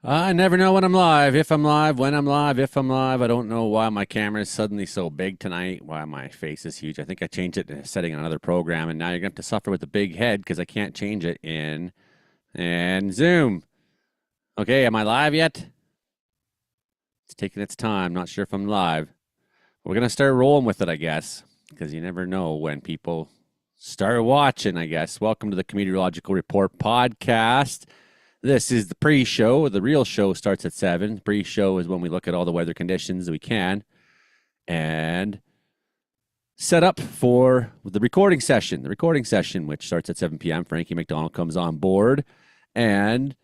I never know when I'm live, if I'm live, when I'm live, if I'm live. I don't know why my camera is suddenly so big tonight, why my face is huge. I think I changed it to setting on another program, and now you're going to have to suffer with the big head because I can't change it in and Zoom. Okay, am I live yet? It's taking its time. Not sure if I'm live. We're going to start rolling with it, I guess, because you never know when people start watching, I guess. Welcome to the Comedeorological Report podcast. This is the pre-show. The real show starts at 7. The pre-show is when we look at all the weather conditions we can and set up for the recording session. The recording session, which starts at 7 p.m. Frankie McDonald comes on board. And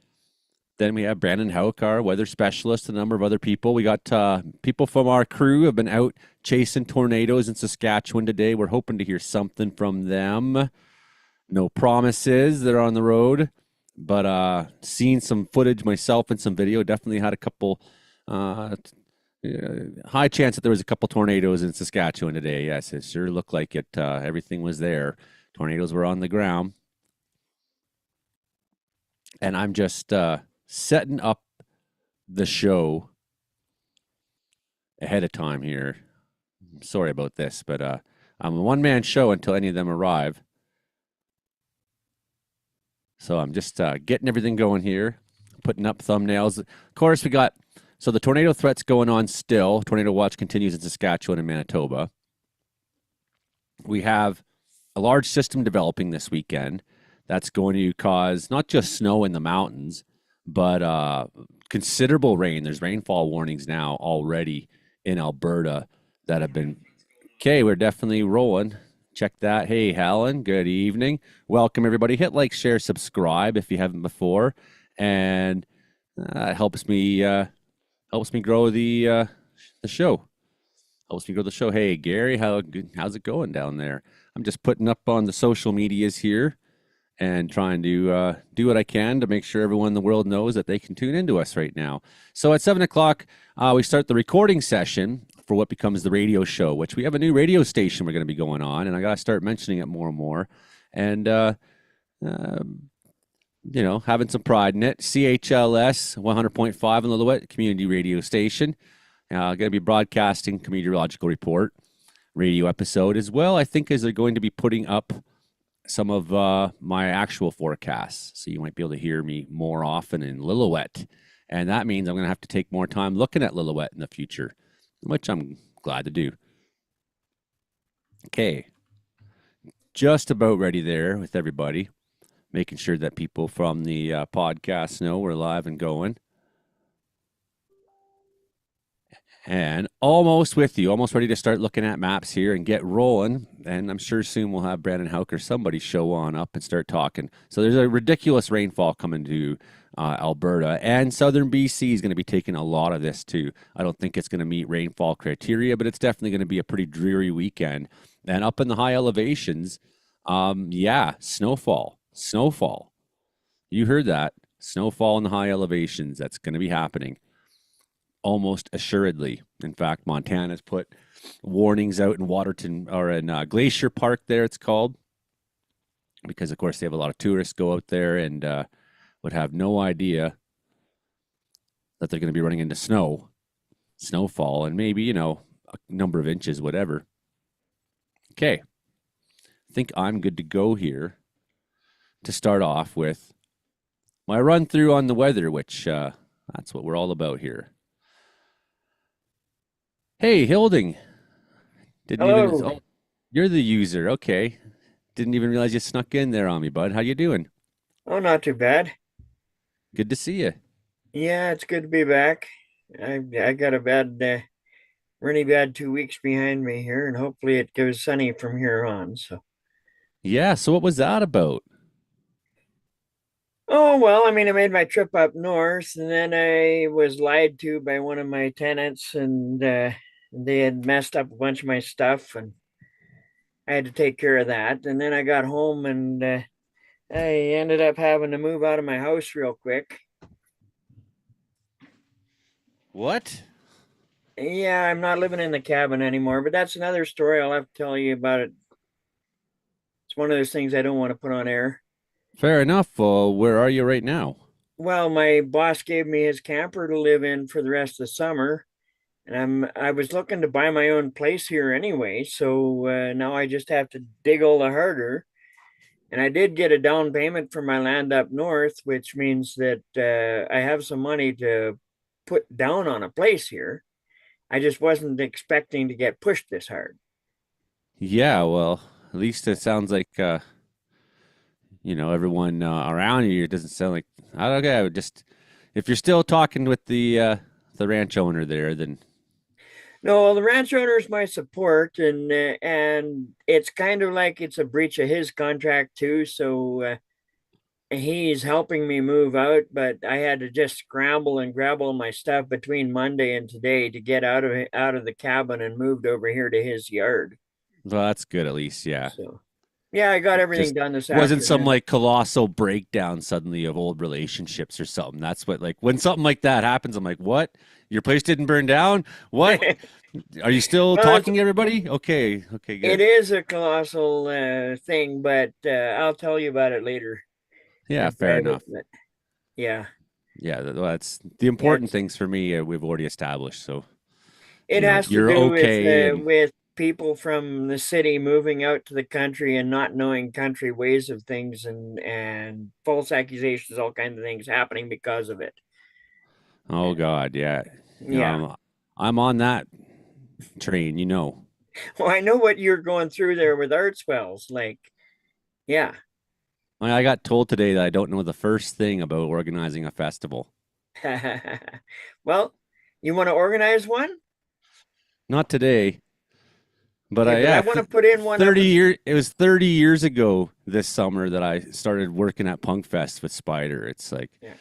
then we have Brandon Hauk, our weather specialist, a number of other people. We got people from our crew have been out chasing tornadoes in Saskatchewan today. We're hoping to hear something from them. No promises. They're on the road. But seen some footage myself and some video. Definitely had a couple high chance that there was a couple tornadoes in Saskatchewan today. Yes, it sure looked like it. Everything was there. Tornadoes were on the ground. And I'm just setting up the show ahead of time here. Sorry about this, but I'm a one-man show until any of them arrive. So I'm just getting everything going here, putting up thumbnails. Of course, we got, so the tornado threat's going on still. Tornado watch continues in Saskatchewan and Manitoba. We have a large system developing this weekend that's going to cause not just snow in the mountains, but considerable rain. There's rainfall warnings now already in Alberta that have been, okay, we're definitely rolling. Check that. Hey, Helen, good evening. Welcome, everybody. Hit like, share, subscribe if you haven't before. And it helps me grow the show. Helps me grow the show. Hey, Gary, how's it going down there? I'm just putting up on the social medias here and trying to do what I can to make sure everyone in the world knows that they can tune into us right now. So at 7 o'clock, we start the recording session for what becomes the radio show, which we have a new radio station we're going to be going on, and I got to start mentioning it more and more. And, having some pride in it. CHLS 100.5 in Lillooet, community radio station. Going to be broadcasting Comedeorological Report radio episode as well. I think as they're going to be putting up some of my actual forecasts. So you might be able to hear me more often in Lillooet. And that means I'm going to have to take more time looking at Lillooet in the future, which I'm glad to do. Okay. Just about ready there with everybody, making sure that people from the podcast know we're live and going. And almost with you, almost ready to start looking at maps here and get rolling. And I'm sure soon we'll have Brandon Hauk or somebody show on up and start talking. So there's a ridiculous rainfall coming to Alberta, and southern BC is going to be taking a lot of this too. I don't think it's going to meet rainfall criteria, but it's definitely going to be a pretty dreary weekend. And up in the high elevations, snowfall. You heard that. Snowfall in the high elevations. That's going to be happening. Almost assuredly. In fact, Montana's put warnings out in Waterton or in Glacier Park there, it's called, because, of course, they have a lot of tourists go out there and would have no idea that they're going to be running into snowfall, and maybe, a number of inches, whatever. Okay. I think I'm good to go here to start off with my run through on the weather, which that's what we're all about here. Hey, Hilding. Didn't Hello. even. Oh, you're the user. Okay. Didn't even realize you snuck in there on me, bud. How you doing? Oh, not too bad. Good to see you. Yeah, it's good to be back. I got a really bad 2 weeks behind me here, and hopefully it goes sunny from here on. So, Yeah. So what was that about? oh well, I mean, I made my trip up north, and then I was lied to by one of my tenants, and they had messed up a bunch of my stuff, and I had to take care of that. And then I got home, and I ended up having to move out of my house real quick. What? Yeah, I'm not living in the cabin anymore, but that's another story. I'll have to tell you about it. It's one of those things I don't want to put on air. Fair enough. Where are you right now? Well, my boss gave me his camper to live in for the rest of the summer, and I was looking to buy my own place here anyway, so now I just have to dig all the harder. And I did get a down payment for my land up north, which means that I have some money to put down on a place here. I just wasn't expecting to get pushed this hard. Yeah, well, at least it sounds like everyone around you. It doesn't sound like okay. I would just if you're still talking with the ranch owner there, then No, the ranch owner is my support, and it's kind of like it's a breach of his contract too. So he's helping me move out, but I had to just scramble and grab all my stuff between Monday and today to get out of the cabin and moved over here to his yard. well, that's good at least. Yeah, So yeah, I got everything just done this wasn't some afternoon. like colossal breakdown suddenly of old relationships or something. That's what like when something like that happens, I'm like, what? Your place didn't burn down? What? Are you still Well, talking to everybody? Okay, okay, it good. is a colossal thing, but I'll tell you about it later Yeah, in fair private. enough. But yeah, Yeah, that's the yeah, important things for me. We've already established. So it has to you're do okay, and with people from the city moving out to the country and not knowing country ways of things, and false accusations, all kinds of things happening because of it. oh God, yeah. Yeah. I'm on that train. Well, I know what you're going through there with art spells. Like, yeah. I got told today that I don't know the first thing about organizing a festival. Well, you want to organize one? Not today, but Okay, I but I yeah, want to put in one up 30 in. years. It was 30 years ago this summer that I started working at Punk Fest with Spider. It's like, Yeah.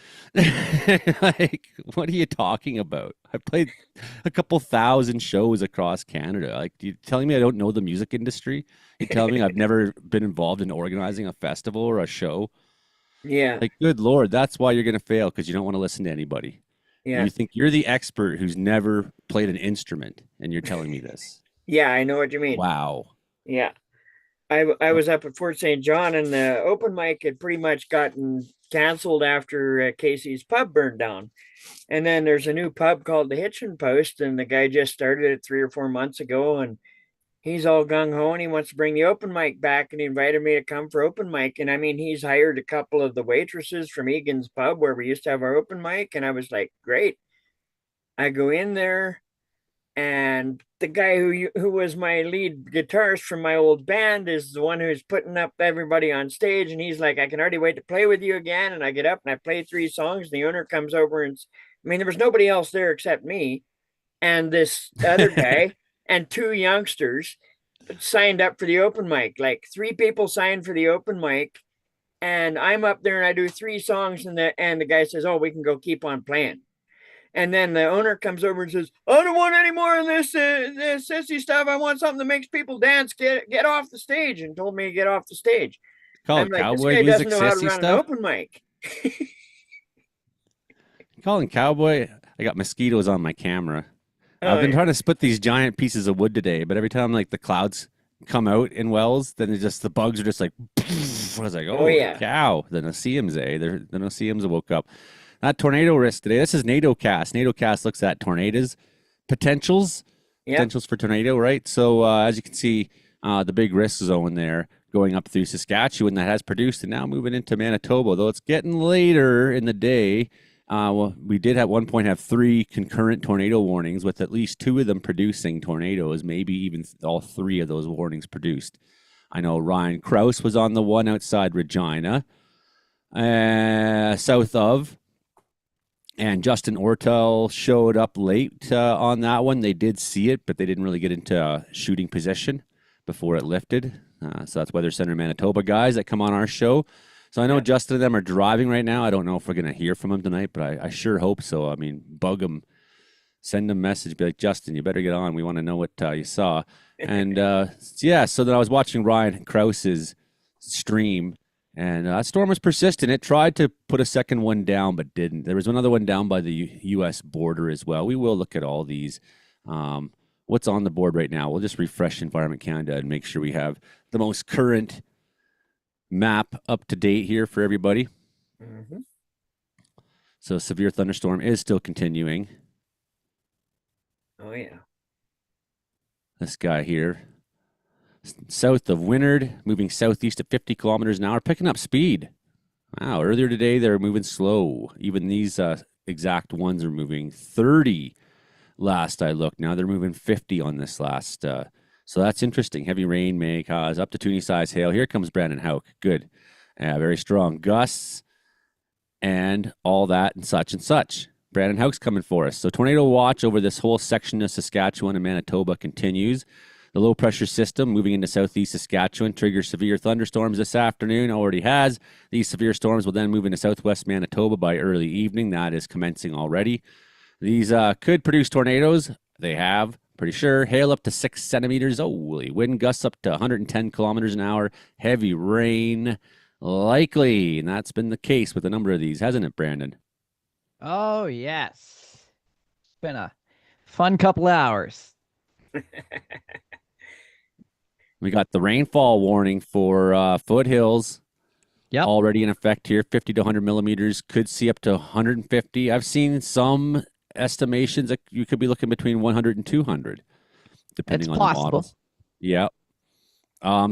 like, what are you talking about? I played a couple thousand shows across Canada. Like, you telling me I don't know the music industry? You telling me I've never been involved in organizing a festival or a show? Yeah. Like, good Lord, that's why you're going to fail because you don't want to listen to anybody. Yeah. You think you're the expert who's never played an instrument, and you're telling me this. Yeah, I know what you mean. Wow. Yeah. I was up at Fort St. John, and the open mic had pretty much gotten canceled after Casey's pub burned down. And then there's a new pub called the Hitchin Post, and the guy just started it 3 or 4 months ago, and he's all gung ho and he wants to bring the open mic back, and he invited me to come for open mic. And I mean, he's hired a couple of the waitresses from Egan's pub where we used to have our open mic, and I was like, great. I go in there, and the guy who was my lead guitarist from my old band is the one who's putting up everybody on stage, and he's like, I can hardly wait to play with you again. And I get up and I play 3 songs, and the owner comes over, and I mean, there was nobody else there except me and this other guy and two youngsters signed up for the open mic. Like 3 people signed for the open mic, and I'm up there and I do 3 songs, and the guy says, "Oh, we can go keep on playing." And then the owner comes over and says, "I don't want any more of this sissy stuff. I want something that makes people dance. Get off the stage," and told me to get off the stage. Call I'm it like, this cowboy guy music, doesn't know how to sissy run an stuff. open mic. Calling cowboy. I got mosquitoes on my camera. I've Oh been trying yeah, to split these giant pieces of wood today, but every time like the clouds come out in wells, then it's just the bugs are just like. I was like, oh holy yeah, cow! The Noceums, eh? The Noceums woke up. That tornado risk today. This is NATO cast. NATO cast looks at tornadoes, potentials, yep, potentials for tornado, right? So as you can see, the big risk zone there going up through Saskatchewan that has produced and now moving into Manitoba. Though it's getting later in the day, well, we did at one point have 3 concurrent tornado warnings, with at least 2 of them producing tornadoes, maybe even all 3 of those warnings produced. I know Ryan Kraus was on the one outside Regina, south of, and Justin Ortel showed up late on that one. They did see it, but they didn't really get into shooting position before it lifted. So that's Weather Center Manitoba guys that come on our show. So I know yeah. Justin and them are driving right now. I don't know if we're going to hear from them tonight, but I sure hope so. I mean, bug them, send them a message, be like, Justin, you better get on. We want to know what you saw. And yeah, so then I was watching Ryan Krause's stream, and that storm was persistent. It tried to put a second one down, but didn't. There was another one down by the U.S. border as well. We will look at all these. What's on the board right now? We'll just refresh Environment Canada and make sure we have the most current map up to date here for everybody. Mm-hmm. So severe thunderstorm is still continuing. Oh yeah. This guy here, south of Winard, moving southeast at 50 kilometers an hour, picking up speed. Wow, earlier today they were moving slow. Even these exact ones are moving 30 last I looked. Now they're moving 50 on this last. So that's interesting. Heavy rain may cause up to toonie size hail. Here comes Brandon Hauk. Good. Very strong gusts and all that and such and such. Brandon Hauk's coming for us. So tornado watch over this whole section of Saskatchewan and Manitoba continues. The low pressure system moving into southeast Saskatchewan triggers severe thunderstorms this afternoon. Already has. These severe storms will then move into southwest Manitoba by early evening. That is commencing already. These could produce tornadoes. They have, pretty sure. Hail up to 6 centimeters. Holy wind gusts up to 110 kilometers an hour. Heavy rain likely. And that's been the case with a number of these, hasn't it, Brandon? Oh, yes. It's been a fun couple hours. We got the rainfall warning for foothills Yep. already in effect here. 50 to 100 millimeters. Could see up to 150. I've seen some estimations that you could be looking between 100 and 200, depending It's on the possible. models. Yeah.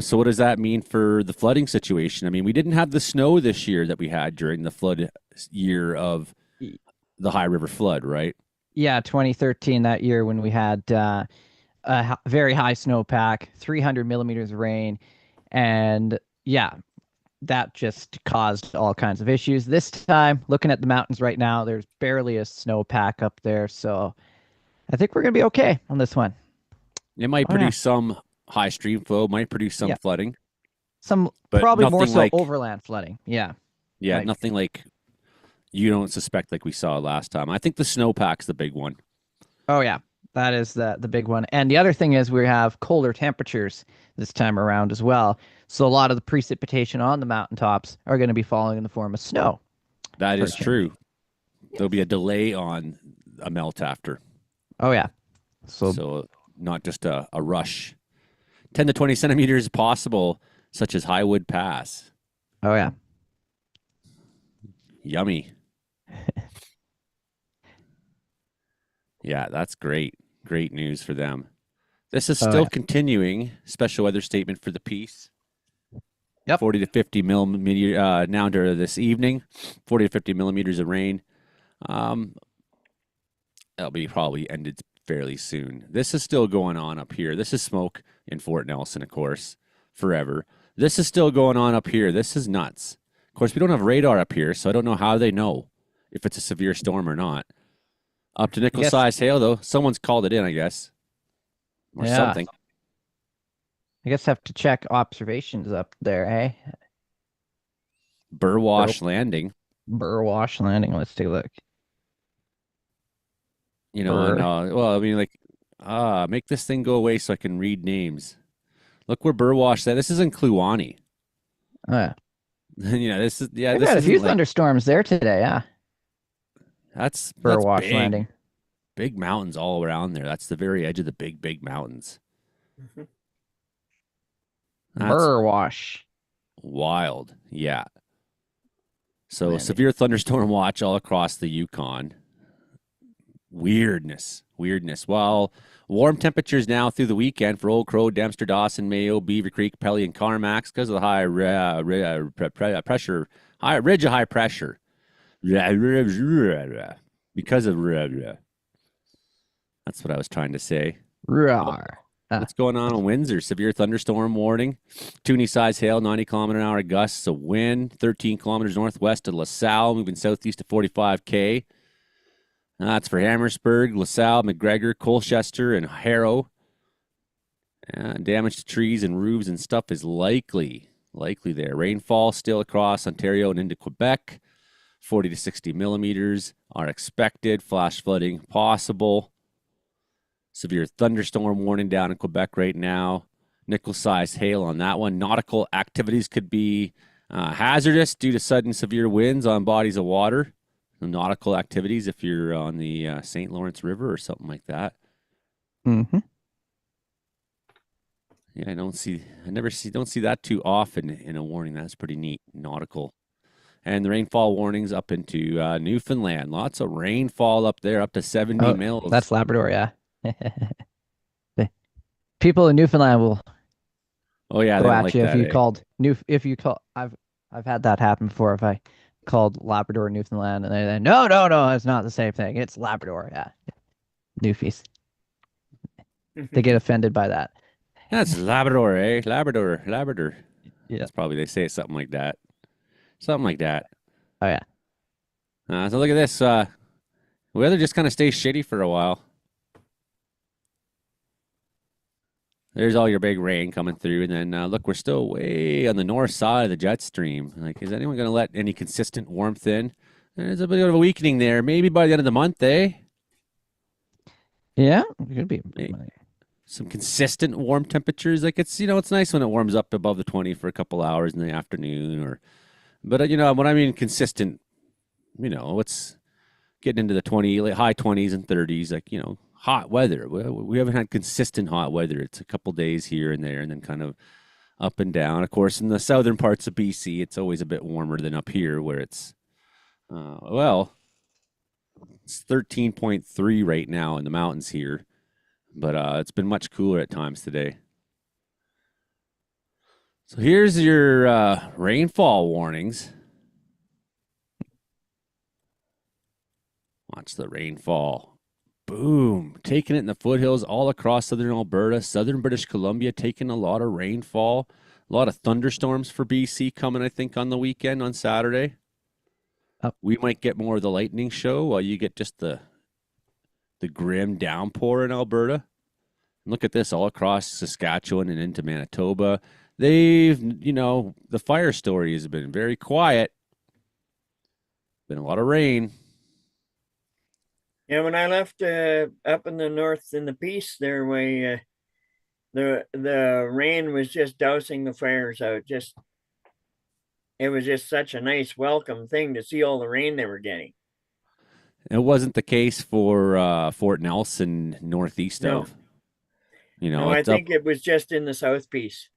So what does that mean for the flooding situation? I mean, we didn't have the snow this year that we had during the flood year of the High River flood, right? Yeah, 2013, that year when we had very high snowpack, 300 millimeters of rain. And yeah, that just caused all kinds of issues. This time, looking at the mountains right now, there's barely a snowpack up there. So I think we're going to be okay on this one. It might Oh, yeah. produce some high stream flow, might produce some Yeah. flooding, Some but probably more nothing so like, overland flooding. Yeah. yeah, Like, nothing like you don't suspect like we saw last time. I think the snowpack's the big one. oh, yeah. That is the big one. And the other thing is we have colder temperatures this time around as well. So a lot of the precipitation on the mountaintops are going to be falling in the form of snow That for a is change. true. There'll be a delay on a melt after. Oh, yeah. So, So not just a rush. 10 to 20 centimeters possible, such as Highwood Pass. oh, yeah. Yummy. Yeah, that's great. Great news for them. This is Oh, still yeah. continuing. Special weather statement for the piece. Yep. 40 to 50 millimeter now during this evening. 40 to 50 millimeters of rain. Um, that'll be probably ended fairly soon. This is still going on up here. This is smoke in Fort Nelson, of course, forever. This is still going on up here. This is nuts. Of course, we don't have radar up here, so I don't know how they know if it's a severe storm or not. Up to I nickel guess, size hail, though. Someone's called it in, I guess, or yeah. something. I guess have to check observations up there, eh? Bur Burwash Landing, Burwash Landing. Let's take a look. and Bur. well, I mean, like, make this thing go away so I can read names. Look where Burwash said. This is in Kluane. Oh, yeah. This They've had a few isn't like thunderstorms there today. Yeah. that's Burwash big, Landing. big mountains all around there. That's the very edge of the big mountains. Mhm. That's Burwash wild. Yeah. So Landing. severe thunderstorm watch all across the Yukon. Weirdness. Well, warm temperatures now through the weekend for Old Crow, Dempster, Dawson, Mayo, Beaver Creek, Pelly, and Carmax because of the high pressure, high ridge of high pressure. Because of that's what I was trying to say. Roar. Ah, What's going on in Windsor? Severe thunderstorm warning. Toonie size hail, 90 kilometer an hour gusts of wind, 13 kilometers northwest of LaSalle, moving southeast to 45K. That's for Hammersburg, LaSalle, McGregor, Colchester, and Harrow. Damage to trees and roofs and stuff is likely there. Rainfall still across Ontario and into Quebec. 40 to 60 millimeters are expected. Flash flooding possible. Severe thunderstorm warning down in Quebec right now. Nickel-sized hail on that one. Nautical activities could be hazardous due to sudden severe winds on bodies of water. Nautical activities if you're on the St. Lawrence River or something like that. mm-hmm. Yeah, don't see that too often in a warning. That's pretty neat. Nautical And the rainfall warnings up into Newfoundland. Lots of rainfall up there, up to 70 Oh, mils. that's Labrador, yeah. The people in Newfoundland will Oh yeah, they go don't at like you if that, you eh? called New if you call I've had that happen before if I called Labrador Newfoundland and they no, it's not the same thing. It's Labrador, yeah. Newfies. They get offended by that. That's Labrador, eh? Labrador, Labrador. Yeah. That's probably they say it something like that. Something like that. Oh yeah. So look at this. Weather just kind of stays shitty for a while. There's all your big rain coming through, and then look, we're still way on the north side of the jet stream. Like, is anyone going to let any consistent warmth in? There's a bit of a weakening there. Maybe by the end of the month, eh? Yeah, it could be. Some consistent warm temperatures. Like it's nice when it warms up above the 20 for a couple hours in the afternoon, but when I mean consistent, it's getting into the 20, like high 20s and 30s, like hot weather. We haven't had consistent hot weather. It's a couple days here and there, and then kind of up and down. Of course, in the southern parts of BC, it's always a bit warmer than up here, where it's 13.3 right now in the mountains here, but it's been much cooler at times today. So here's your rainfall warnings. Watch the rainfall. Boom. Taking it in the foothills all across southern Alberta, southern British Columbia, taking a lot of rainfall. A lot of thunderstorms for BC coming, I think, on the weekend on Saturday. Oh. We might get more of the lightning show while you get just the grim downpour in Alberta. Look at this all across Saskatchewan and into Manitoba. The fire story has been very quiet. Been a lot of rain. Yeah, when I left up in the north in the Peace there way the rain was just dousing the fires out. Just it was just such a nice welcome thing to see all the rain they were getting. It wasn't the case for Fort Nelson, northeast No. of. No, I It's up. think it was just in the South Peace.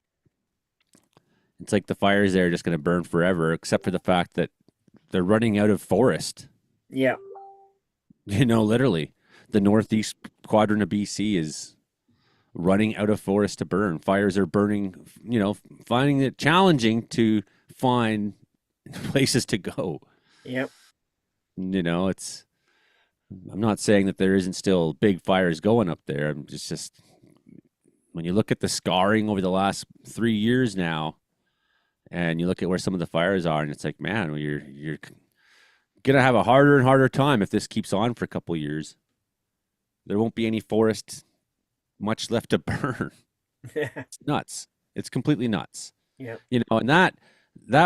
It's like the fires there are just going to burn forever, except for the fact that they're running out of forest. Yeah. Literally, the northeast quadrant of BC is running out of forest to burn. Fires are burning, finding it challenging to find places to go. Yep. It's, I'm not saying that there isn't still big fires going up there. I'm just when you look at the scarring over the last 3 years now, and you look at where some of the fires are, and it's like, man, you're gonna have a harder and harder time if this keeps on for a couple years. There won't be any forest much left to burn. It's nuts. It's completely nuts. Yep. And that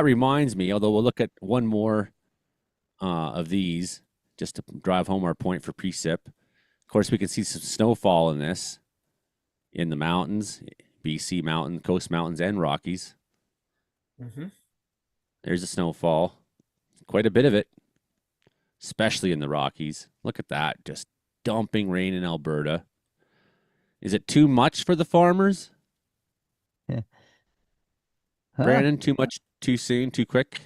reminds me, although we'll look at one more of these just to drive home our point for precip. Of course, we can see some snowfall in this in the mountains, BC mountain, coast mountains, and Rockies. Mm-hmm. There's a snowfall, quite a bit of it, especially in the Rockies. Look at that, just dumping rain in Alberta. Is it too much for the farmers? Huh. Brandon, too much, too soon, too quick?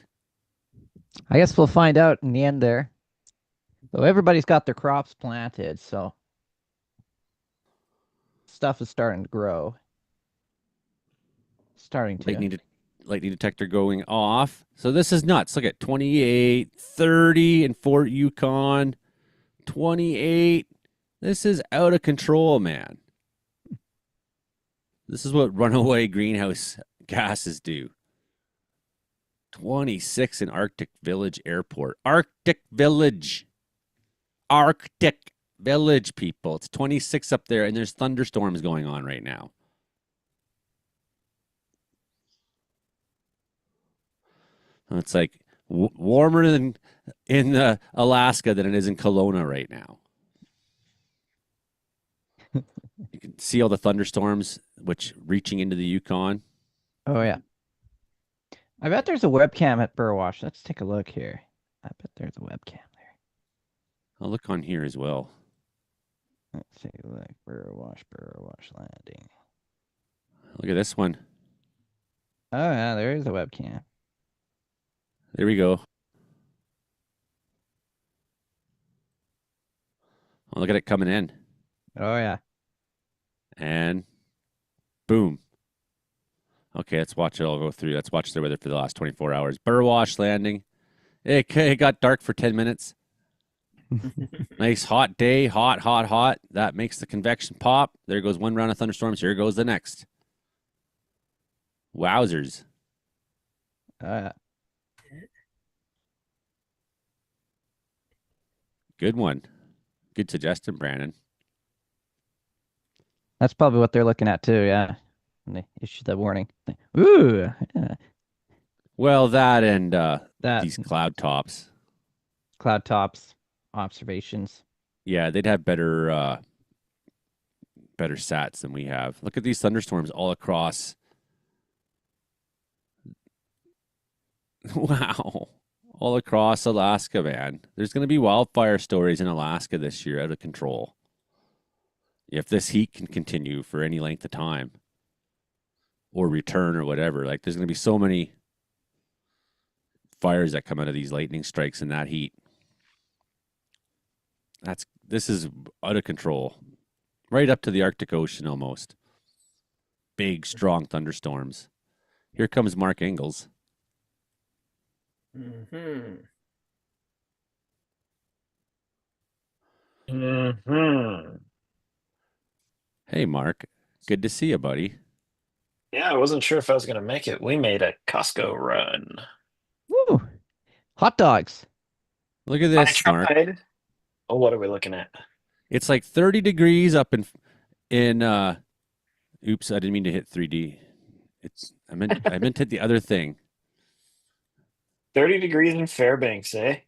I guess we'll find out in the end there. So everybody's got their crops planted, so stuff is starting to grow. Starting to. Lightning detector going off. So this is nuts. Look at 28, 30 in Fort Yukon, 28. This is out of control, man. This is what runaway greenhouse gases do. 26 in Arctic Village Airport. Arctic Village, people. It's 26 up there, and there's thunderstorms going on right now. It's like warmer than in Alaska than it is in Kelowna right now. You can see all the thunderstorms, which reaching into the Yukon. Oh yeah. I bet there's a webcam at Burwash. Let's take a look here. I bet there's a webcam there. I'll look on here as well. Let's take a look. Burwash Landing. Look at this one. Oh yeah, there is a webcam. There we go. Oh, look at it coming in. Oh yeah. And boom. Okay, let's watch it all go through. Let's watch the weather for the last 24 hours. Burwash landing. It got dark for 10 minutes. Nice hot day. Hot, hot, hot. That makes the convection pop. There goes one round of thunderstorms. Here goes the next. Wowzers. Uh, Good one. Good suggestion, Brandon. that's probably what they're looking at too. Yeah, when they issue that warning. Ooh, yeah. Well, that and That these cloud tops. cloud tops observations. Yeah, they'd have better sats than we have. Look at these thunderstorms all across. Wow. All across Alaska, man. There's going to be wildfire stories in Alaska this year out of control. If this heat can continue for any length of time or return or whatever, like there's going to be so many fires that come out of these lightning strikes in that heat. This is out of control. Right up to the Arctic Ocean almost. Big, strong thunderstorms. Here comes Mark Engels. Mm-hmm. Hmm. Hey, Mark. Good to see you, buddy. Yeah, I wasn't sure if I was gonna make it. We made a Costco run. Woo! Hot dogs. Look at I this, Mark. tried. Oh, what are we looking at? It's like 30 degrees up in oops, I didn't mean to hit 3D. I meant to hit the other thing. 30 degrees in Fairbanks, eh?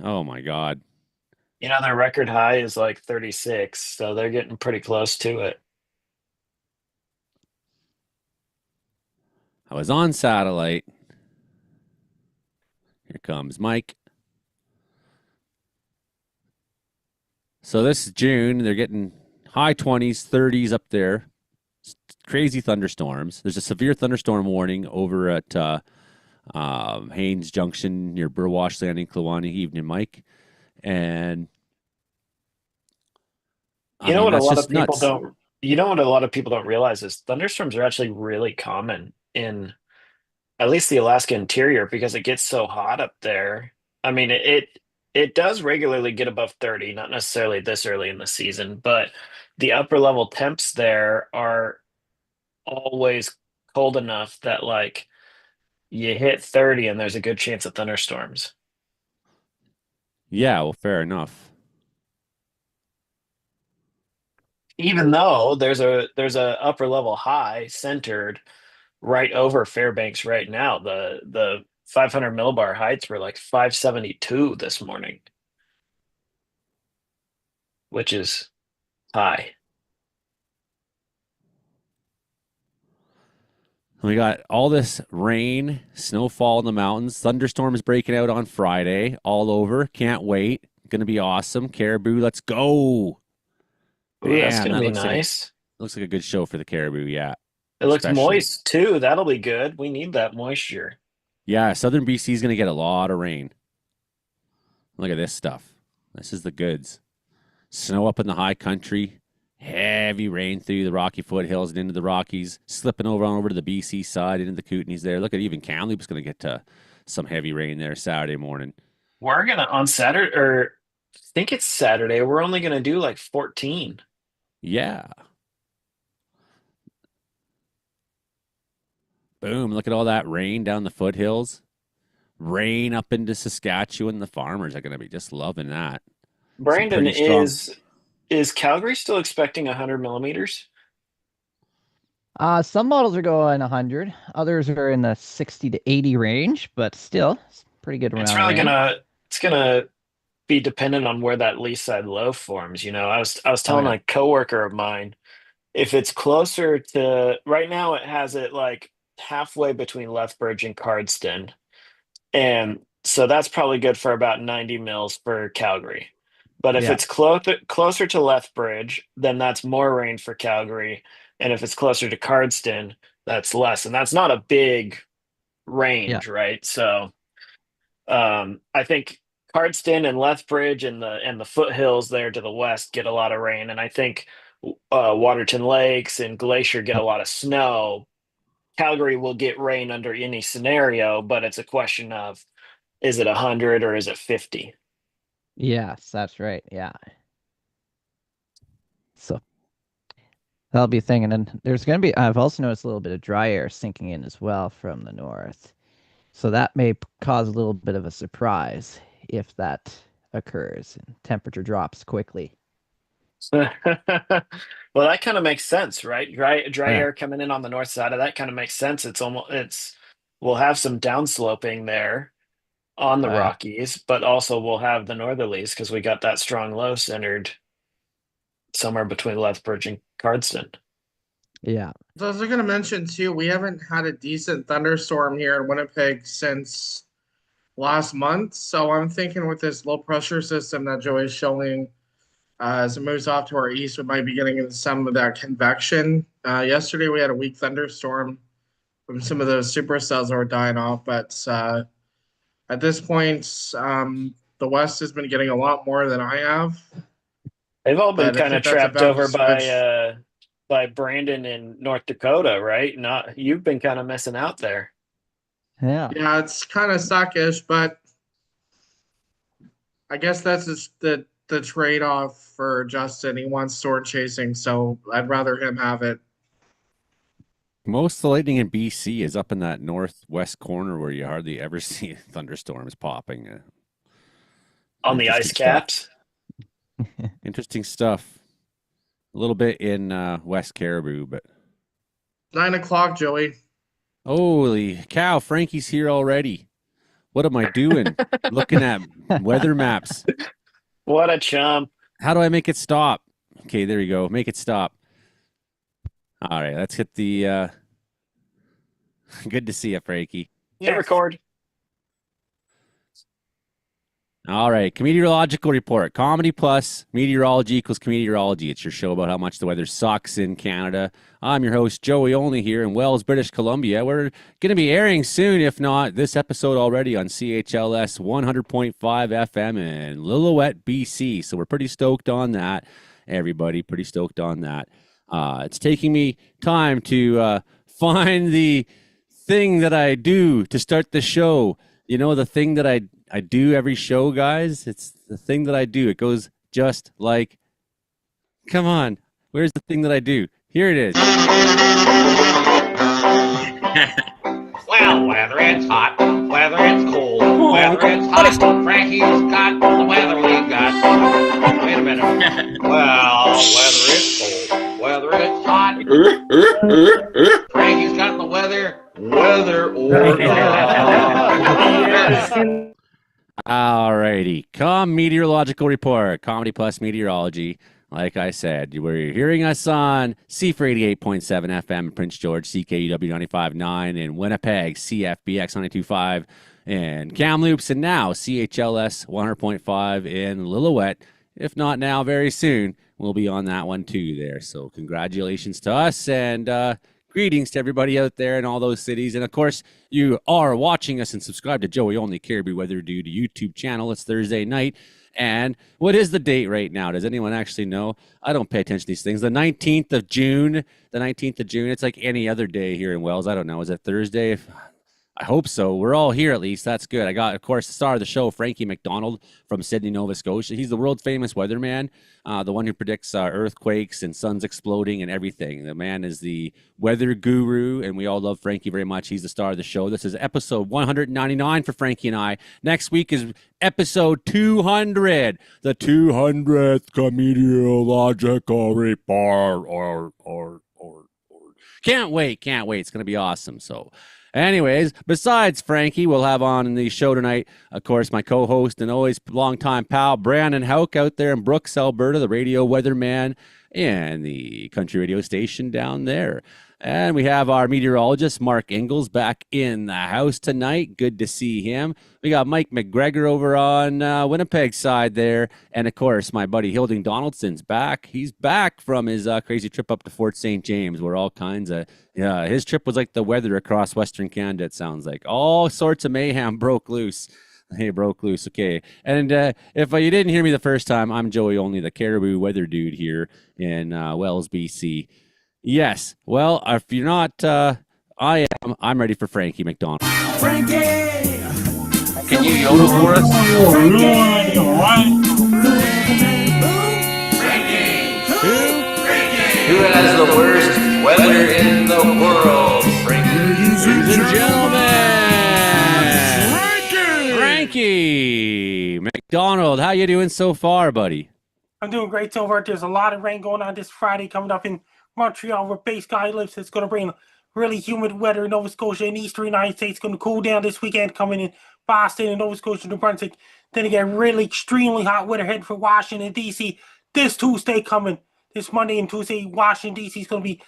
Oh my God. You know, their record high is like 36, so they're getting pretty close to it. I was on satellite. Here comes Mike. So this is June. They're getting high 20s, 30s up there. Crazy thunderstorms. There's a severe thunderstorm warning over at Haines Junction near Burwash Landing, Kluane. Evening, Mike. And I You know mean, what a that's lot of just people nuts. don't you know what a lot of people don't realize is thunderstorms are actually really common in at least the Alaska interior because it gets so hot up there. I mean, it does regularly get above 30, not necessarily this early in the season, but the upper level temps there are always cold enough that like you hit 30 and there's a good chance of thunderstorms. Yeah, well, fair enough. Even though there's a upper level high centered right over Fairbanks right now. The 500 millibar heights were like 572 this morning, which is high. We got all this rain, snowfall in the mountains, thunderstorms breaking out on Friday all over. Can't wait. Gonna be awesome. Caribou, let's go. Ooh, that's Man, gonna that be looks nice. like a good show for the Caribou, yeah. It looks Especially. moist too. That'll be good. We need that moisture. Yeah, southern BC is gonna get a lot of rain. Look at this stuff. This is the goods. Snow up in the high country, heavy rain through the Rocky foothills and into the Rockies, slipping over to the BC side into the Kootenays there. Look at even Kamloops going to get some heavy rain there Saturday morning. We're gonna on Saturday, or I think it's Saturday. We're only gonna do like 14. Yeah. Boom. Look at all that rain down the foothills. Rain up into Saskatchewan. The farmers are going to be just loving that. Some Brandon, pretty strong. is Calgary still expecting 100 millimeters? Some models are going 100. Others are in the 60 to 80 range, but still, it's pretty good It's amount of really rain. gonna be dependent on where that lee side low forms. You know, I was Oh telling yeah, a coworker of mine if it's closer to right now, it has it like halfway between Lethbridge and Cardston, and so that's probably good for about 90 mils for Calgary. But if yeah, it's closer to Lethbridge, then that's more rain for Calgary, and if it's closer to Cardston, that's less, and that's not a big yeah. range, right? So I think Cardston and Lethbridge and the foothills there to the west get a lot of rain, and I think Waterton Lakes and Glacier get a lot of snow. Calgary will get rain under any scenario, but it's a question of, is it 100 or is it 50? Yes, that's right. Yeah. So that'll be a thing. And then there's going to be, I've also noticed a little bit of dry air sinking in as well from the north. So that may cause a little bit of a surprise if that occurs and temperature drops quickly. Well, that kind of makes sense, right? Dry Yeah. air coming in on the north side of that kind of makes sense. We'll have some downsloping there on the Oh, yeah. Rockies, but also we'll have the northerlies because we got that strong low centered somewhere between Lethbridge and Cardston. Yeah. So I was going to mention too, we haven't had a decent thunderstorm here in Winnipeg since last month. So I'm thinking with this low pressure system that Joey's showing, as it moves off to our east, we might be getting into some of that convection. Yesterday we had a weak thunderstorm from some of those supercells that were dying off, but at this point, the West has been getting a lot more than I have. They've all been But I kind of think that's trapped about to over switch. by Brandon in North Dakota, right? Not you've been kind of missing out there. Yeah. Yeah, it's kind of suckish, but I guess that's just the trade-off for Justin. He wants sword chasing, so I'd rather him have it. Most of the lightning in BC is up in that northwest corner where you hardly ever see thunderstorms popping. On the ice Interesting stuff. caps. Interesting stuff. A little bit in West Caribou, but 9 o'clock, Joey. holy cow, Frankie's here already. What am I doing? Looking at weather maps. What a chump. How do I make it stop? Okay, there you go. Make it stop. All right, let's hit the good to see you, Frankie. Hit record. All right, Comedeorological Report. Comedy plus meteorology equals Comedeorology. It's your show about how much the weather sucks in Canada. I'm your host, Joey Only, here in Wells, British Columbia. We're going to be airing soon, if not this episode already, on CHLS 100.5 FM in Lillooet, BC. So we're pretty stoked on that, everybody. Pretty stoked on that. It's taking me time to find the thing that I do to start the show. You know, the thing that I do every show, guys. It's the thing that I do. It goes just like, come on, where's the thing that I do? Here it is. Well, whether it's hot, whether it's cold, whether it's hot, Frankie's got the weather we got. Wait a minute. Well, whether it's cold, whether it's hot, Frankie's got the weather or not. All righty. Comedeorological Report. Comedy plus meteorology. Like I said, we're hearing us on C4 88.7 FM in Prince George, CKUW 95.9 in Winnipeg, CFBX 92.5 in Kamloops, and now CHLS 100.5 in Lillooet. If not now, very soon, we'll be on that one too there. So congratulations to us, and greetings to everybody out there in all those cities. And of course, you are watching us and subscribe to Joey Only Caribou Weather Dude YouTube channel. It's Thursday night. And what is the date right now? Does anyone actually know? I don't pay attention to these things. The 19th of June. The 19th of June. It's like any other day here in Wells. I don't know. Is it Thursday? I hope so. We're all here at least. That's good. I got, of course, the star of the show, Frankie McDonald from Sydney, Nova Scotia. He's the world famous weatherman, the one who predicts earthquakes and suns exploding and everything. The man is the weather guru, and we all love Frankie very much. He's the star of the show. This is episode 199 for Frankie and I. Next week is episode 200, the 200th Comedeorological Report. Can't wait. It's going to be awesome. So, anyways, besides Frankie, we'll have on in the show tonight, of course, my co-host and always longtime pal, Brandon Hauk, out there in Brooks, Alberta, the radio weatherman and the country radio station down there. And we have our meteorologist, Mark Ingalls, back in the house tonight. Good to see him. We got Mike McGregor over on Winnipeg side there. And, of course, my buddy Hilding Donaldson's back. He's back from his crazy trip up to Fort St. James, where all kinds of, his trip was like the weather across Western Canada, it sounds like. All sorts of mayhem broke loose. Hey, broke loose. Okay. And if you didn't hear me the first time, I'm Joey Only, the Caribou Weather Dude here in Wells, BC. Yes. Well, if you're not, I am. I'm ready for Frankie McDonald. Frankie! Can you yodel for us? Who has the worst weather in the world? Frankie. Ladies and gentlemen, Frankie McDonald. How you doing so far, buddy? I'm doing great so far. There's a lot of rain going on this Friday coming up in Montreal, where Base Guy lives. It's going to bring really humid weather in Nova Scotia and Eastern United States. It's going to cool down this weekend coming in Boston and Nova Scotia, New Brunswick. Then again, really extremely hot weather heading for Washington, D.C. this Tuesday coming. This Monday and Tuesday, Washington, D.C. is going to be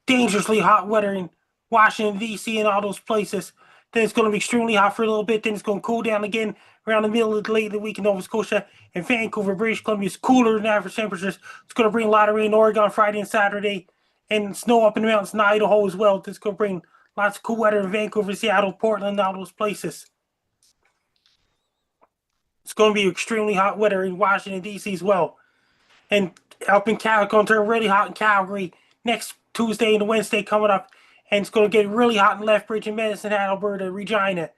dangerously hot weather in Washington, D.C. and all those places. Then it's going to be extremely hot for a little bit. Then it's going to cool down again around the middle of the late of the week in Nova Scotia. And Vancouver, British Columbia is cooler than average temperatures. It's going to bring a lot of rain in Oregon Friday and Saturday. And snow up in the mountains in Idaho as well. It's going to bring lots of cool weather in Vancouver, Seattle, Portland, all those places. It's going to be extremely hot weather in Washington, D.C. as well. And up in Calgary, it's going to turn really hot in Calgary next Tuesday and Wednesday coming up. And it's going to get really hot in Lethbridge and Medicine Hat, Alberta, Regina,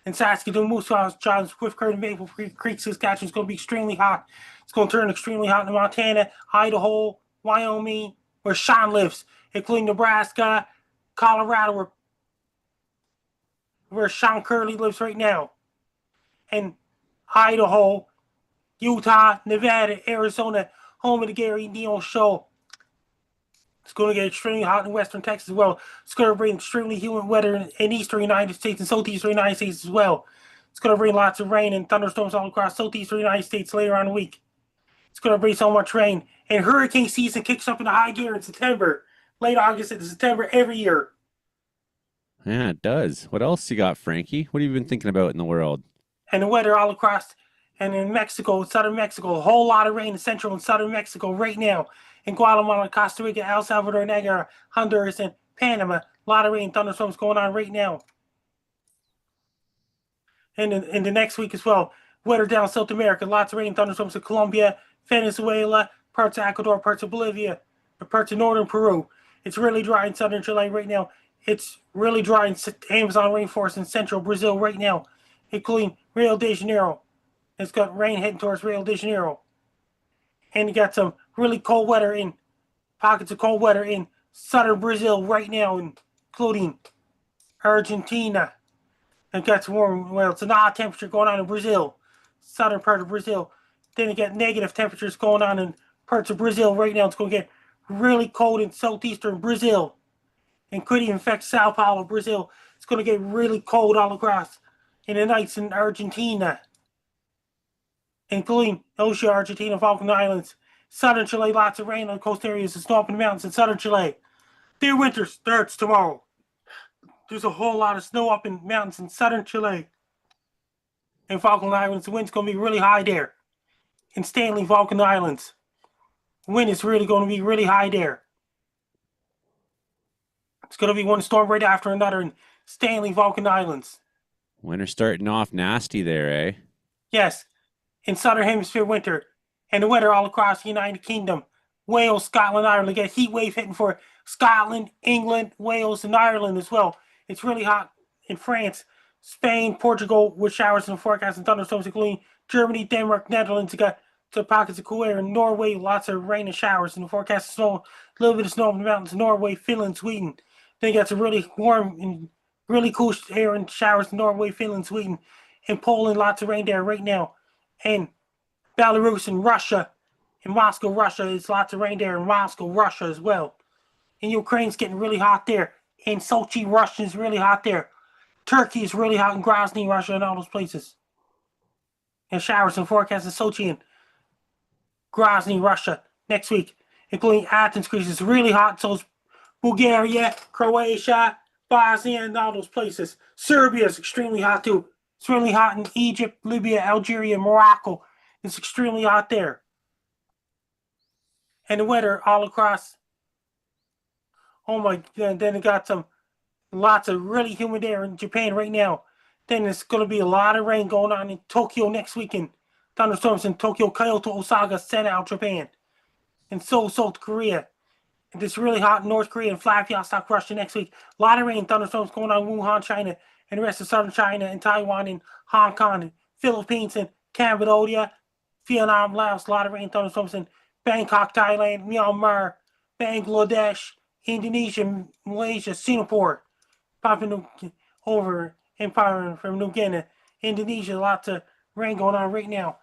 and Saskatoon, Moose Jaw, Johns, Swift Current, Maple Creek, Saskatchewan. It's going to be extremely hot. It's going to turn extremely hot in Montana, Idaho, Wyoming, where Sean lives, including Nebraska, Colorado, where Sean Curley lives right now, and Idaho, Utah, Nevada, Arizona, home of the Gary Neal Show. It's going to get extremely hot in western Texas as well. It's going to bring extremely humid weather in eastern United States and southeastern United States as well. It's going to bring lots of rain and thunderstorms all across southeastern United States later on in the week. It's going to bring so much rain. And hurricane season kicks up into high gear in September, late August into September every year. Yeah, it does. What else you got, Frankie? What have you been thinking about in the world? And the weather all across, and in Mexico, southern Mexico, a whole lot of rain in central and southern Mexico right now. In Guatemala, Costa Rica, El Salvador, Niagara, Honduras, and Panama, a lot of rain, thunderstorms going on right now. And in the next week as well, weather down South America, lots of rain, thunderstorms in Colombia, Venezuela, parts of Ecuador, parts of Bolivia, and parts of northern Peru. It's really dry in southern Chile right now. It's really dry in Amazon rainforest in central Brazil right now, including Rio de Janeiro. It's got rain heading towards Rio de Janeiro. And you got some really cold weather in pockets of cold weather in southern Brazil right now, including Argentina. It gets warm. Well, it's an odd temperature going on in Brazil, southern part of Brazil. Then you get negative temperatures going on in parts of Brazil right now. It's going to get really cold in southeastern Brazil and could even affect Sao Paulo, Brazil. It's going to get really cold all across in the nights in Argentina, including Oceania, Argentina, Falkland Islands, southern Chile, lots of rain on the coast areas and snow up in the mountains in southern Chile. Their winter starts tomorrow. There's a whole lot of snow up in mountains in southern Chile and Falkland Islands. The wind's going to be really high there. In Stanley, Falkland Islands, the wind is really going to be really high there. It's going to be one storm right after another in Stanley, Falkland Islands. Winter's starting off nasty there, eh? Yes, in Southern Hemisphere winter, and the weather all across the United Kingdom, Wales, Scotland, Ireland. Get a heat wave hitting for Scotland, England, Wales, and Ireland as well. It's really hot in France, Spain, Portugal, with showers and forecasts and thunderstorms, including Germany, Denmark, Netherlands. You got the pockets of cool air in Norway, lots of rain and showers, and the forecast of snow, a little bit of snow in the mountains, Norway, Finland, Sweden. Then you got some really warm and really cool air and showers in Norway, Finland, Sweden, and Poland, lots of rain there right now. And Belarus and Russia, in Moscow, Russia, there's lots of rain there in Moscow, Russia as well. And Ukraine's getting really hot there. In Sochi, Russia is really hot there. Turkey is really hot in Grozny, Russia, and all those places. And showers and forecasts in Sochi and Grozny, Russia next week, including Athens, Greece. It's really hot. So is Bulgaria, Croatia, Bosnia, and all those places. Serbia is extremely hot too. It's really hot in Egypt, Libya, Algeria, Morocco. It's extremely hot there. And the weather all across. Oh my, then it got some lots of really humid air in Japan right now. Then there's going to be a lot of rain going on in Tokyo next weekend. Thunderstorms in Tokyo, Kyoto, Osaka, Seoul, Japan, and Seoul, South Korea. And it's really hot in North Korea and Vladivostok, Russia next week. A lot of rain, thunderstorms going on in Wuhan, China, and the rest of southern China and Taiwan and Hong Kong and Philippines and Cambodia, Vietnam, Laos. A lot of rain, thunderstorms in Bangkok, Thailand, Myanmar, Bangladesh, Indonesia, Malaysia, Singapore, Papua over Empire from New Guinea, Indonesia. Lots of rain going on right now.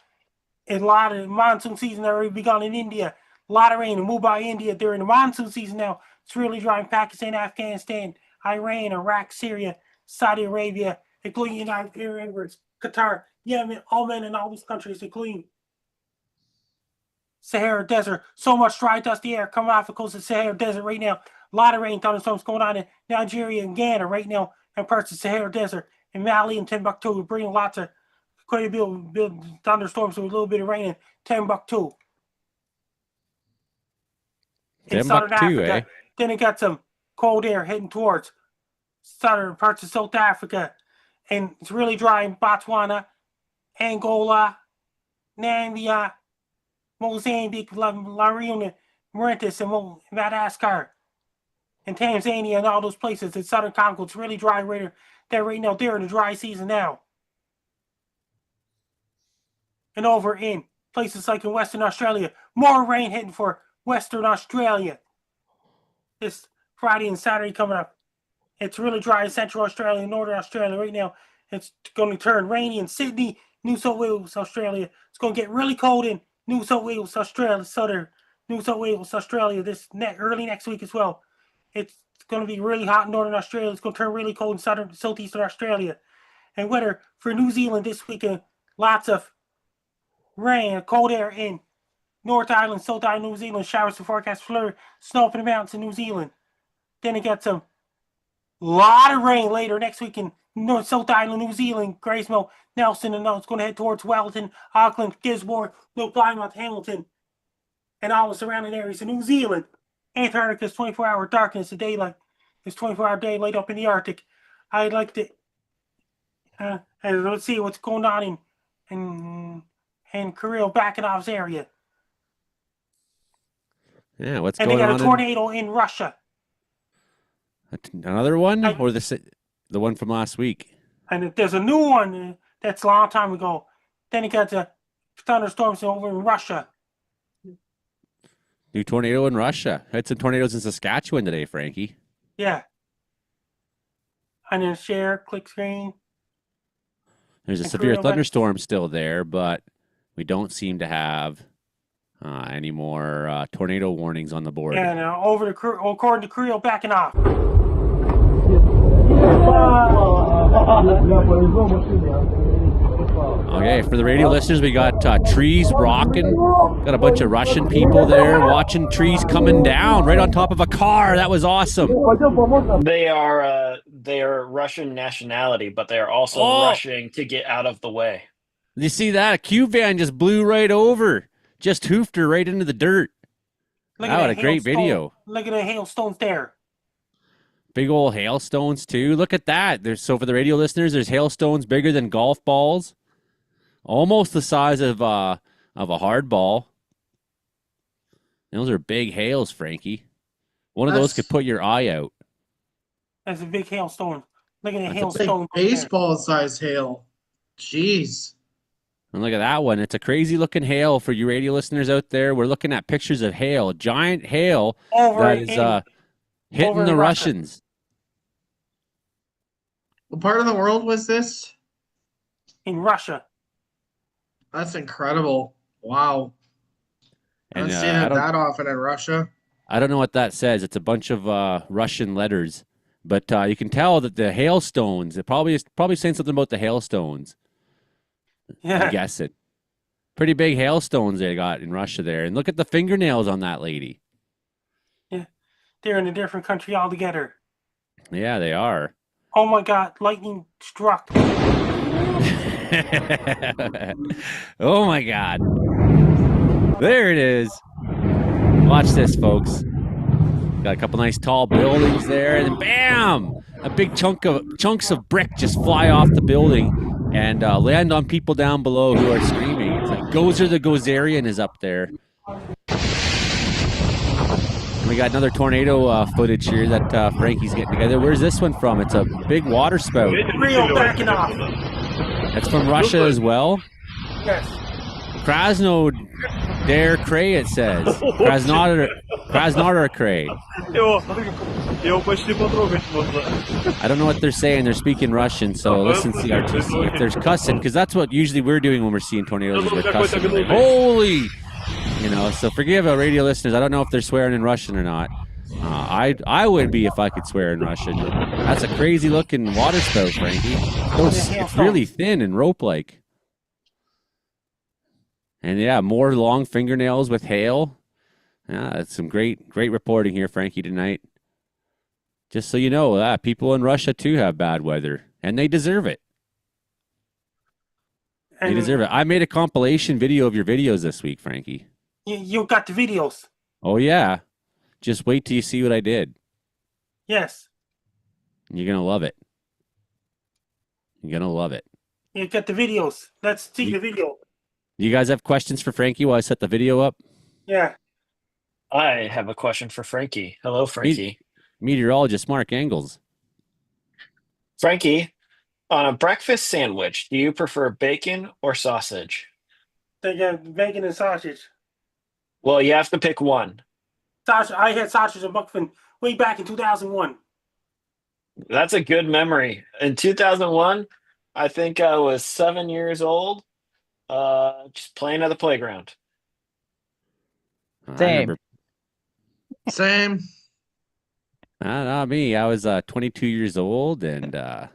A lot of monsoon season already begun in India. A lot of rain in Mumbai, India during the monsoon season now. It's really dry in Pakistan, Afghanistan, Iran, Iraq, Syria, Saudi Arabia, including United Arab Emirates, Qatar, Yemen, Oman, and all these countries, including Sahara Desert. So much dry, dusty air coming off the coast of Sahara Desert right now. A lot of rain, thunderstorms going on in Nigeria and Ghana right now, and parts of Sahara Desert, in Mali and Timbuktu, bringing lots of quite a bit of thunderstorms with a little bit of rain in Timbuktu. In southern Africa, eh? then it got some cold air heading towards southern parts of South Africa, and it's really dry in Botswana, Angola, Namibia, Mozambique, La Reunion, Mauritius, and Madagascar, and Tanzania, and all those places in southern Congo. It's really dry right now. They're in the dry season now. And over in places like in Western Australia, more rain heading for Western Australia this Friday and Saturday coming up. It's really dry in Central Australia and Northern Australia right now. It's going to turn rainy in Sydney, New South Wales, Australia. It's going to get really cold in New South Wales, Australia, southern New South Wales, Australia early next week as well. It's going to be really hot in Northern Australia. It's going to turn really cold in southeastern Australia. And weather for New Zealand this weekend, lots of rain, cold air in North Island, South Island, New Zealand. Showers to forecast, flurry, snow up in the mountains in New Zealand. Then it got some lot of rain later next week in North South Island, New Zealand, Gracemont, Nelson, and it's going to head towards Wellington, Auckland, Gisborne, New Plymouth, Hamilton, and all the surrounding areas of New Zealand. Antarctica's 24-hour darkness, the daylight. It's 24-hour daylight up in the Arctic. I'd like to let's see what's going on in Kirill Bakhanov's area. Yeah, what's and going on? And they got a tornado in Russia. Another one, or the one from last week? And there's a new one that's a long time ago. Then you got the thunderstorms over in Russia. New tornado in Russia. Had some tornadoes in Saskatchewan today, Frankie. Yeah. And then share, click screen. There's a severe thunderstorm still there, but we don't seem to have any more tornado warnings on the board. Yeah, now according to Kirill Bakhanov. Okay, for the radio listeners, we got trees rocking. Got a bunch of Russian people there watching trees coming down right on top of a car. That was awesome. They are Russian nationality, but they are also rushing to get out of the way. You see that? A cube van just blew right over. Just hoofed her right into the dirt. What a great video. Look at the hailstones there. Big old hailstones too. Look at that. So for the radio listeners, there's hailstones bigger than golf balls. Almost the size of a hard ball. Those are big hails, Frankie. One of those could put your eye out. That's a big hailstone. Look at the hailstone. Baseball-sized hail. Jeez. And look at that one. It's a crazy looking hail for you radio listeners out there. We're looking at pictures of hail. Giant hail that is hitting the Russians. What part of the world was this? In Russia. That's incredible. Wow. I don't see that often in Russia. I don't know what that says. It's a bunch of Russian letters. But you can tell that the hailstones, it probably saying something about the hailstones. Yeah. I guess it. Pretty big hailstones they got in Russia there. And look at the fingernails on that lady. Yeah. They're in a different country altogether. Yeah, they are. Oh my God, lightning struck. Oh my God. There it is. Watch this, folks. Got a couple nice tall buildings there, and then bam! a big chunks of brick just fly off the building and land on people down below who are screaming. It's like Gozer the Gozerian is up there. And we got another tornado footage here that Frankie's getting together. Where's this one from? It's a big water spout. Real backing off. That's from Russia as well. Yes. Krasno Der Kray, it says. Krasnodar Kray. I don't know what they're saying. They're speaking Russian, so listen to the RTC. If there's cussing, because that's what usually we're doing when we're seeing tornadoes, is we're cussing. Like, holy! You know, so forgive our radio listeners. I don't know if they're swearing in Russian or not. I would be if I could swear in Russian. That's a crazy looking water spout, Frankie. It's really thin and rope-like. And yeah, more long fingernails with hail. Yeah, that's some great reporting here, Frankie, tonight. Just so you know, people in Russia too have bad weather, and they deserve it. They deserve it. I made a compilation video of your videos this week, Frankie. You got the videos. Oh yeah. Just wait till you see what I did. Yes. You're going to love it. You're going to love it. You got the videos. Let's see the video. You guys have questions for Frankie while I set the video up? Yeah. I have a question for Frankie. Hello, Frankie. Meteorologist Mark Engels. Frankie, on a breakfast sandwich, do you prefer bacon or sausage? They got bacon and sausage. Well, you have to pick one. I had sausage and muffin way back in 2001. That's a good memory. In 2001, I think I was 7 years old, just playing at the playground. Same. Same. Not me. I was 22 years old, and I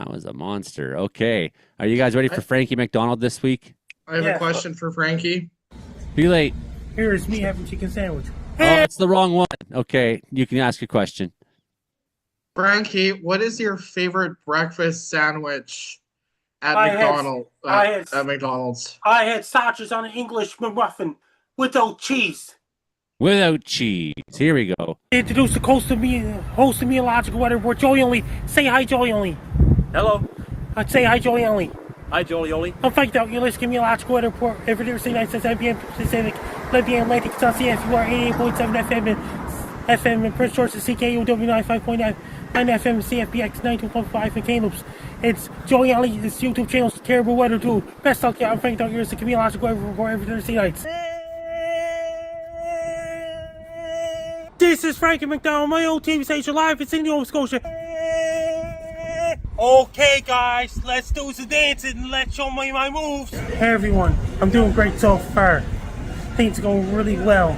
was a monster. Okay. Are you guys ready for Frankie McDonald this week? I have a question for Frankie. Be late. Here's me having chicken sandwich. Oh, that's the wrong one. Okay, you can ask your question. Frankie, what is your favorite breakfast sandwich at McDonald's? I had sausage on an English muffin without cheese. Without cheese. Here we go. Introduce the host of meteorological weather report, Joey Only. Say hi, Joey Only. Hello. I'd say hi, Joey Only. Hi, Joey Oli. I'm Frank out. You're listening to meteorological weather report every Thursday night since 7 p.m. Pacific, 11 p.m. Atlantic. It's on CFUR 88.7 FM in Prince George, CKUW 95.9 FM, CFBX 92.5 in Kamloops. It's Joey Only. This YouTube channel's Terrible Weather Dude. Best luck, I'm Frank out. You're listening to meteorological weather report every Thursday nights. This is Frankie McDonald, my old TV station live in Sydney, Nova Scotia. Okay, guys, let's do some dancing and let's show me my moves. Hey, everyone, I'm doing great so far. Things are going really well.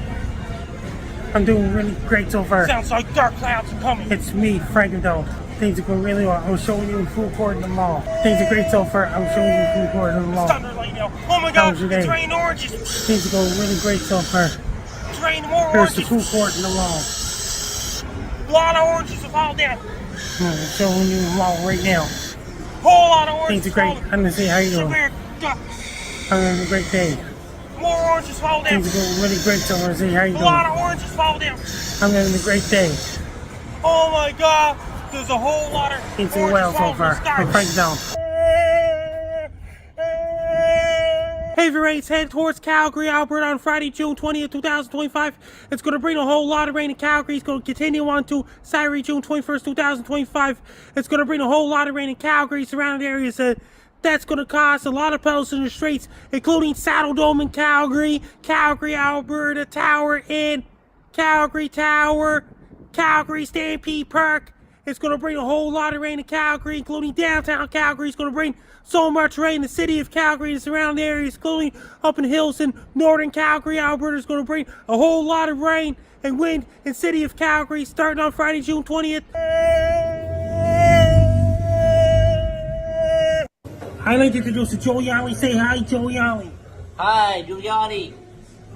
I'm doing really great so far. Sounds like dark clouds are coming. It's me, Frank McDonald. Things are going really well. I'm showing you in full court in the mall. Things are great so far. I'm showing you in full court in the mall. It's thunder right now. Oh my God, it's raining oranges. Things are going really great so far. It's raining more oranges. Here's the full court in the mall. A lot of oranges have fallen down. I'm showing you the mall right now. Whole lot of oranges. Things are great. I'm gonna say how you doing. I'm having a great day. More oranges fall down. Things are going really great, so I'm gonna say how you doing. A lot of oranges fall down. I'm having a great day. Oh my God, there's a whole lot of things are well so far. I'm Frank down. Heavy rains head towards Calgary, Alberta on Friday, June 20th, 2025. It's going to bring a whole lot of rain in Calgary. It's going to continue on to Saturday, June 21st, 2025. It's going to bring a whole lot of rain in Calgary, surrounding areas. That's going to cause a lot of puddles in the streets, including Saddle Dome in Calgary, Calgary, Alberta Tower, and Calgary Tower, Calgary Stampede Park. It's going to bring a whole lot of rain in Calgary, including downtown Calgary. It's going to bring so much rain in the city of Calgary and surrounding areas, including up in the hills in northern Calgary. Alberta is going to bring a whole lot of rain and wind in the city of Calgary starting on Friday, June 20th. I'd like to introduce Giuliani. Say hi, Giuliani. Hi, Giuliani.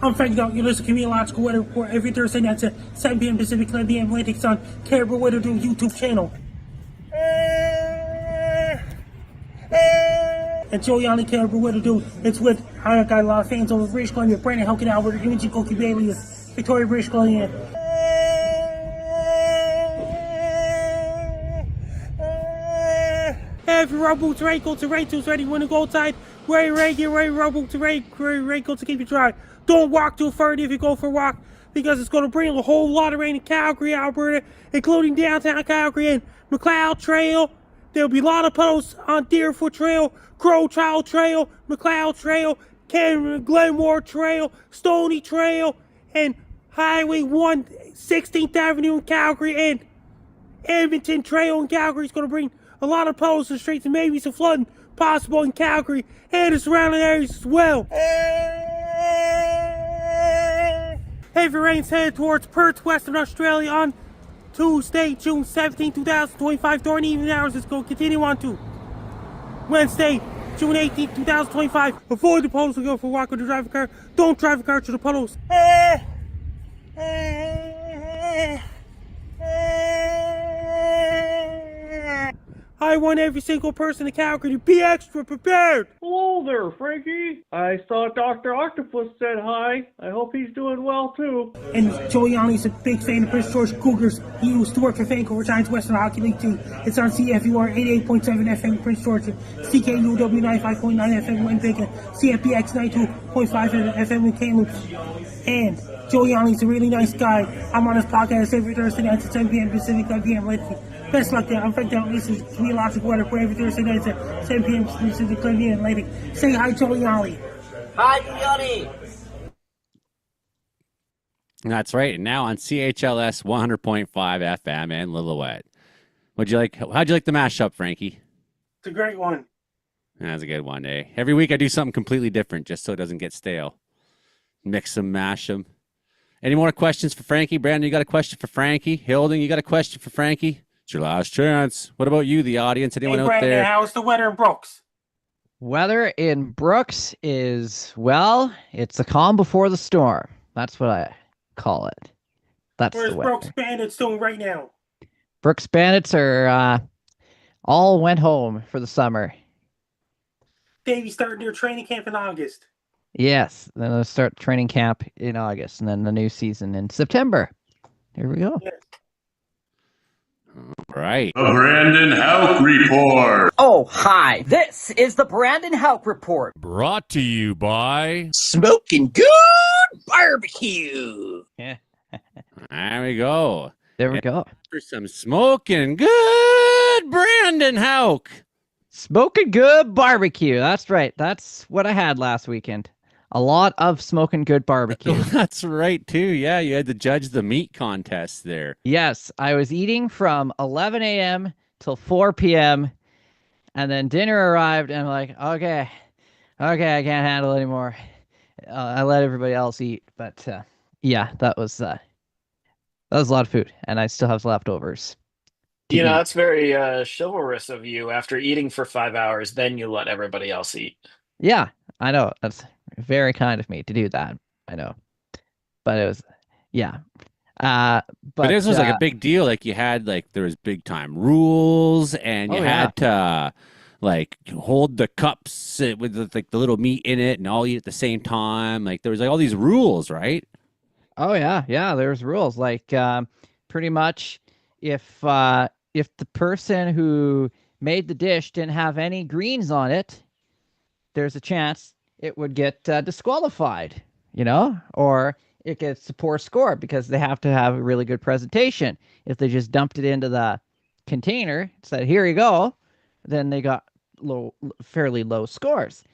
I'm Frank Dog. You listen to Meteorological Weather Report every Thursday night at 7 p.m. Pacific, 11 p.m. Atlantic. It's on Terrible Weather Dude YouTube channel. And Giuliani Terrible Weather Dude. It's with, I got a lot of fans over British Columbia, Brandon, Hogan, Alberta, Imogen, Koki, Bailey, Victoria, British Columbia. Have your rubber boots, raincoats, and rain tools ready when you go outside. Wear your rain gear, wear your rubber boots, and raincoats to keep you dry. Don't walk too far if you go for a walk, because it's going to bring a whole lot of rain in Calgary, Alberta, including downtown Calgary and McLeod Trail. There'll be a lot of puddles on Deerfoot Trail, Crow Child Trail, McLeod Trail, Glenmore Trail, Stony Trail, and Highway 1, 16th Avenue in Calgary, and Edmonton Trail in Calgary. Is going to bring a lot of puddles to the streets and maybe some flooding possible in Calgary and the surrounding areas as well. Heavy rains headed towards Perth, Western Australia on Tuesday, June 17, 2025. During evening hours, it's going to continue on to Wednesday, June 18, 2025. Avoid the puddles and go for a walk with a driving car. Don't drive a car to the puddles. I want every single person in Calgary to be extra prepared. Hello there, Frankie. I saw Dr. Octopus said hi. I hope he's doing well, too. And Giuliani's a big fan of Prince George Cougars. He used to work for Vancouver Giants Western Hockey League too. It's on CFUR 88.7 FM Prince George, CKUW 95.9 FM Winnipeg, and CFBX 92.5 FM in Kamloops. And Giuliani's a really nice guy. I'm on his podcast every Thursday night at 7 p.m. Pacific, 9 p.m. Pacific. Best luck there. I'm Frank Down. This is Comedeorology Weather for every Thursday night at 7 p.m. Pacific, 9 p.m. Atlantic. Say hi, Giuliani. Hi, Giuliani. That's right. And now on CHLS 100.5 FM and Lillooet. How'd you like the mashup, Frankie? It's a great one. That's a good one, eh? Every week I do something completely different just so it doesn't get stale. Mix them, mash them. Any more questions for Frankie? Brandon, you got a question for Frankie? Hilding, you got a question for Frankie? It's your last chance. What about you, the audience? Anyone Hey, out Brandon, there? how's the weather in Brooks? Weather in Brooks is, well, it's the calm before the storm. That's what I call it. That's Where's the weather. Brooks Bandits doing right now? Brooks Bandits are all went home for the summer. Davey starting their training camp in August. Yes, then they'll start training camp in August, and then the new season in September. Here we go. Yes. All right. The Brandon Houck Report. Oh, hi. This is the Brandon Houck Report. Brought to you by Smoking good barbecue. Yeah. There we go. There we go. For some smoking good Brandon Houck. Smoking good barbecue. That's right. That's what I had last weekend. A lot of smoking good barbecue. That's right, too. Yeah, you had to judge the meat contest there. Yes, I was eating from 11 a.m. till 4 p.m. And then dinner arrived, and I'm like, okay, I can't handle it anymore. I let everybody else eat, but yeah, that was a lot of food, and I still have leftovers. You know, that's very chivalrous of you. After eating for 5 hours, then you let everybody else eat. Yeah, I know. That's very kind of me to do that. I know. But it was, yeah. But this was like a big deal. Like you had there was big time rules, and you had to hold the cups with the little meat in it, and all eat at the same time. Like there was all these rules, right? Oh yeah, there's rules. Pretty much, if the person who made the dish didn't have any greens on it, there's a chance it would get disqualified, or it gets a poor score because they have to have a really good presentation. If they just dumped it into the container, said, here you go, then they got fairly low scores.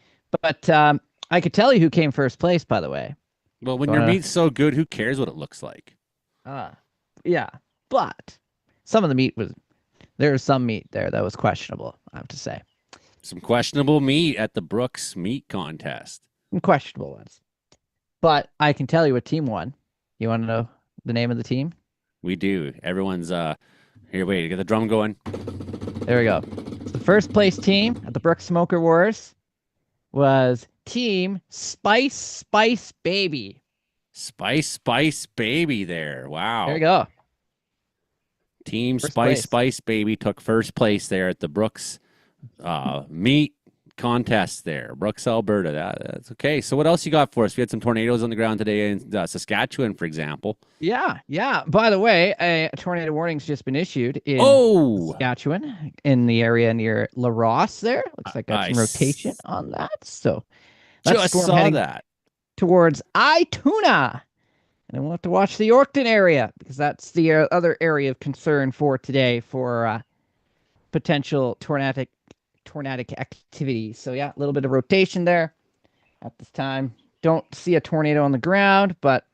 But I could tell you who came first place, by the way. Well, when your meat's so good, who cares what it looks like? Yeah, but some of the meat there was some meat there that was questionable, I have to say. Some questionable meat at the Brooks meat contest. Some questionable ones. But I can tell you what team won. You want to know the name of the team? We do. Everyone's here, wait, get the drum going. There we go. The first place team at the Brooks Smoker Wars was Team Spice Baby. Spice Baby there. Wow. There you go. Team First Spice Baby took first place there at the Brooks meat contest there. Brooks, Alberta. That's okay. So what else you got for us? We had some tornadoes on the ground today in Saskatchewan, for example. Yeah, yeah. By the way, a tornado warning's just been issued in Saskatchewan, in the area near La Rosse there. Looks like got some rotation on that. So that's just storm saw heading that towards Ituna. And we'll have to watch the Yorkton area because that's the other area of concern for today for potential tornadic activity. So yeah, a little bit of rotation there at this time. Don't see a tornado on the ground, but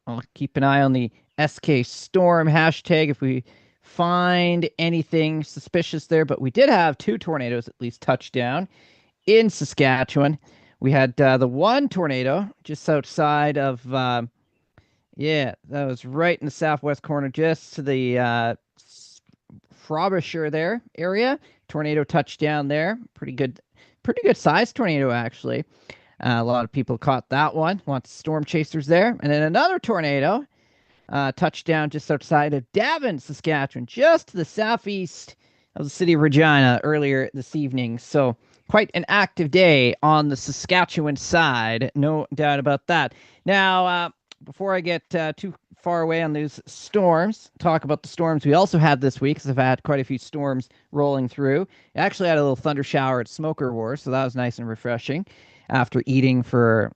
I'll keep an eye on the SK Storm hashtag if we find anything suspicious there. But we did have 2 tornadoes at least touch down in Saskatchewan. We had the one tornado just outside of, that was right in the southwest corner, just to the Frobisher there area. Tornado touchdown there. Pretty good sized tornado, actually. A lot of people caught that one. Lots of storm chasers there. And then another tornado touchdown just outside of Davin, Saskatchewan, just to the southeast of the city of Regina earlier this evening. So quite an active day on the Saskatchewan side. No doubt about that. Now, before I get too far away on these storms, talk about the storms we also had this week, because I've had quite a few storms rolling through. I actually had a little thunder shower at Smoker Wars, so that was nice and refreshing. After eating for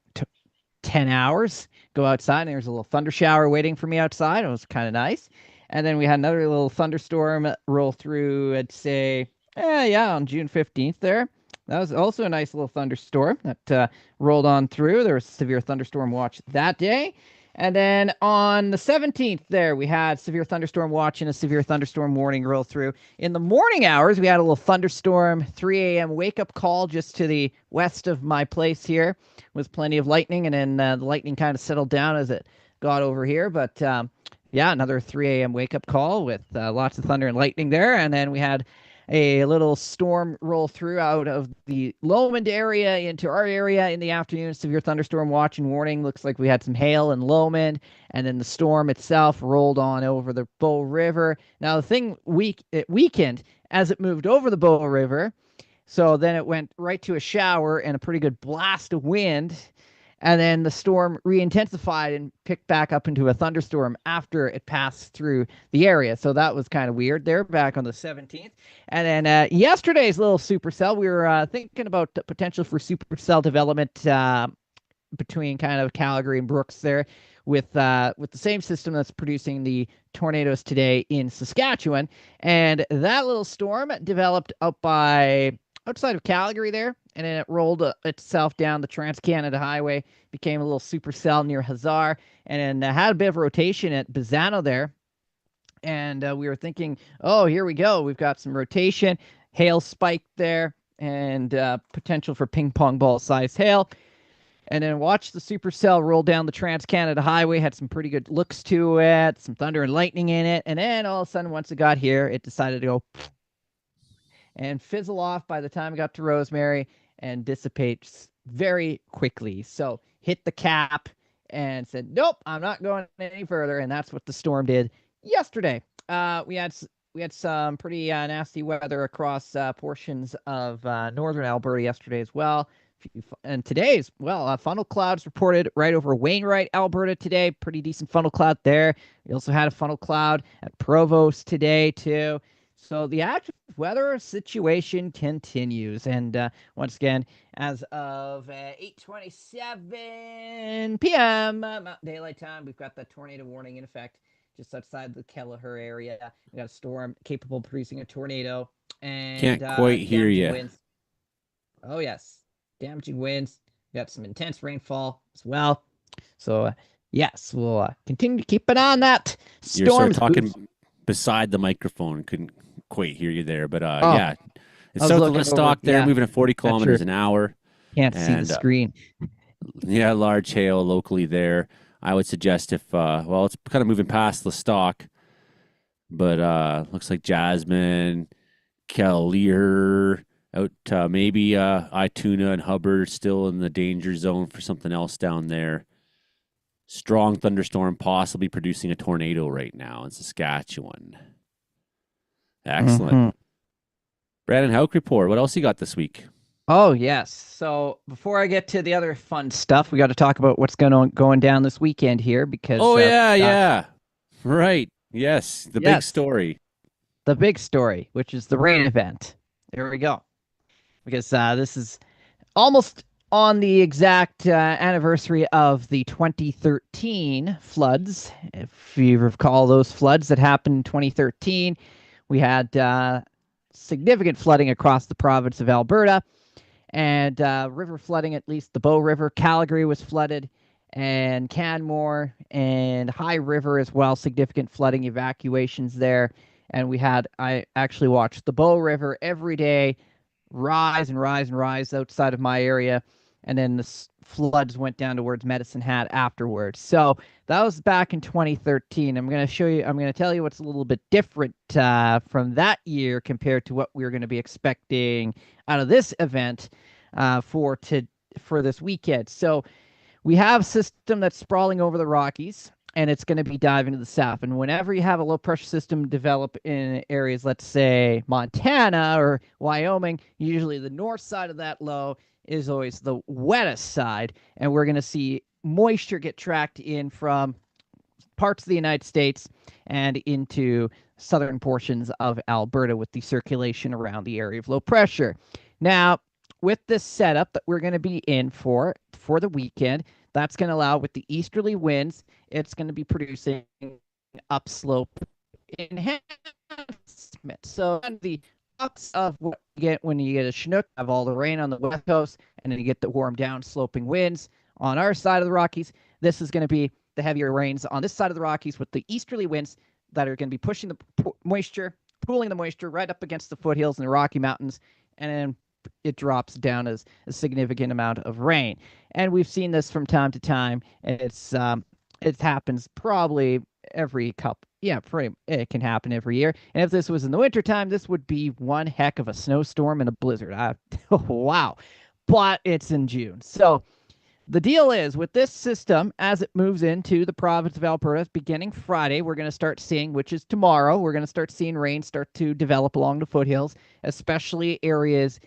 10 hours, go outside, and there's a little thunder shower waiting for me outside. It was kind of nice. And then we had another little thunderstorm roll through, I'd say, on June 15th there. That was also a nice little thunderstorm that rolled on through. There was a severe thunderstorm watch that day. And then on the 17th there, we had severe thunderstorm watch and a severe thunderstorm warning roll through. In the morning hours, we had a little thunderstorm, 3 a.m. wake-up call just to the west of my place here with plenty of lightning. And then the lightning kind of settled down as it got over here. But another 3 a.m. wake-up call with lots of thunder and lightning there. And then we had a little storm roll through out of the Lomond area into our area in the afternoon. Severe thunderstorm watch and warning. Looks like we had some hail in Lomond, and then the storm itself rolled on over the Bow River. Now, the thing it weakened as it moved over the Bow River, so then it went right to a shower and a pretty good blast of wind. And then the storm re-intensified and picked back up into a thunderstorm after it passed through the area. So that was kind of weird there back on the 17th. And then yesterday's little supercell, we were thinking about the potential for supercell development between kind of Calgary and Brooks there with the same system that's producing the tornadoes today in Saskatchewan. And that little storm developed outside of Calgary there, and then it rolled itself down the Trans-Canada Highway, became a little supercell near Hazard, and then had a bit of rotation at Bizano there. And we were thinking, oh, here we go. We've got some rotation, hail spike there, and potential for ping pong ball size hail. And then watch the supercell roll down the Trans-Canada Highway, had some pretty good looks to it, some thunder and lightning in it. And then all of a sudden, once it got here, it decided to go and fizzle off by the time it got to Rosemary and dissipates very quickly. So hit the cap and said, nope, I'm not going any further. And that's what the storm did yesterday. We had some pretty nasty weather across portions of northern Alberta yesterday as well. And today's, funnel clouds reported right over Wainwright, Alberta today. Pretty decent funnel cloud there. We also had a funnel cloud at Provost today too. So the active weather situation continues. And once again, as of 8:27 p.m. Mountain Daylight Time, we've got that tornado warning in effect just outside the Kelleher area. We got a storm capable of producing a tornado. And can't quite hear you. Winds. Oh, yes. Damaging winds. We got some intense rainfall as well. So, yes, we'll continue to keep an eye on that. You're sort of talking beside the microphone. Couldn't quite hear you there, but yeah, it's south of Listock there, moving at 40 kilometers an hour. Can't see the screen. Yeah, large hail locally there. I would suggest if it's kind of moving past Listock, but looks like Jasmine, Kelleher, out maybe Ituna and Hubbard still in the danger zone for something else down there. Strong thunderstorm possibly producing a tornado right now in Saskatchewan. Excellent. Brandon Hauk report. What else you got this week? Oh, yes. So before I get to the other fun stuff, we got to talk about what's going down this weekend here because Oh yeah. Right. Yes, the big yes, story. the big story, which is the rain event. There we go. Because this is almost on the exact anniversary of the 2013 floods. If you recall those floods that happened in 2013, we had significant flooding across the province of Alberta and river flooding, at least the Bow River. Calgary was flooded, and Canmore and High River as well. Significant flooding, evacuations there. And I actually watched the Bow River every day rise and rise and rise outside of my area. And then the floods went down towards Medicine Hat afterwards. So that was back in 2013. I'm going to tell you what's a little bit different from that year compared to what we're going to be expecting out of this event for this weekend. So we have a system that's sprawling over the Rockies, and it's going to be diving to the south. And whenever you have a low pressure system develop in areas, let's say Montana or Wyoming, usually the north side of that low is always the wettest side. And we're going to see moisture get tracked in from parts of the United States and into southern portions of Alberta with the circulation around the area of low pressure. Now, with this setup that we're going to be in for the weekend, that's going to allow with the easterly winds, it's going to be producing upslope enhancement. So the ups of what you get when you get a Chinook, have all the rain on the west coast, and then you get the warm down sloping winds on our side of the Rockies. This is going to be the heavier rains on this side of the Rockies with the easterly winds that are going to be pushing the moisture, pooling the moisture right up against the foothills and the Rocky Mountains, and then it drops down as a significant amount of rain. And we've seen this from time to time. It happens probably every couple. Yeah, it can happen every year. And if this was in the wintertime, this would be one heck of a snowstorm and a blizzard. Wow. But it's in June. So the deal is with this system, as it moves into the province of Alberta, beginning Friday, we're going to start seeing, which is tomorrow, we're going to start seeing rain start to develop along the foothills, especially areas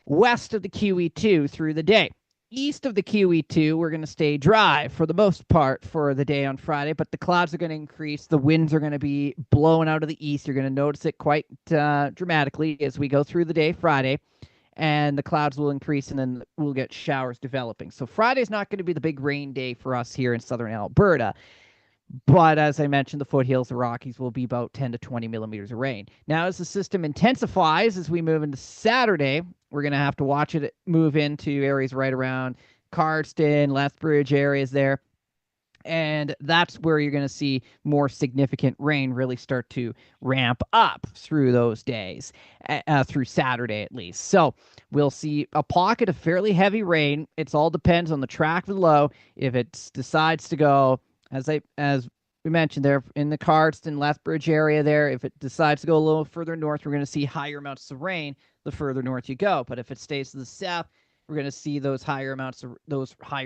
west of the QE2 through the day. East of the QE2, we're going to stay dry for the most part for the day on Friday, but the clouds are going to increase. The winds are going to be blowing out of the east. You're going to notice it quite dramatically as we go through the day Friday, and the clouds will increase, and then we'll get showers developing. So Friday's not going to be the big rain day for us here in southern Alberta. But as I mentioned, the foothills, the Rockies will be about 10 to 20 millimeters of rain. Now, as the system intensifies as we move into Saturday, we're going to have to watch it move into areas right around Cardston, Lethbridge areas there. And that's where you're going to see more significant rain really start to ramp up through those days, through Saturday at least. So we'll see a pocket of fairly heavy rain. It all depends on the track of the low. If it decides to go, as we mentioned there, in the Cardston, Lethbridge area there, if it decides to go a little further north, we're going to see higher amounts of rain the further north you go. But if it stays to the south, we're going to see those higher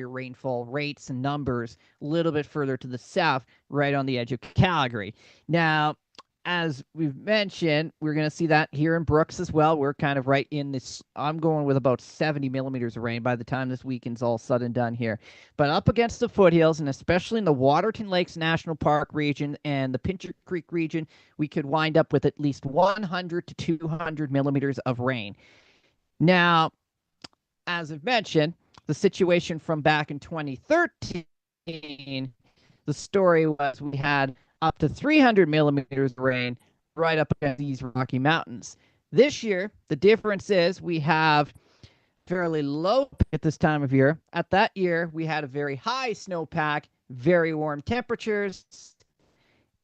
rainfall rates and numbers a little bit further to the south, right on the edge of Calgary. Now, as we've mentioned, we're going to see that here in Brooks as well. We're kind of right in this. I'm going with about 70 millimeters of rain by the time this weekend's all said and done here. But up against the foothills, and especially in the Waterton Lakes National Park region and the Pincher Creek region, we could wind up with at least 100 to 200 millimeters of rain. Now, as I've mentioned, the situation from back in 2013, the story was we had up to 300 millimeters of rain right up against these Rocky Mountains. This year, the difference is we have fairly low at this time of year. At that year, we had a very high snowpack, very warm temperatures,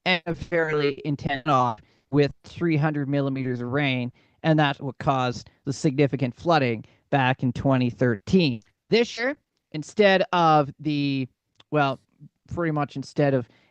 and a fairly intense off with 300 millimeters of rain, and that's what caused the significant flooding back in 2013. This year, instead of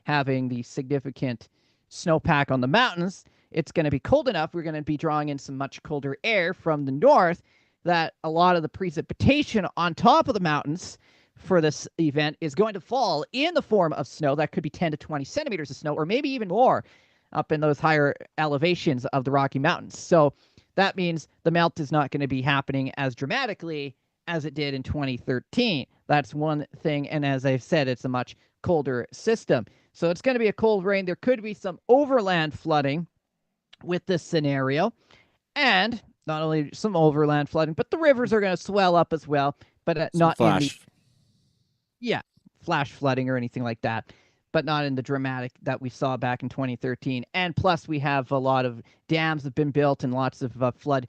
having the significant snowpack on the mountains, it's going to be cold enough. We're going to be drawing in some much colder air from the north that a lot of the precipitation on top of the mountains for this event is going to fall in the form of snow. That could be 10 to 20 centimeters of snow, or maybe even more up in those higher elevations of the Rocky Mountains. So that means the melt is not going to be happening as dramatically as it did in 2013. That's one thing. And as I've said, it's a much colder system. So it's going to be a cold rain. There could be some overland flooding with this scenario. And not only some overland flooding, but the rivers are going to swell up as well, but not in the flash flooding or anything like that, but not in the dramatic that we saw back in 2013. And plus, we have a lot of dams have been built and lots of flood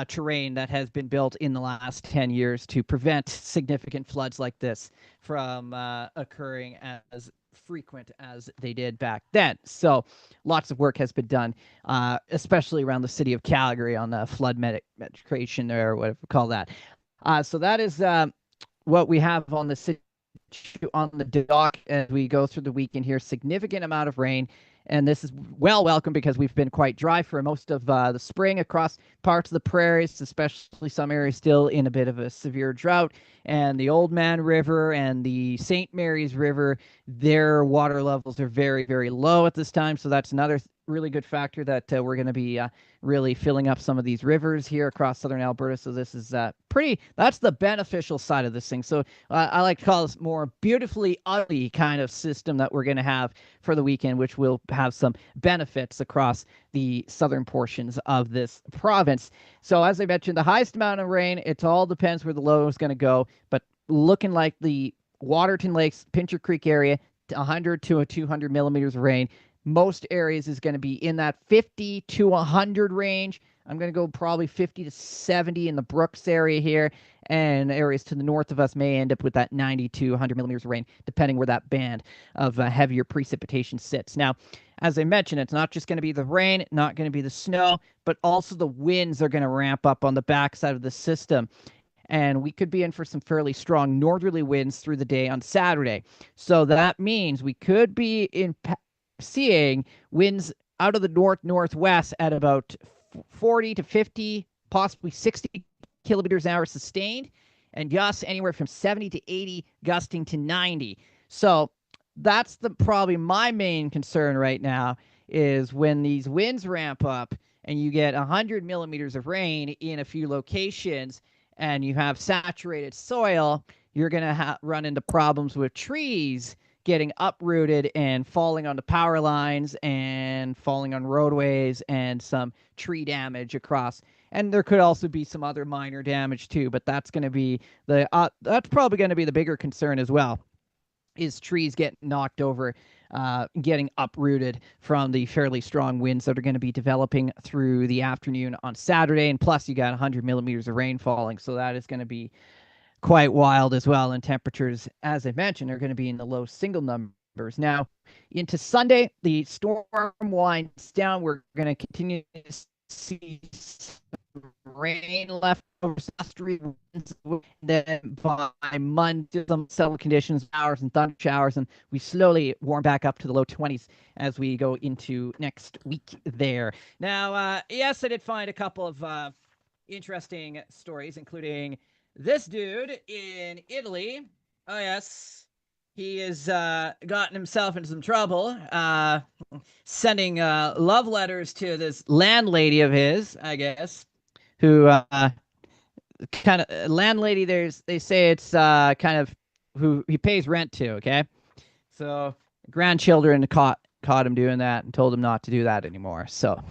terrain that has been built in the last 10 years to prevent significant floods like this from occurring as frequent as they did back then. So lots of work has been done, especially around the city of Calgary on the flood mitigation or whatever we call that. So that is what we have on the dock as we go through the weekend here. Significant amount of rain. And this is welcome because we've been quite dry for most of the spring across parts of the prairies, especially some areas still in a bit of a severe drought. And the Old Man River and the St. Mary's River, their water levels are very, very low at this time. So that's another really good factor that we're going to be really filling up some of these rivers here across southern Alberta. So this is that's the beneficial side of this thing. So I like to call this more beautifully ugly kind of system that we're going to have for the weekend, which will have some benefits across the southern portions of this province. So as I mentioned, the highest amount of rain, it all depends where the low is going to go, but looking like the Waterton Lakes, Pincher Creek area, 100 to 200 millimeters of rain. Most areas is going to be in that 50 to 100 range. I'm going to go probably 50 to 70 in the Brooks area here, and areas to the north of us may end up with that 90 to 100 millimeters of rain, depending where that band of heavier precipitation sits. Now, as I mentioned, it's not just going to be the rain, not going to be the snow, but also the winds are going to ramp up on the backside of the system. And we could be in for some fairly strong northerly winds through the day on Saturday. So that means we could be seeing winds out of the northwest at about 40 to 50, possibly 60 kilometers an hour sustained, and gusts anywhere from 70 to 80, gusting to 90. So that's probably my main concern right now is when these winds ramp up and you get 100 millimeters of rain in a few locations and you have saturated soil, you're going to run into problems with trees getting uprooted and falling onto power lines and falling on roadways and some tree damage across. And there could also be some other minor damage too, but that's going to be that's probably going to be the bigger concern as well, is trees getting knocked over, getting uprooted from the fairly strong winds that are going to be developing through the afternoon on Saturday. And plus you got 100 millimeters of rain falling. So that is going to be quite wild as well. And temperatures, as I mentioned, are going to be in the low single numbers. Now, into Sunday, the storm winds down. We're going to continue to see rain left over winds. Then by Monday, some settled conditions, showers and thunder showers, and we slowly warm back up to the low 20s as we go into next week there. Now, yes, I did find a couple of interesting stories, including this dude in Italy. Oh, yes. He has gotten himself into some trouble, sending love letters to this landlady of his, I guess, who kind of landlady. They say it's kind of who he pays rent to. Okay, so grandchildren caught him doing that and told him not to do that anymore. So,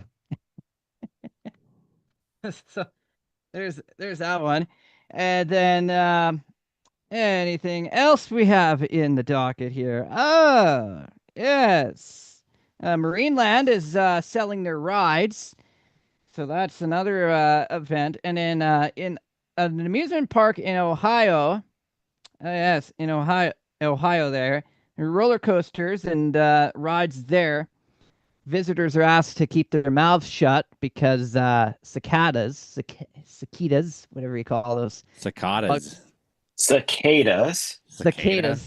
so there's that one. And then anything else we have in the docket here? Oh, yes. Marineland is selling their rides. So that's another event. And then in an amusement park in Ohio, yes, in Ohio there are roller coasters and rides there. Visitors are asked to keep their mouths shut because cicadas, whatever you call those. Cicadas. Cicadas.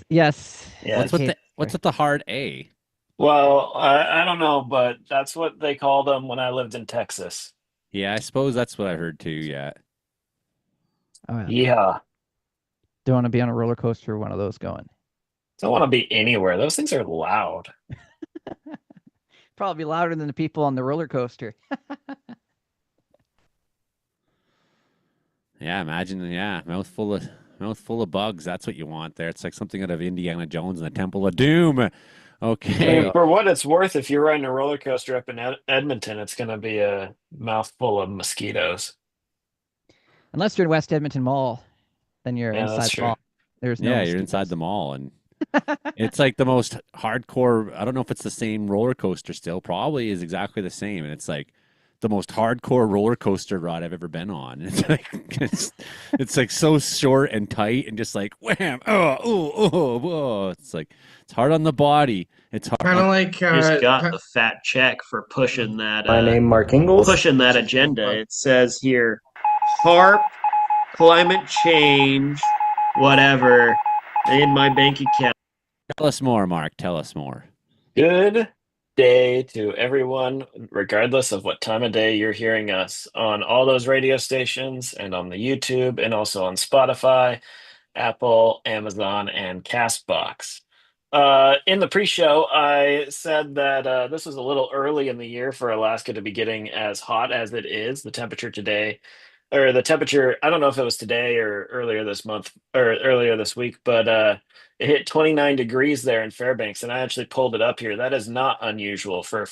Yes. Yeah. What's with the hard A? Well, I don't know, but that's what they called them when I lived in Texas. Yeah, I suppose that's what I heard too. Yeah. Oh, yeah. Yeah. Don't want to be on a roller coaster, one of those going. Don't want to be anywhere. Those things are loud. Probably louder than the people on the roller coaster. Yeah, imagine. Yeah, mouthful of bugs. That's what you want there. It's like something out of Indiana Jones and the Temple of Doom. I Okay. mean, for what it's worth, if you're riding a roller coaster up in Edmonton, it's going to be a mouthful of mosquitoes. Unless you're in West Edmonton Mall, then you're Yeah, that's inside the true. mall. There's no Yeah, you're inside mosquitoes. the mall, and it's like the most hardcore. I don't know if it's the same roller coaster still. Probably is exactly the same, and it's like the most hardcore roller coaster ride I've ever been on. It's like it's like so short and tight, and just like wham, oh. It's like it's hard on the body. It's hard. Kind of like Just got the fat check for pushing that. My name Mark Ingalls. Pushing that agenda. It says here, HARP, climate change, whatever, in my bank account. Tell us more, Mark. Tell us more. Good day to everyone, regardless of what time of day you're hearing us on all those radio stations and on the YouTube and also on Spotify, Apple, Amazon, and Castbox. In the pre-show, I said that this was a little early in the year for Alaska to be getting as hot as it is. The temperature today, or the temperature, I don't know if it was today or earlier this month or earlier this week, but it hit 29 degrees there in Fairbanks, and I actually pulled it up here. That is not unusual for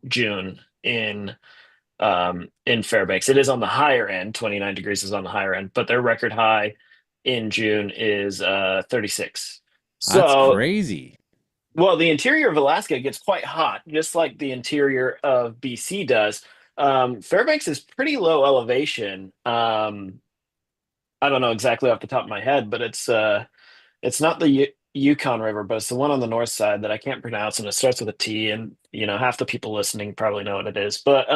June in Fairbanks. It is on the higher end. 29 degrees is on the higher end, but their record high in June is 36. That's So, crazy. well, the interior of Alaska gets quite hot, just like the interior of BC does. Fairbanks is pretty low elevation. I don't know exactly off the top of my head, but it's not the Yukon River, but it's the one on the north side that I can't pronounce, and it starts with a T, and half the people listening probably know what it is. But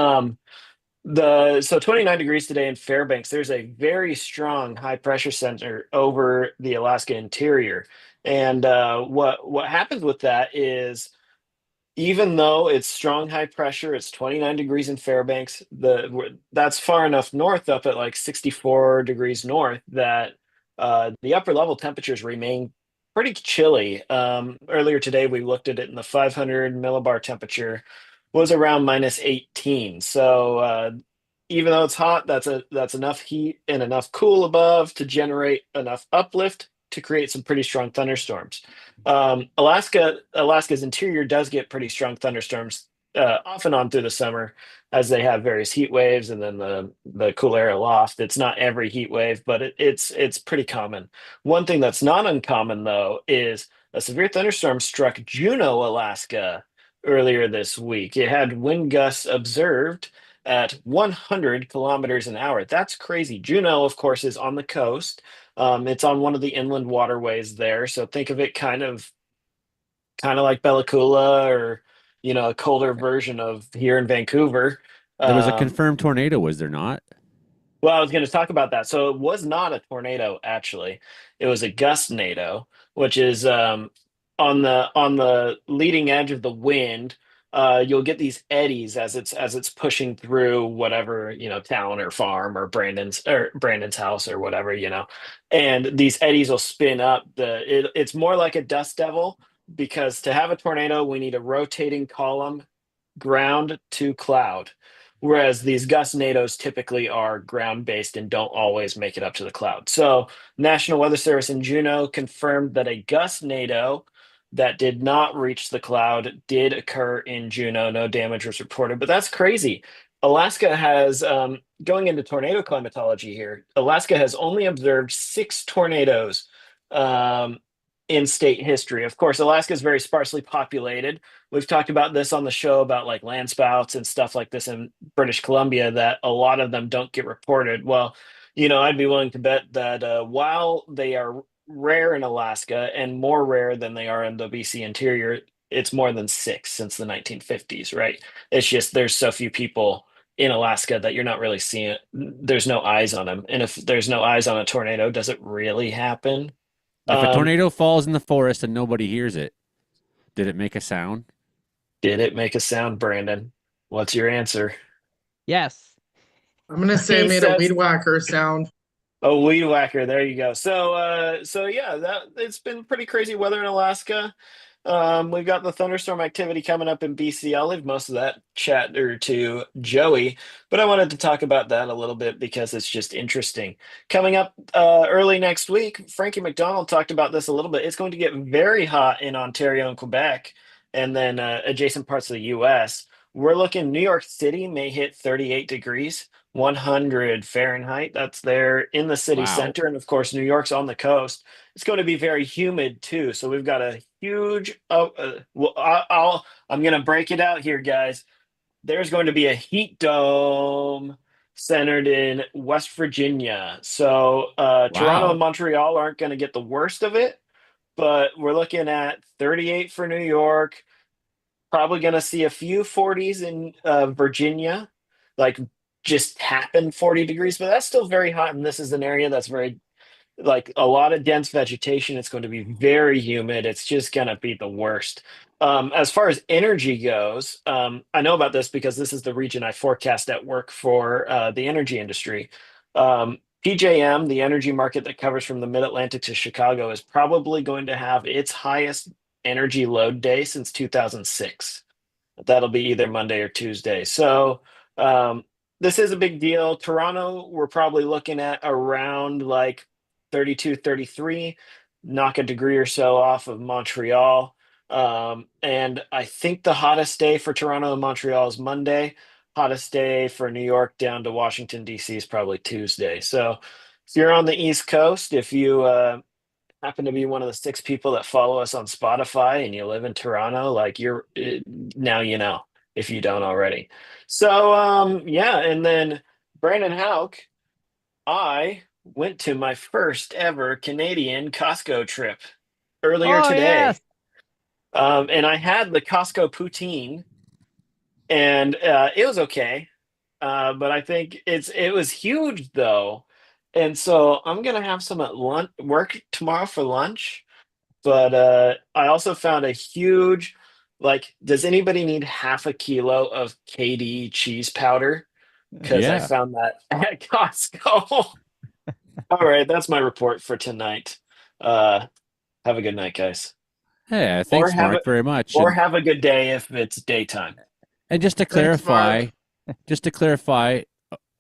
so 29 degrees today in Fairbanks. There's a very strong high pressure center over the Alaska interior, and what happens with that is, even though it's strong high pressure, it's 29 degrees in Fairbanks. That's far enough north, up at like 64 degrees north, that the upper level temperatures remain pretty chilly. Earlier today, we looked at it, and the 500 millibar temperature was around -18. So even though it's hot, that's enough heat and enough cool above to generate enough uplift to create some pretty strong thunderstorms. Alaska's interior does get pretty strong thunderstorms off and on through the summer, as they have various heat waves and then the cool air aloft. It's not every heat wave, but it's pretty common. One thing that's not uncommon, though, is a severe thunderstorm struck Juneau, Alaska earlier this week. It had wind gusts observed at 100 kilometers an hour. That's crazy. Juneau, of course, is on the coast. It's on one of the inland waterways there. So think of it kind of like Bella Coola, or a colder version of here in Vancouver. There was a confirmed tornado, was there not? Well, I was going to talk about that. So it was not a tornado, actually. It was a gustnado, which is on the leading edge of the wind. You'll get these eddies as it's pushing through whatever, town or farm or Brandon's house or whatever, and these eddies will spin up. It's more like a dust devil, because to have a tornado, we need a rotating column, ground to cloud. Whereas these gustnados typically are ground based and don't always make it up to the cloud. So, National Weather Service in Juneau confirmed that a gustnado that did not reach the cloud did occur in Juneau. No damage was reported, but that's crazy. Alaska has, going into tornado climatology here, Alaska has only observed 6 tornadoes in state history. Of course, Alaska is very sparsely populated. We've talked about this on the show, about like landspouts and stuff like this in British Columbia, that a lot of them don't get reported. Well, I'd be willing to bet that while they are rare in Alaska and more rare than they are in the BC interior, it's more than 6 since the 1950s, right? It's just there's so few people in Alaska that you're not really seeing it. There's no eyes on them. And if there's no eyes on a tornado, does it really happen? If a tornado falls in the forest and nobody hears it, did it make a sound? Did it make a sound, Brandon? What's your answer? Yes. I'm gonna say it made a weed whacker sound. A weed whacker. There you go. So yeah, it's been pretty crazy weather in Alaska. We've got the thunderstorm activity coming up in BC. I'll leave most of that chatter to Joey, but I wanted to talk about that a little bit because it's just interesting. Coming up early next week, Frankie McDonald talked about this a little bit. It's going to get very hot in Ontario and Quebec, and then adjacent parts of the US. We're looking New York City may hit 38 degrees. 100 Fahrenheit. That's there in the city Wow. center. And of course, New York's on the coast. It's going to be very humid too. So we've got a huge, I'm going to break it out here, guys. There's going to be a heat dome centered in West Virginia. So Toronto and Wow. Montreal aren't going to get the worst of it, but we're looking at 38 for New York. Probably going to see a few 40s in Virginia, like just happen 40 degrees, but that's still very hot. And this is an area that's very, like a lot of dense vegetation. It's going to be very humid. It's just going to be the worst. As far as energy goes, I know about this because this is the region I forecast at work for the energy industry. PJM, the energy market that covers from the Mid Atlantic to Chicago, is probably going to have its highest energy load day since 2006. That'll be either Monday or Tuesday. So this is a big deal. Toronto, we're probably looking at around like 32, 33, knock a degree or so off of Montreal. And I think the hottest day for Toronto and Montreal is Monday. Hottest day for New York down to Washington, D.C. is probably Tuesday. So if you're on the East Coast, if you happen to be one of the 6 people that follow us on Spotify and you live in Toronto, like now you know if you don't already. So yeah, and then Brandon Hauk, I went to my first ever Canadian Costco trip earlier Oh today. yes. And I had the Costco poutine and it was okay. But I think it was huge though. And so I'm gonna have some at lunch work tomorrow for lunch. But I also found a huge, like, does anybody need half a kilo of KD cheese powder? Because I Yeah. found that at Costco. All right, that's my report for tonight. Have a good night, guys. Hey, Or thanks, have a Mark, very much. or have a good day if it's daytime. And Thanks, Mark. just to clarify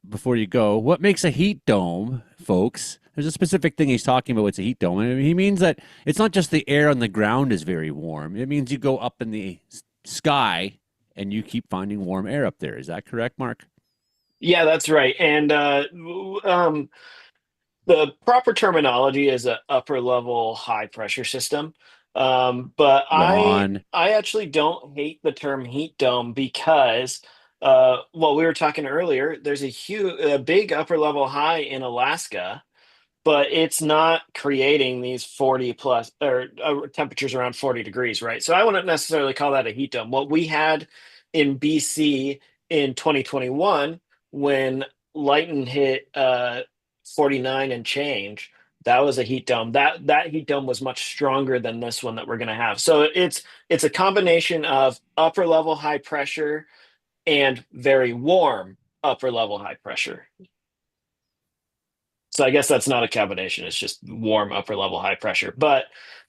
before you go, what makes a heat dome, folks? There's a specific thing he's talking about. What's a heat dome? And he means that it's not just the air on the ground is very warm. It means you go up in the sky and you keep finding warm air up there. Is that correct, Mark? Yeah, that's right. And the proper terminology is a upper level high pressure system. But Ron. I actually don't hate the term heat dome because well, we were talking earlier, there's a big upper level high in Alaska, but it's not creating these 40 plus or temperatures around 40 degrees, right? So I wouldn't necessarily call that a heat dome. What we had in BC in 2021 when Lighton hit 49 and change, that was a heat dome. That heat dome was much stronger than this one that we're going to have. So it's a combination of upper level high pressure and very warm upper level high pressure. So I guess that's not a combination. It's just warm upper level high pressure. But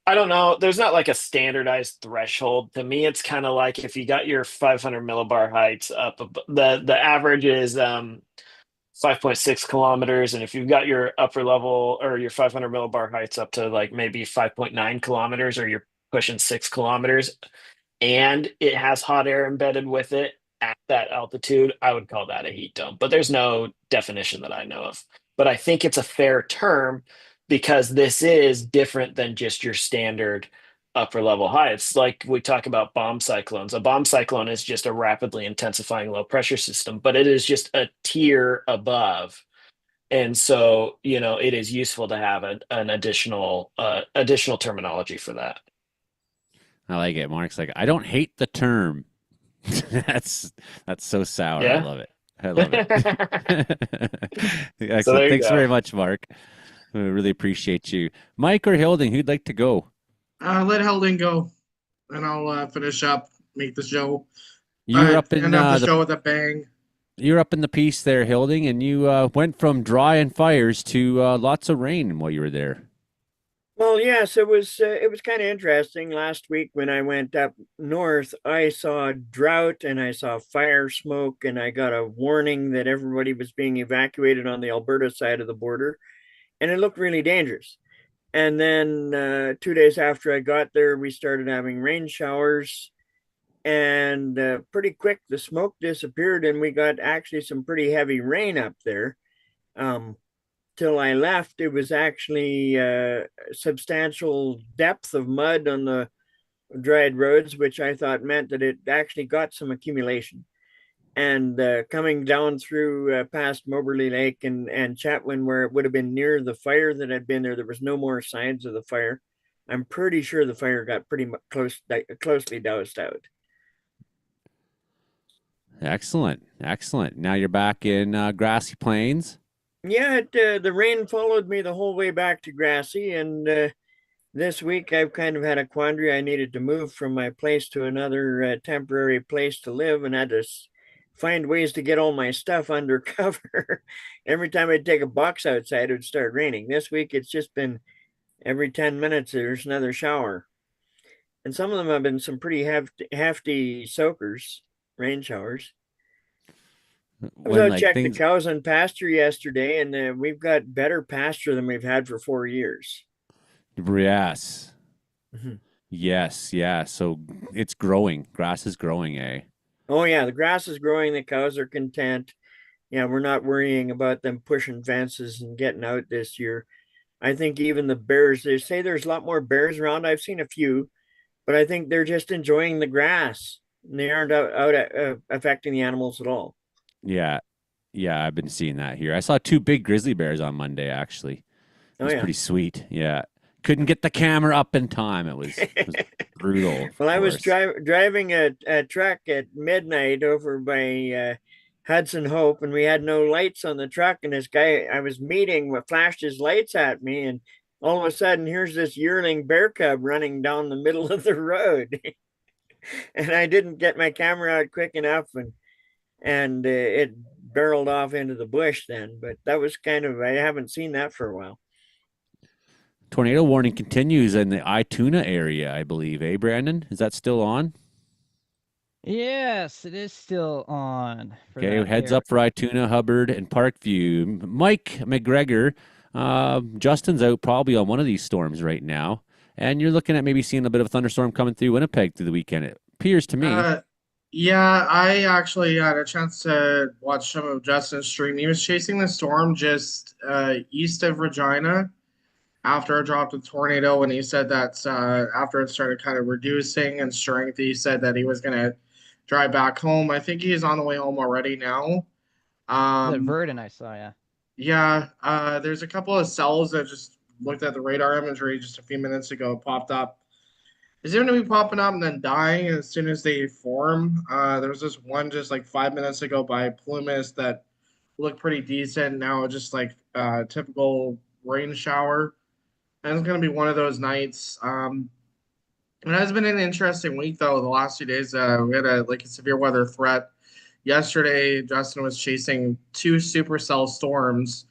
I don't know. There's not like a standardized threshold. To me, it's kind of like if you got your 500 millibar heights up, the average is 5.6 kilometers. And if you've got your upper level or your 500 millibar heights up to like maybe 5.9 kilometers or you're pushing 6 kilometers and it has hot air embedded with it at that altitude, I would call that a heat dome. But there's no definition that I know of. But I think it's a fair term because this is different than just your standard upper level high. It's like we talk about bomb cyclones. A bomb cyclone is just a rapidly intensifying low pressure system, but it is just a tier above. And so, it is useful to have an additional terminology for that. I like it. Mark's like, I don't hate the term. that's so sour. Yeah. I love it. I love it. Excellent. So there you Thanks go. very much, Mark. I really appreciate you. Mike or Hilding, who'd like to go? Let Helding go, and I'll finish up, make the show. You were up in end up the show with a bang. You were up in the piece there, Hilding, and you went from dry and fires to lots of rain while you were there. Well, yes, it was kind of interesting. Last week when I went up north, I saw drought and I saw fire smoke, and I got a warning that everybody was being evacuated on the Alberta side of the border, and it looked really dangerous. And then 2 days after I got there, we started having rain showers, and pretty quick the smoke disappeared, and we got actually some pretty heavy rain up there. Um, till I left, it was actually substantial depth of mud on the dried roads, which I thought meant that it actually got some accumulation. And coming down through past Moberly Lake and Chatwin, where it would have been near the fire that had been there, there was no more signs of the fire. I'm pretty sure the fire got pretty much closely doused out. Excellent, excellent. Now you're back in Grassy Plains. Yeah, the rain followed me the whole way back to Grassy, and this week I've kind of had a quandary. I needed to move from my place to another temporary place to live, and had to find ways to get all my stuff under cover. Every time I'd take a box outside, it would start raining. This week it's just been every 10 minutes there's another shower, and some of them have been some pretty hefty soakers, rain showers. I was When out like checking the things, cows on pasture yesterday, and we've got better pasture than we've had for 4 years. yes, Mhm. yes, yeah. So it's growing. Grass is growing, eh? Oh yeah, the grass is growing. The cows are content. Yeah, we're not worrying about them pushing fences and getting out this year. I think even the bears, they say there's a lot more bears around. I've seen a few, but I think they're just enjoying the grass. And they aren't out affecting the animals at all. Yeah, yeah. I've been seeing that here. I saw two big grizzly bears on Monday. Actually, it Oh was yeah. pretty sweet. Yeah, couldn't get the camera up in time. It was brutal, of Well, I was course. driving a truck at midnight over by Hudson Hope, and we had no lights on the truck. And this guy I was meeting flashed his lights at me, and all of a sudden, here's this yearling bear cub running down the middle of the road. And I didn't get my camera out quick enough, and it barreled off into the bush then. But that was kind of, I haven't seen that for a while. Tornado warning continues in the Ituna area, I believe. Eh, Brandon? Is that still on? Yes, it is still on for Okay, that heads area. up for Ituna, Hubbard, and Parkview. Mike McGregor, Justin's out probably on one of these storms right now, and you're looking at maybe seeing a bit of a thunderstorm coming through Winnipeg through the weekend. It appears to me. Yeah, I actually had a chance to watch some of Justin's stream. He was chasing the storm just east of Regina after it dropped a tornado, and he said that after it started kind of reducing in strength, he said that he was going to drive back home. I think he's on the way home already now. That Um, Verdon I saw, yeah. yeah, there's a couple of cells that just looked at the radar imagery just a few minutes ago, popped up. They seem to be popping up and then dying as soon as they form. There was this one just like 5 minutes ago by Plumas that looked pretty decent. Now just like typical rain shower. And it's going to be one of those nights. It has been an interesting week though. The last few days, we had a severe weather threat. Yesterday, Justin was chasing two supercell storms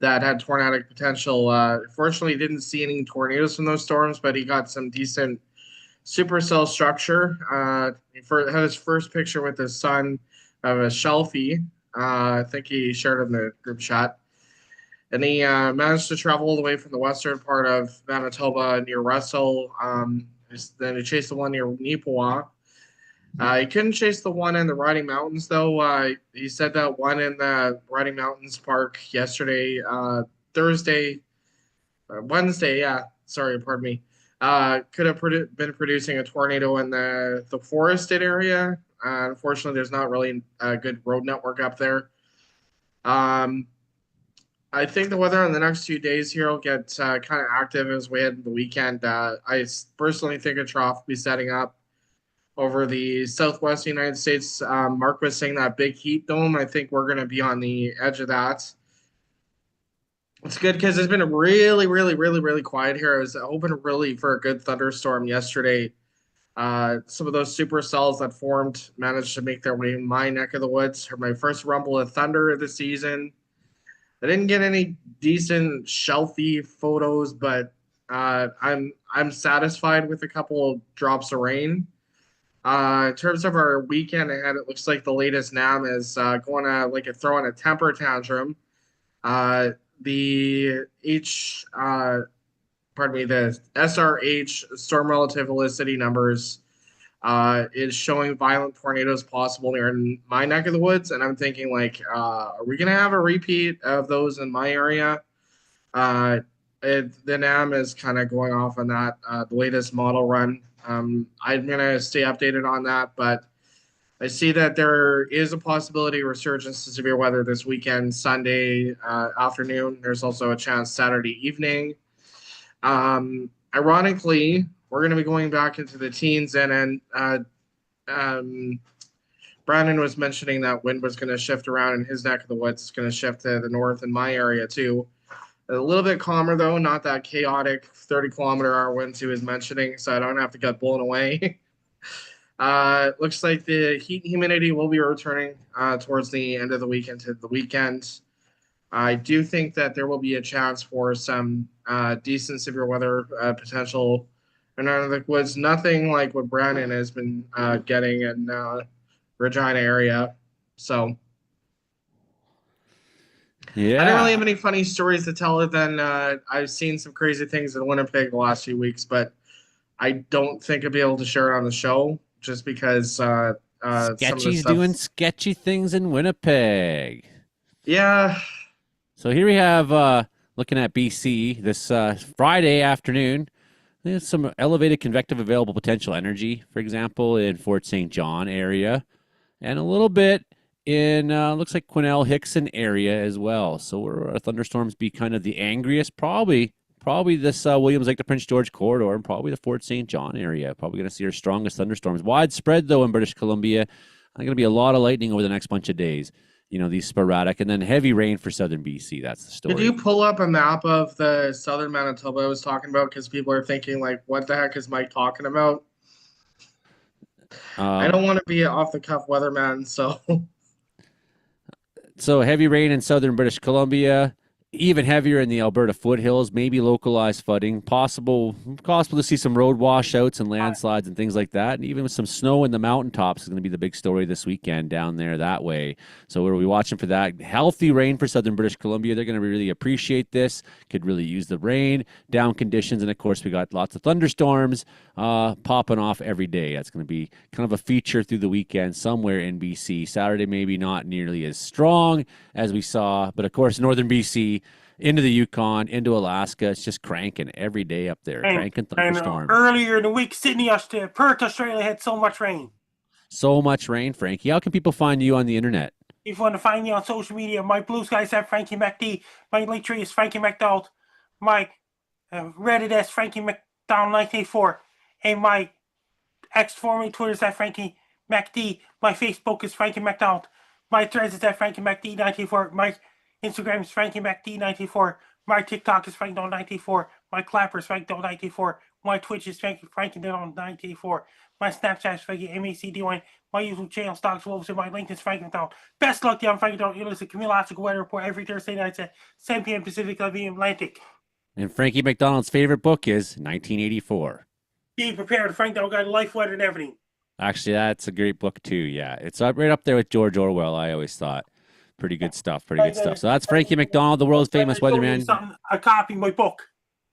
that had tornadic potential. Fortunately, he didn't see any tornadoes from those storms, but he got some decent supercell structure. He had his first picture with his son of a shelfie. I think he shared it in the group chat. And he managed to travel all the way from the western part of Manitoba near Russell. Then he chased the one near Neepawa. He couldn't chase the one in the Riding Mountains, though. He said that one in the Riding Mountains Park yesterday, Wednesday, yeah, sorry, pardon me, could have been producing a tornado in the forested area. Unfortunately, there's not really a good road network up there. I think the weather in the next few days here will get kind of active as we head into the weekend. I personally think a trough will be setting up over the southwest United States. Mark was saying that big heat dome. I think we're going to be on the edge of that. It's good because it's been really, really, really, really quiet here. I was hoping really for a good thunderstorm yesterday. Some of those supercells that formed managed to make their way in my neck of the woods. For my first rumble of thunder of the season. I didn't get any decent shelfie photos, but I'm satisfied with a couple of drops of rain. In terms of our weekend ahead, it looks like the latest NAM is going to throwing a temper tantrum. The the SRH storm relative velocity numbers is showing violent tornadoes possible near in my neck of the woods, and I'm thinking are we gonna have a repeat of those in my area? The NAM is kind of going off on that, the latest model run. I'm gonna stay updated on that, but I see that there is a possibility of resurgence to severe weather this weekend, Sunday afternoon. There's also a chance Saturday evening. Ironically, we're going to be going back into the teens, and Brandon was mentioning that wind was going to shift around in his neck of the woods. It's going to shift to the north in my area too. A little bit calmer though, not that chaotic 30-kilometer-hour winds he was mentioning, so I don't have to get blown away. Looks like the heat and humidity will be returning towards the end of the week into the weekend. I do think that there will be a chance for some decent severe weather potential. And there was nothing like what Brandon has been getting in Regina area. So Yeah. I don't really have any funny stories to tell other than I've seen some crazy things in Winnipeg the last few weeks, but I don't think I'll be able to share it on the show just because some of the Sketchy's stuff. doing sketchy things in Winnipeg. Yeah. So here we have, looking at BC, this Friday afternoon, there's some elevated convective available potential energy, for example, in Fort St. John area, and a little bit in, looks like Quesnel Hickson area as well. So where our thunderstorms be kind of the angriest, probably this Williams Lake to Prince George corridor, and probably the Fort St. John area. Probably going to see our strongest thunderstorms. Widespread, though, in British Columbia. Going to be a lot of lightning over the next bunch of days. You know, these sporadic, and then heavy rain for southern BC. That's the story. Could you pull up a map of the southern Manitoba I was talking about? Because people are thinking, what the heck is Mike talking about? I don't want to be off the cuff weatherman, so. So heavy rain in southern British Columbia, even heavier in the Alberta foothills, maybe localized flooding, possible to see some road washouts and landslides and things like that, and even with some snow in the mountaintops is going to be the big story this weekend down there that way. So we'll be watching for that. Healthy rain for southern British Columbia. They're going to really appreciate this. Could really use the rain, down conditions, and of course we got lots of thunderstorms popping off every day. That's going to be kind of a feature through the weekend somewhere in BC. Saturday maybe not nearly as strong as we saw, but of course northern BC into the Yukon, into Alaska, it's just cranking every day up there, cranking thunderstorms. Earlier in the week, Perth, Australia had so much rain. So much rain, Frankie. How can people find you on the internet? If you want to find me on social media, my blue skies at Frankie MacD, my link tree is Frankie MacDonald, my Reddit is Frankie MacDonald 1984, and my X formerly Twitter is at Frankie MacD. My Facebook is Frankie MacDonald. My threads is at Frankie MacD 1984. My Instagram is Frankie MacD 1984. My TikTok is Frankie Donald 1984. My Clapper is Frankie Donald 1984. My Twitch is Frankie Donald 1984. My Snapchat is Frankie MACD1. My YouTube channel Stocks Wolves and my LinkedIn is Frankie McDonald. Best luck to you. I'm Frankie Donald. You listen to Comedeorological Weather Report every Thursday night at 7 p.m. Pacific, 11 p.m. Atlantic. And Frankie McDonald's favorite book is 1984. Be prepared. Frank Donald got life, weather, and everything. Actually, that's a great book too. Yeah, it's right up there with George Orwell. I always thought pretty good stuff. So that's Frankie McDonald, the world's famous weatherman. A copy of my book.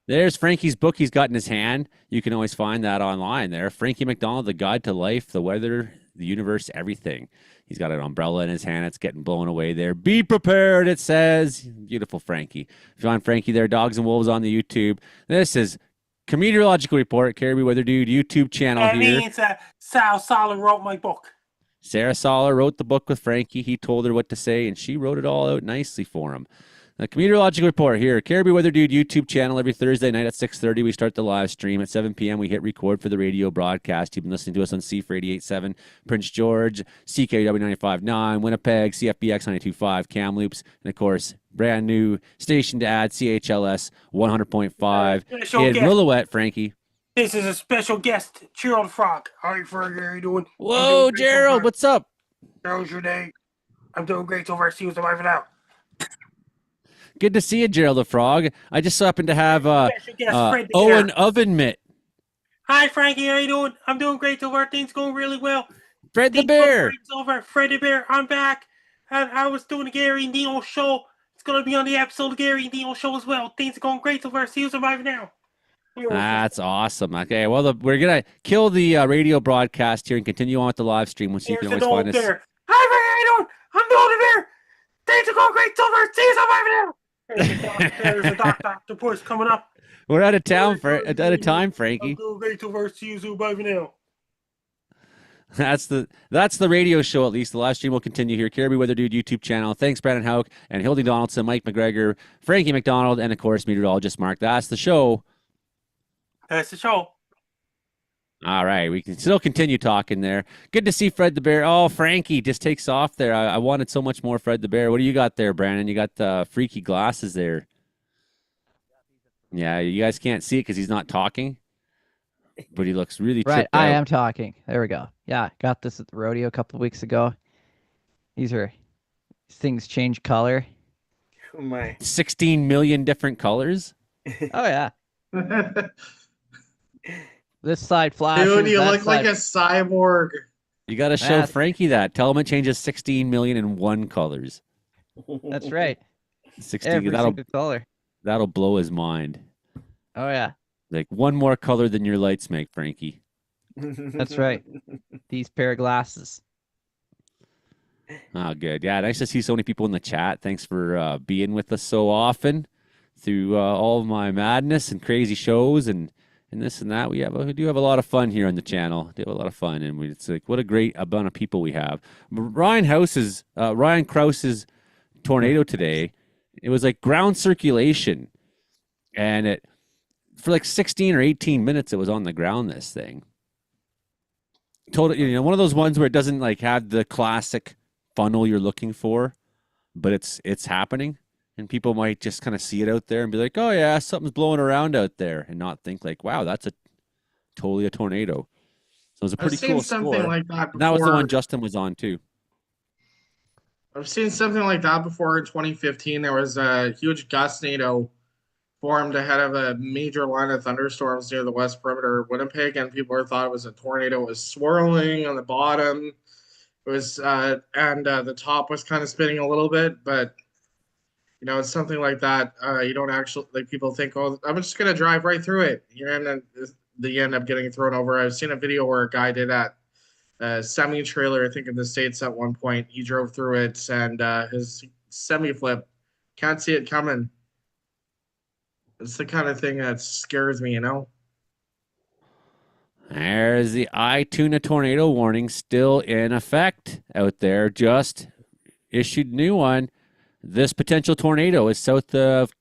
There's Frankie's book he's got in his hand. You can always find that online there. Frankie McDonald, The Guide to Life, the Weather, the Universe, Everything. He's got an umbrella in his hand. It's getting blown away there. Be prepared, it says. Beautiful Frankie. If you find Frankie there, Dogs and Wolves on the YouTube. This is Comedeorological Report, Caribou Weather Dude YouTube channel here. That means Sarah Sala wrote my book. Sarah Sala wrote the book with Frankie. He told her what to say, and she wrote it all out nicely for him. The Comedeorological Report here, Caribou Weather Dude YouTube channel every Thursday night at 6:30. We start the live stream at 7 p.m. We hit record for the radio broadcast. You've been listening to us on C for 88.7, Prince George, CKW 95.9, Winnipeg, CFBX 92.5, Kamloops, and of course, brand new station to add, CHLS 100.5 in Willouette, Frankie. This is a special guest, Gerald Frog. Hi, Fergie, how you doing? Whoa, Gerald, what's up? How's your day? I'm doing great so far. See what's alive now. Good to see you, Gerald the Frog. I just so happened to have Special guest Fred the Owen Bear. Oven Mitt. Hi, Frankie. How you doing? I'm doing great so far. Things going really well. Fred the Things going Bear. great so far. Fred the Bear, I'm back. I was doing the Gary and Dino show. It's going to be on the episode of the Gary and Dino show as well. Things are going great so far. See you surviving now. That's awesome. Okay, well, we're going to kill the radio broadcast here and continue on with the live stream. So you can always find us. Bear. Hi, Frankie. How you doing? I'm doing the Bear. Things are going great so far. See you surviving now. There's a Dr. Puss coming up. We're out of time, Frankie. I'm doing great so far. See you surviving now. That's the radio show, at least. The live stream will continue here. Caribou Weather Dude YouTube channel. Thanks, Brandon Hauk and Hildy Donaldson, Mike McGregor, Frankie McDonald, and of course, meteorologist Mark. That's the show. That's the show. All right, we can still continue talking there. Good to see Fred the Bear. Oh, Frankie just takes off there. I wanted so much more Fred the Bear. What do you got there, Brandon? You got freaky glasses there. Yeah, you guys can't see it because he's not talking, but he looks really right. tripped out. I am talking. There we go. Yeah, got this at the rodeo a couple of weeks ago. These things change color. Oh my! 16 million different colors. Oh yeah. This side flashes. Dude, you look like side... a cyborg. You got to show Frankie that. Tell him it changes 16 million and one colors. That's right. 16. Every single color. That'll blow his mind. Oh yeah. Like one more color than your lights make, Frankie. That's right. These pair of glasses. Oh, good. Yeah, nice to see so many people in the chat. Thanks for being with us so often through all of my madness and crazy shows and this and that. We do have a lot of fun here on the channel. We have a lot of fun, and it's like what a great amount of people we have. Ryan Krause's tornado today. It was like ground circulation, and for like 16 or 18 minutes it was on the ground. This thing, one of those ones where it doesn't like have the classic funnel you're looking for, but it's happening. And people might just kind of see it out there and be like, oh, yeah, something's blowing around out there and not think like, wow, that's totally a tornado. So it was a pretty cool something score. like that before. That was the one Justin was on, too. I've seen something like that before in 2015. There was a huge gustnado formed ahead of a major line of thunderstorms near the west perimeter of Winnipeg, and people thought it was a tornado. It was swirling on the bottom. It was, and the top was kind of spinning a little bit, but it's something like that. You don't actually, like, people think, oh, I'm just going to drive right through it. And then you end up getting thrown over. I've seen a video where a guy did that semi-trailer, I think in the States at one point. He drove through it and his semi-flip, can't see it coming. It's the kind of thing that scares me, There's the iTuna tornado warning still in effect out there. Just issued a new one. This potential tornado is south of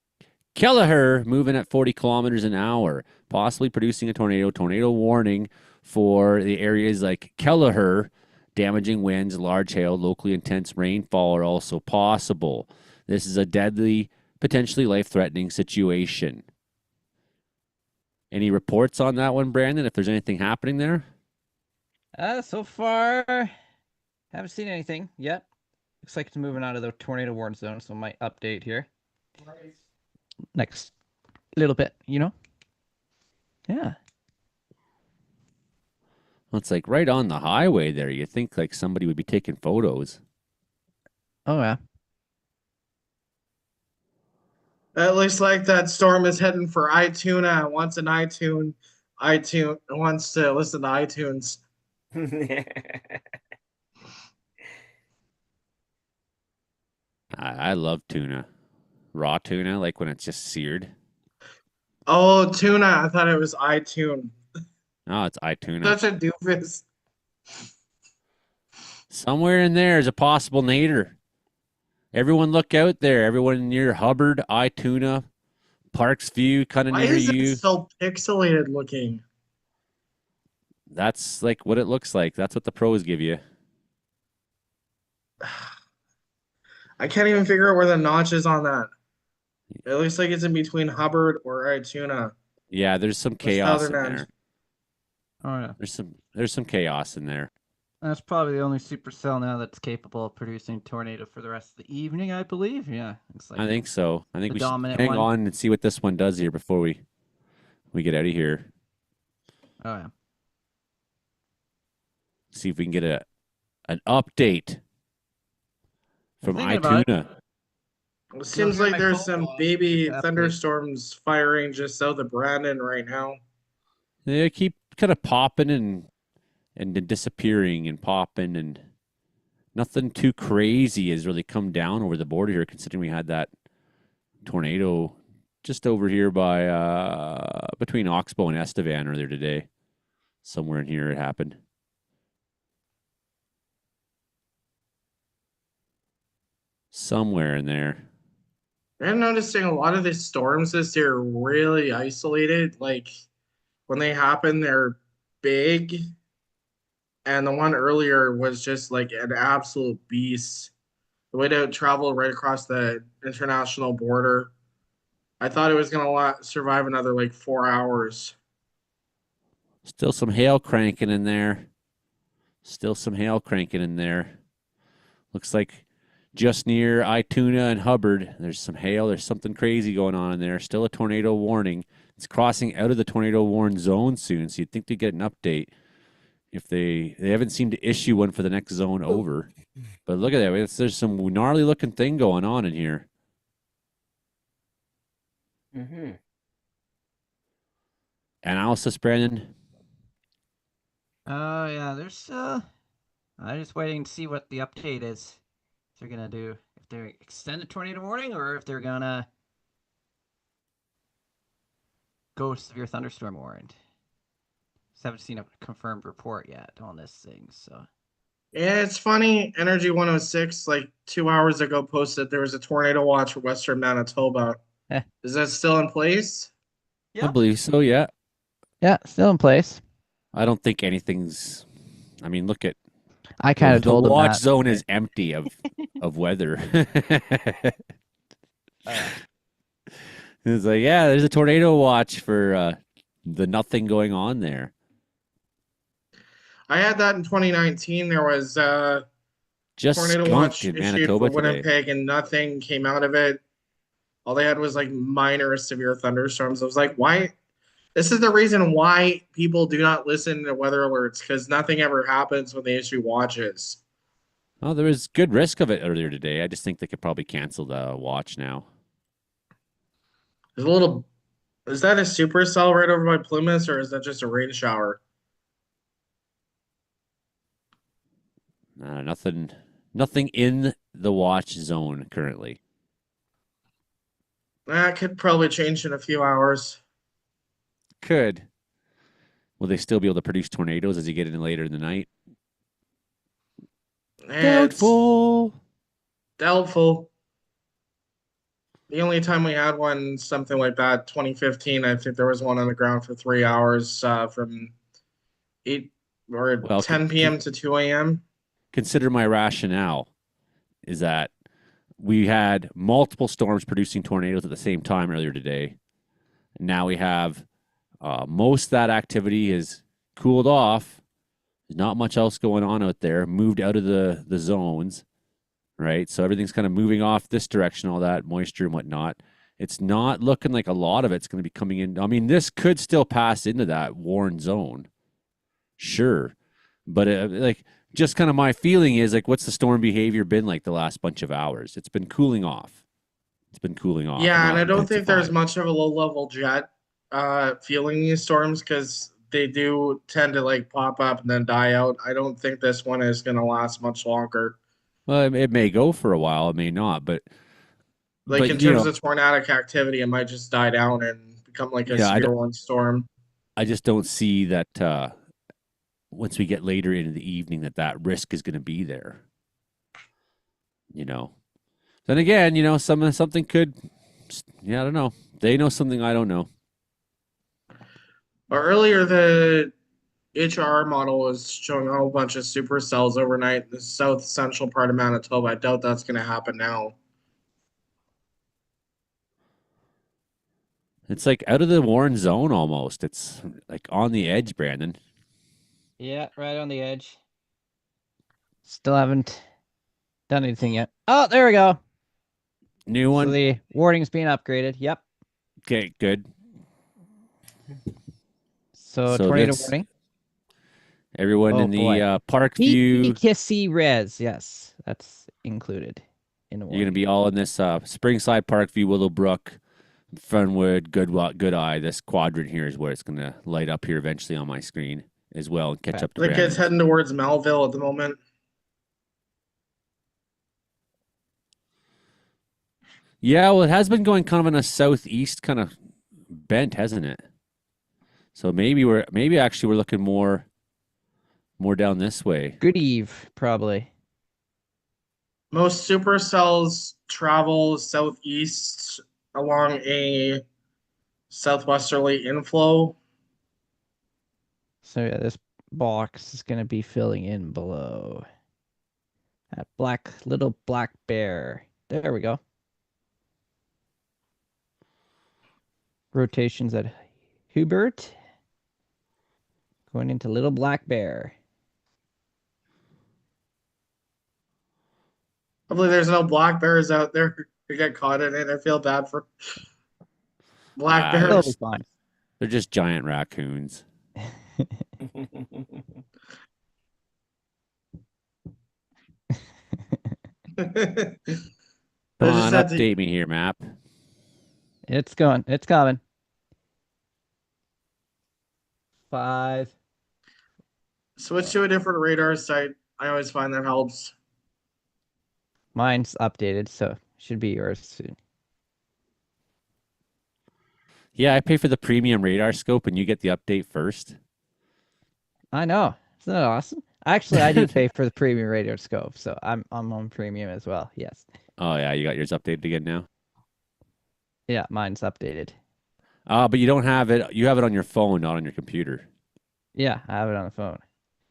Kelleher, moving at 40 kilometers an hour, possibly producing a tornado. Tornado warning for the areas like Kelleher. Damaging winds, large hail, locally intense rainfall are also possible. This is a deadly, potentially life-threatening situation. Any reports on that one, Brandon, if there's anything happening there? So far, haven't seen anything yet. Looks like it's moving out of the tornado warning zone, so might update here. Next little bit, Yeah. Well, it's like right on the highway there. You think like somebody would be taking photos. Oh, yeah. It looks like that storm is heading for iTuna. Wants an iTunes wants to listen to iTunes. I love tuna. Raw tuna, like when it's just seared. Oh, tuna. I thought it was iTunes. Oh, it's iTuna. Such a doofus. Somewhere in there is a possible nader. Everyone look out there. Everyone near Hubbard, iTuna, Parks View, kind of near you. Why is it so pixelated looking? That's like what it looks like. That's what the pros give you. I can't even figure out where the notch is on that. It looks like it's in between Hubbard or iTuna. Yeah, there's some chaos in there. Oh yeah. There's some chaos in there. That's probably the only supercell now that's capable of producing tornado for the rest of the evening, I believe. Yeah, looks like I think so. I think the we should dominant hang one. on and see what this one does here before we get out of here. Oh yeah. See if we can get an update from thinking about it. iTuna. It seems hear like my there's phone some go off. baby It's an update. thunderstorms firing just south of Brandon right now. They keep kind of popping and then disappearing and popping, and nothing too crazy has really come down over the border here, considering we had that tornado just over here by between Oxbow and Estevan earlier today. Somewhere in here it happened. Somewhere in there. I'm noticing a lot of the storms this year are really isolated. Like when they happen, they're big. And the one earlier was just like an absolute beast. The way to travel right across the international border. I thought it was going to survive another like 4 hours. Still some hail cranking in there. Still some hail cranking in there. Looks like just near Ituna and Hubbard, there's some hail. There's something crazy going on in there. Still a tornado warning. It's crossing out of the tornado warning zone soon, so you'd think they'd get an update. If they haven't seemed to issue one for the next zone over. But look at that. There's some gnarly looking thing going on in here. Mm-hmm. Analysis, Brandon? Oh yeah, there's I'm just waiting to see what the update is. If they're gonna do, if they extend the tornado warning or if they're gonna go severe thunderstorm warning. Just haven't seen a confirmed report yet on this thing, so. Yeah, it's funny. Energy 106, like 2 hours ago, posted there was a tornado watch for Western Manitoba. Is that still in place? I believe so, yeah. Yeah, still in place. I don't think anything's. I mean, look at. I kind of told the them watch that. zone is empty of weather. It's like, yeah, there's a tornado watch for the nothing going on there. I had that in 2019. There was Just tornado watch skunked in issued Manitoba for today. Winnipeg, and nothing came out of it. All they had was like minor severe thunderstorms. I was like, why? This is the reason why people do not listen to weather alerts, because nothing ever happens when they issue watches. Well, there was good risk of it earlier today. I just think they could probably cancel the watch now. There's a little. Is that a supercell right over by Plymouth, or is that just a rain shower? Nothing in the watch zone currently. That could probably change in a few hours. Could. Will they still be able to produce tornadoes as you get in later in the night? Doubtful. Doubtful. The only time we had one, something like that, 2015, I think there was one on the ground for 3 hours from 8 or 10 p.m. to 2 a.m. Consider my rationale is that we had multiple storms producing tornadoes at the same time earlier today. Now we have most of that activity has cooled off. There's not much else going on out there, moved out of the zones, right? So everything's kind of moving off this direction, all that moisture and whatnot. It's not looking like a lot of it's going to be coming in. I mean, this could still pass into that warn zone. Sure. But like, just kind of my feeling is like, what's the storm behavior been like the last bunch of hours? It's been cooling off. Yeah, and I don't think there's much of a low-level jet feeling these storms, because they do tend to like pop up and then die out. I don't think this one is going to last much longer. Well, it may go for a while, it may not, but in terms of tornadic activity, it might just die down and become like a severe one storm. I just don't see that once we get later into the evening that risk is going to be there. Then again, something could. Yeah, I don't know. They know something I don't know. But earlier, the HR model was showing a whole bunch of supercells overnight in the south central part of Manitoba. I doubt that's going to happen now. It's like out of the warren zone almost. It's like on the edge, Brandon. Yeah, right on the edge. Still haven't done anything yet. Oh, there we go. New So one. the warning's being upgraded. Yep. Okay, good. So, So tornado this, warning. everyone Oh in the boy. Park View, Kissy Res. Yes, that's included in the you're warning. gonna be all in this Springside, Parkview, Willowbrook, Fernwood, Good Eye. This quadrant here is where it's gonna light up here eventually on my screen as well and catch Okay. up to The kid's Brandon. heading towards Melville at the moment. Yeah, well, it has been going kind of in a southeast kind of bent, hasn't it? So maybe actually we're looking more down this way. Good eve, probably. Most supercells travel southeast along a southwesterly inflow. So yeah, this box is gonna be filling in below. That little black bear. There we go. Rotations at Hubert. Going into little black bear. Hopefully there's no black bears out there who get caught in it. I feel bad for black They'll It'll bears. be fine. They're just giant raccoons. Come I just on, had to update me here, map. It's going. It's coming. 5. switch to a different radar site. I always find that helps. Mine's updated, so should be yours soon. Yeah, I pay for the premium radar scope and you get the update first. I know. Isn't that awesome? Actually, I do pay for the premium radio scope, so I'm on premium as well. Yes. Oh yeah, you got yours updated again now. Yeah, mine's updated. But you don't have it. You have it on your phone, not on your computer. Yeah, I have it on the phone.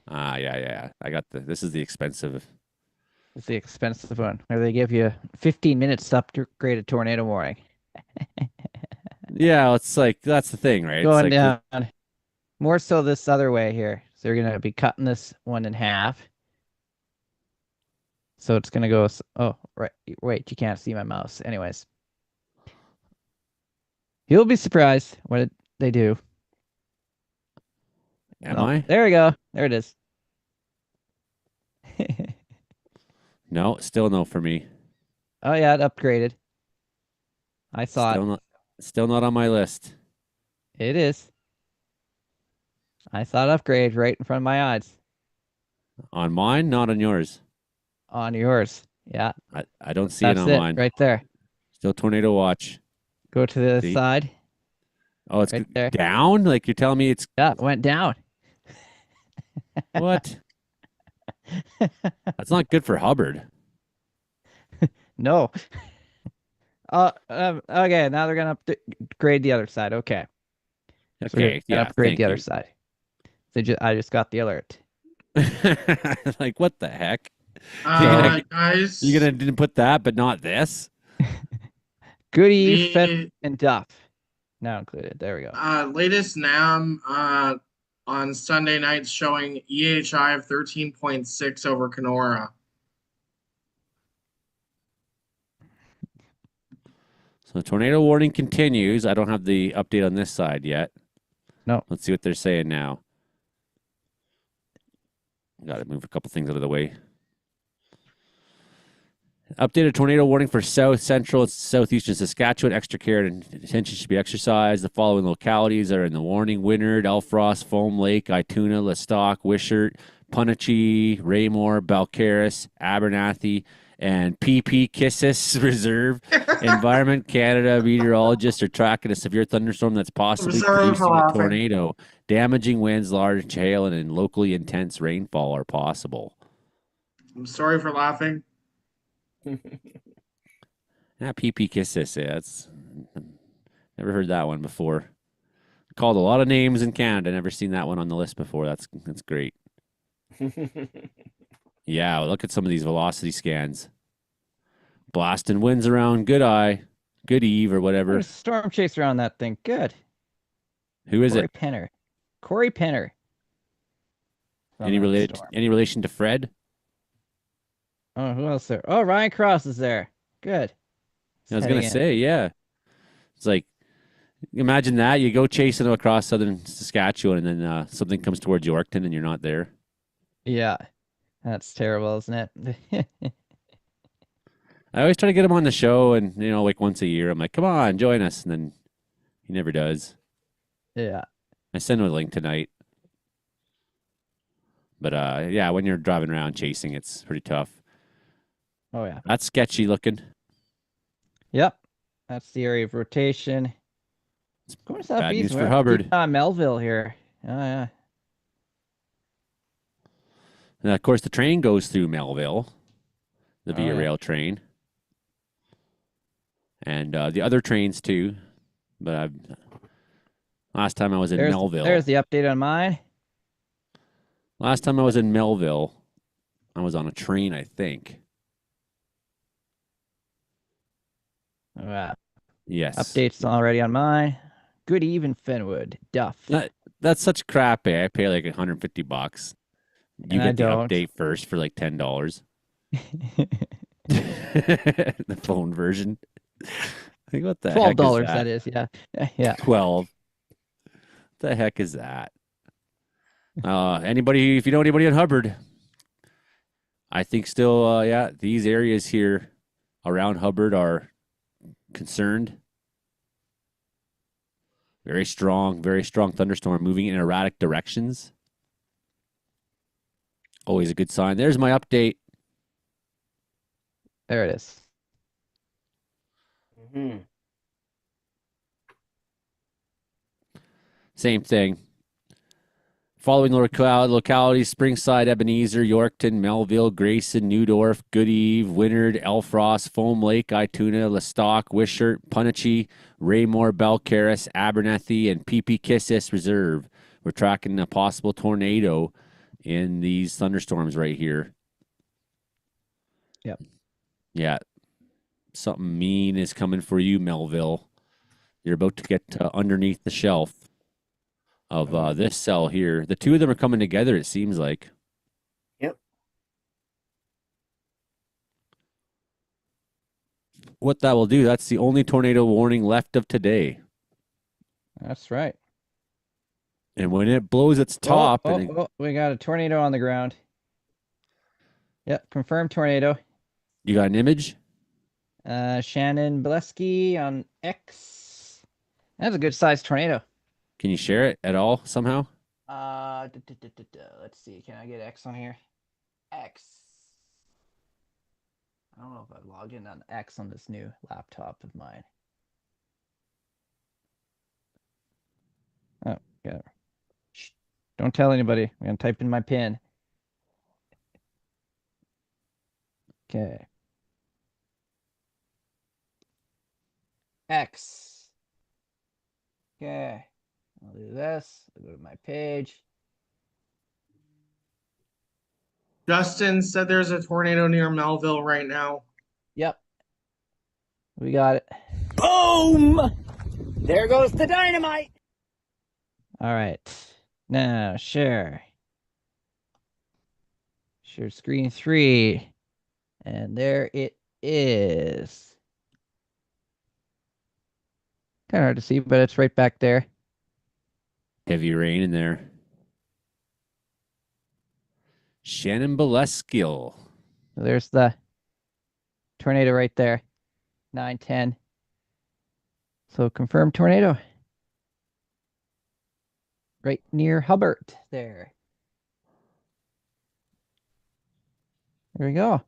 Yeah. I got this is the expensive. It's the expensive one where they give you 15 minutes to upgrade a tornado warning. Yeah, it's like that's the thing, right? Going it's like down. More so this other way here. So they're gonna be cutting this one in half. So it's gonna go. Oh, right. Wait, you can't see my mouse. Anyways, you'll be surprised what they do. Am I? There we go. There it is. No, still no for me. Oh yeah, it upgraded. I saw it. Still not on my list. It is. I saw it upgrade right in front of my eyes. On mine, not on yours. On yours. Yeah. I don't see it on mine. Right there. Still tornado watch. Go to the side. Oh, it's right there. down? Like you're telling me it's Yeah, it went down. what? That's not good for Hubbard. No. Okay, now they're gonna upgrade the other side. Okay. Okay, yeah. Upgrade the other side. I just got the alert. Like what the heck? Guys, you're gonna didn't put that, but not this. Goody, Fed, and Duff now included. There we go. Latest NAM on Sunday nights showing EHI of 13.6 over Kenora. So the tornado warning continues. I don't have the update on this side yet. No. Let's see what they're saying now. Got to move a couple things out of the way. Updated tornado warning for south, central, and southeastern Saskatchewan. Extra care and attention should be exercised. The following localities are in the warning: Wynyard, Elfrost, Foam Lake, Ituna, Lestock, Wishart, Punachee, Raymore, Balcarres, Abernathy, and PP Kissis Reserve. Environment Canada meteorologists are tracking a severe thunderstorm that's possibly producing a tornado. Damaging winds, large hail, and locally intense rainfall are possible. I'm sorry for laughing. PP Kissis, yeah, that's never heard that one before. Called a lot of names in Canada. Never seen that one on the list before. That's great. Yeah, look at some of these velocity scans. Blasting winds around Good Eye, Good Eve, or whatever. There's a storm chaser on that thing. Good. Who is it? Corey Penner. Any relation to Fred? Oh, who else there? Oh, Ryan Cross is there. Good. I was Heading gonna in. say, yeah. It's like, imagine that you go chasing them across southern Saskatchewan, and then something comes towards Yorkton, and you're not there. Yeah, that's terrible, isn't it? I always try to get him on the show, and like once a year, I'm like, "Come on, join us," and then he never does. Yeah. I send him a link tonight, but yeah, when you're driving around chasing, it's pretty tough. Oh yeah. That's sketchy looking. Yep. That's the area of rotation. It's Going bad southeast. news We're for Hubbard. Melville here. Oh yeah. And of course, the train goes through Melville, the Via yeah. Rail train, and the other trains too. But last time I was in Melville. There's the update on mine. Last time I was in Melville, I was on a train, I think. Oh, yeah. Yes. Updates already on mine. Good even Fenwood. Duff. That's such crap, eh? I pay like $150. You And get I the don't. update first for like $10. The phone version. Like, what the heck is $12, that? that is, yeah. Yeah. 12. What the heck is that? Anybody, if you know anybody in Hubbard, I think still, yeah, these areas here around Hubbard are concerned. Very strong thunderstorm moving in erratic directions. Always a good sign. There's my update. There it is. Mm-hmm. Same thing. Following localities: Springside, Ebenezer, Yorkton, Melville, Grayson, Newdorf, Goodeve, Wynyard, Elfrost, Foam Lake, Ituna, Lestock, Wishart, Punachie, Raymore, Belcaris, Abernethy, and Peepee-Kisses Reserve. We're tracking a possible tornado in these thunderstorms right here. Yep. Yeah. Something mean is coming for you, Melville. You're about to get underneath the shelf of this cell here. The two of them are coming together, it seems like. Yep. What that will do, that's the only tornado warning left of today. That's right. And when it blows its top... we got a tornado on the ground. Yep, confirmed tornado. You got an image? Shannon Blesky on X. That's a good sized tornado. Can you share it at all somehow? Let's see. Can I get X on here? X. I don't know if I've logged in on X on this new laptop of mine. Oh, yeah. Shh. Don't tell anybody. I'm going to type in my PIN. Okay. X. Okay. I'll do this. I'll go to my page. Justin said there's a tornado near Melville right now. Yep. We got it. Boom! There goes the dynamite. All right. Now, share. Share screen 3. And there it is. Kind of hard to see, but it's right back there. Heavy rain in there. Shannon Boleskill. So there's the tornado right there. 910. So confirmed tornado. Right near Hubbard there. There we go.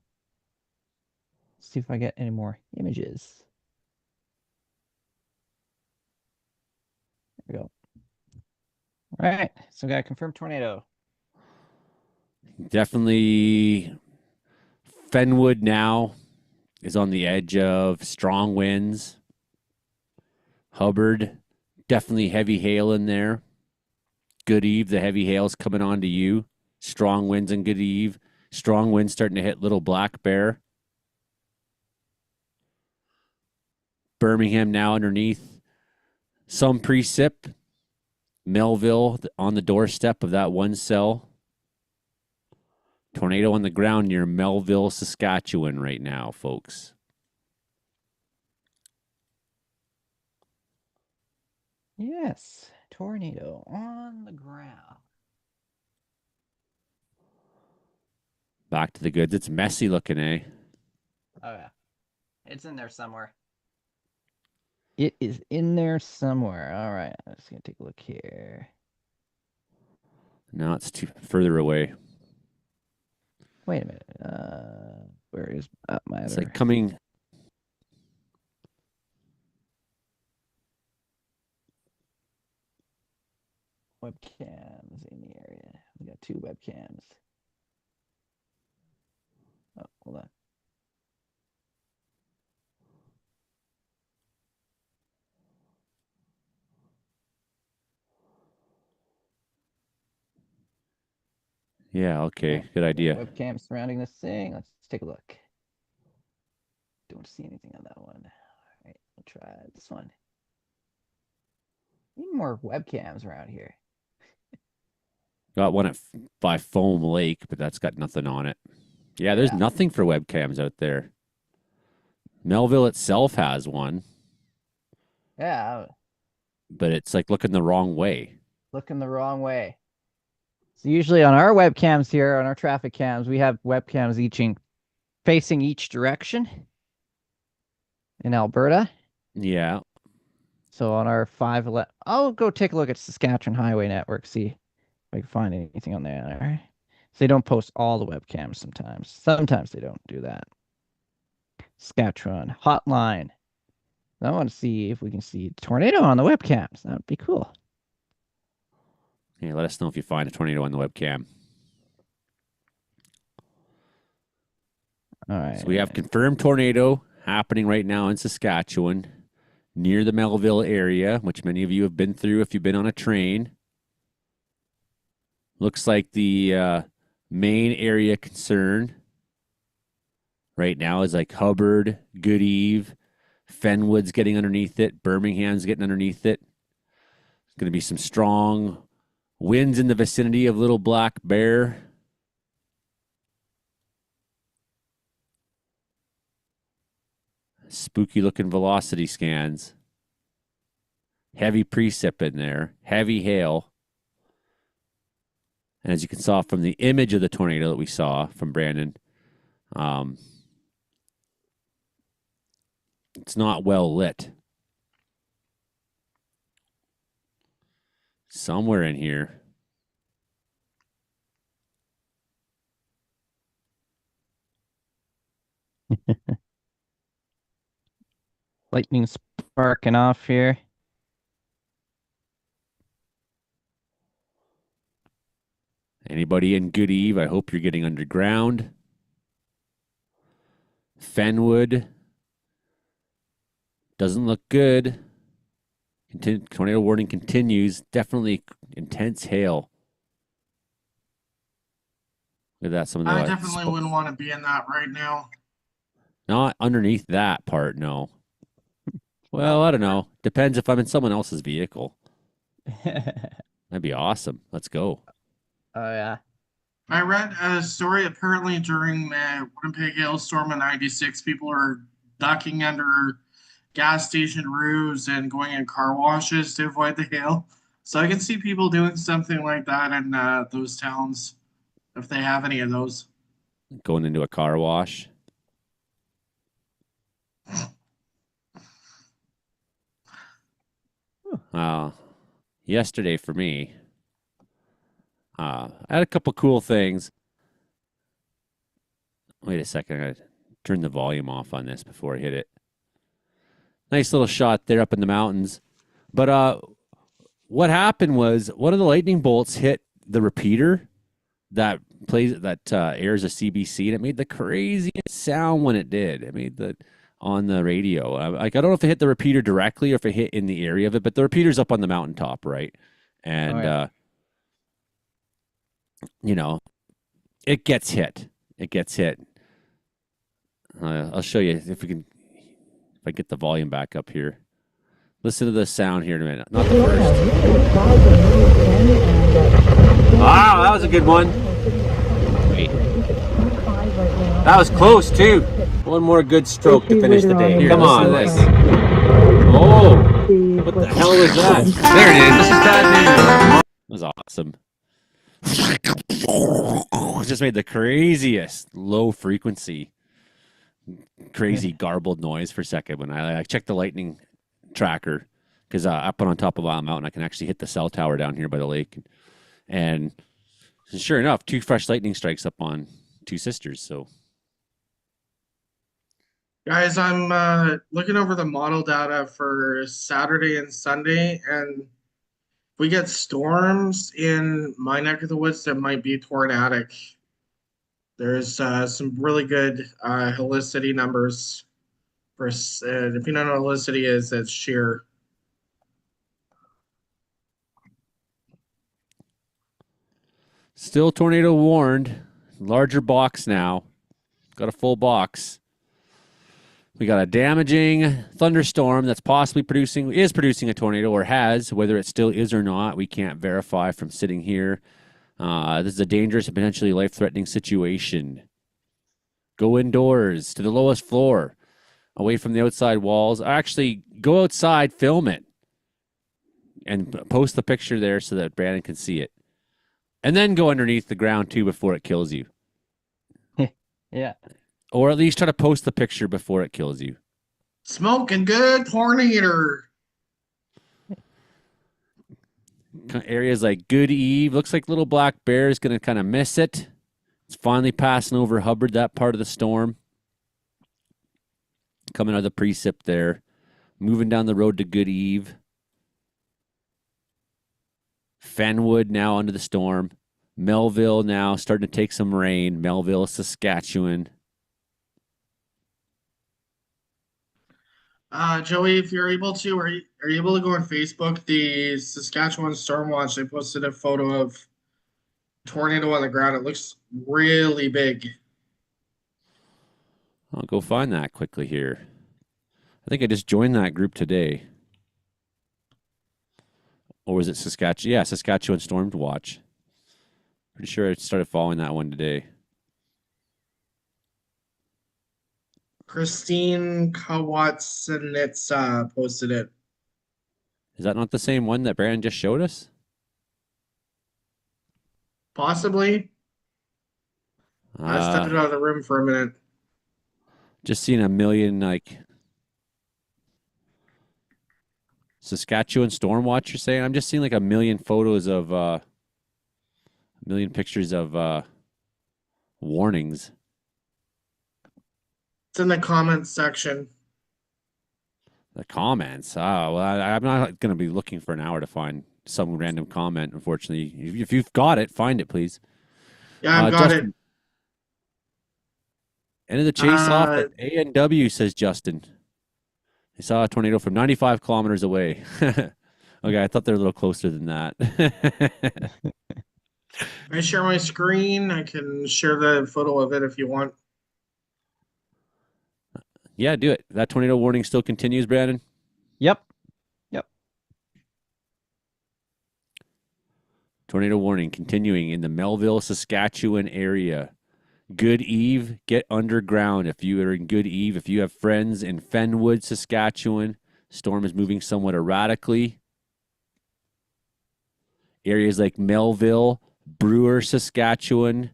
Let's see if I get any more images. There we go. All right. So we got a confirmed tornado. Definitely Fenwood now is on the edge of strong winds. Hubbard, definitely heavy hail in there. Goodeve, the heavy hail's coming on to you. Strong winds in Goodeve. Strong winds starting to hit Little Black Bear. Birmingham now underneath. Some precip. Melville on the doorstep of that one cell. Tornado on the ground near Melville, Saskatchewan right now, folks. Yes, tornado on the ground. Back to the goods. It's messy looking, eh? Oh yeah, it's in there somewhere. It is in there somewhere. All right, I'm just gonna take a look here. No, it's too further away. Wait a minute. Where is my It's other? like coming. Webcams in the area. We got 2 webcams. Oh, hold on. Yeah, okay. Good idea. Webcam surrounding this thing. Let's take a look. Don't see anything on that one. All right, we'll try this one. Need more webcams around here. Got one by Foam Lake, but that's got nothing on it. Yeah, there's nothing for webcams out there. Melville itself has one. Yeah. But it's like looking the wrong way. Looking the wrong way. So usually on our webcams here, on our traffic cams, we have webcams facing each direction in Alberta. Yeah. So on our 511, I'll go take a look at Saskatchewan Highway Network, see if I can find anything on there. All right. So they don't post all the webcams sometimes. Sometimes they don't do that. Saskatchewan Hotline. I want to see if we can see tornado on the webcams. That would be cool. Yeah, let us know if you find a tornado on the webcam. All right. So we have confirmed tornado happening right now in Saskatchewan near the Melville area, which many of you have been through if you've been on a train. Looks like the main area concern right now is like Hubbard, Goodeve, Fenwood's getting underneath it, Birmingham's getting underneath it. There's going to be some strong winds in the vicinity of Little Black Bear. Spooky looking velocity scans. Heavy precip in there. Heavy hail. And as you can saw from the image of the tornado that we saw from Brandon, it's not well lit. Somewhere in here. Lightning sparking off here. Anybody in Goodeve, I hope you're getting underground. Fenwood. Doesn't look good. Tornado warning continues. Definitely intense hail. Look at that. Some of the I definitely wouldn't want to be in that right now. Not underneath that part, no. Well, I don't know. Depends if I'm in someone else's vehicle. That'd be awesome. Let's go. Oh, yeah. I read a story apparently during the Winnipeg hailstorm in '96, people are ducking under gas station roofs and going in car washes to avoid the hail. So I can see people doing something like that in those towns, if they have any of those. Going into a car wash. Yesterday for me, I had a couple cool things. Wait a second. I gotta turn the volume off on this before I hit it. Nice little shot there up in the mountains. But what happened was one of the lightning bolts hit the repeater that airs a CBC, and it made the craziest sound when it did. It made on the radio. I don't know if it hit the repeater directly or if it hit in the area of it, but the repeater's up on the mountaintop, right? And it gets hit. It gets hit. I'll show you if I get the volume back up here. Listen to the sound here in a minute. Not the first. Wow, that was a good one. Wait. That was close too. One more good stroke to finish the day. Here, come on, this. Oh, what the hell was that? There it is. This is bad news. That was awesome. It just made the craziest low frequency, crazy garbled noise for a second when I checked the lightning tracker because up on top of Isle Mountain I can actually hit the cell tower down here by the lake, and sure enough, 2 fresh lightning strikes up on Two Sisters. So, Guys, I'm looking over the model data for Saturday and Sunday, and if we get storms in my neck of the woods that might be tornadic. There's some really good helicity numbers. For if you don't know what helicity is, it's shear. still tornado warned. Larger box now. Got a full box. We got a damaging thunderstorm that's possibly is producing a tornado or has. Whether it still is or not, we can't verify from sitting here. This is a dangerous and potentially life-threatening situation. Go indoors to the lowest floor, away from the outside walls. Actually, go outside, film it, and post the picture there so that Brandon can see it. And then go underneath the ground, too, before it kills you. Yeah. Or at least try to post the picture before it kills you. Smoking good tornado. Areas like Good Eve. Looks like Little Black Bear is going to kind of miss it. It's finally passing over Hubbard, that part of the storm. Coming out of the precip there. Moving down the road to Good Eve. Fenwood now under the storm. Melville now starting to take some rain. Melville, Saskatchewan. Joey, if you're able to, are you able to go on Facebook? The Saskatchewan Stormwatch, they posted a photo of tornado on the ground. It looks really big. I'll go find that quickly here. I think I just joined that group today. Or was it Saskatchewan? Yeah, Saskatchewan Storm Watch. Pretty sure I started following that one today. Christine Kawatsanitsa posted it. Is that not the same one that Brandon just showed us? Possibly. I stepped out of the room for a minute. Just seeing a million, like, Saskatchewan Stormwatch, you're saying? I'm just seeing like a million photos of, a million pictures of warnings. It's in the comments section. The comments? Oh, well, I'm not going to be looking for an hour to find some random comment, unfortunately. If you've got it, find it, please. Yeah, I've got Justin, it. End of the chase off at A&W, says Justin. They saw a tornado from 95 kilometers away. Okay, I thought they were a little closer than that. Can I share my screen? I can share the photo of it if you want. Yeah, do it. That tornado warning still continues, Brandon? Yep. Tornado warning continuing in the Melville, Saskatchewan area. Good Eve, get underground. If you are in Good Eve, if you have friends in Fenwood, Saskatchewan, storm is moving somewhat erratically. Areas like Melville, Brewer, Saskatchewan.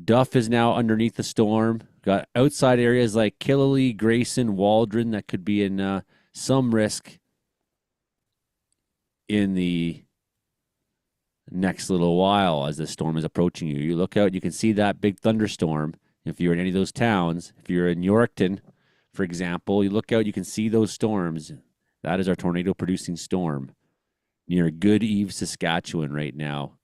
Duff is now underneath the storm. Got outside areas like Killalea, Grayson, Waldron that could be in some risk in the next little while as the storm is approaching you. You look out, you can see that big thunderstorm. If you're in any of those towns, if you're in Yorkton, for example, you look out, you can see those storms. That is our tornado-producing storm near Good Eve, Saskatchewan right now.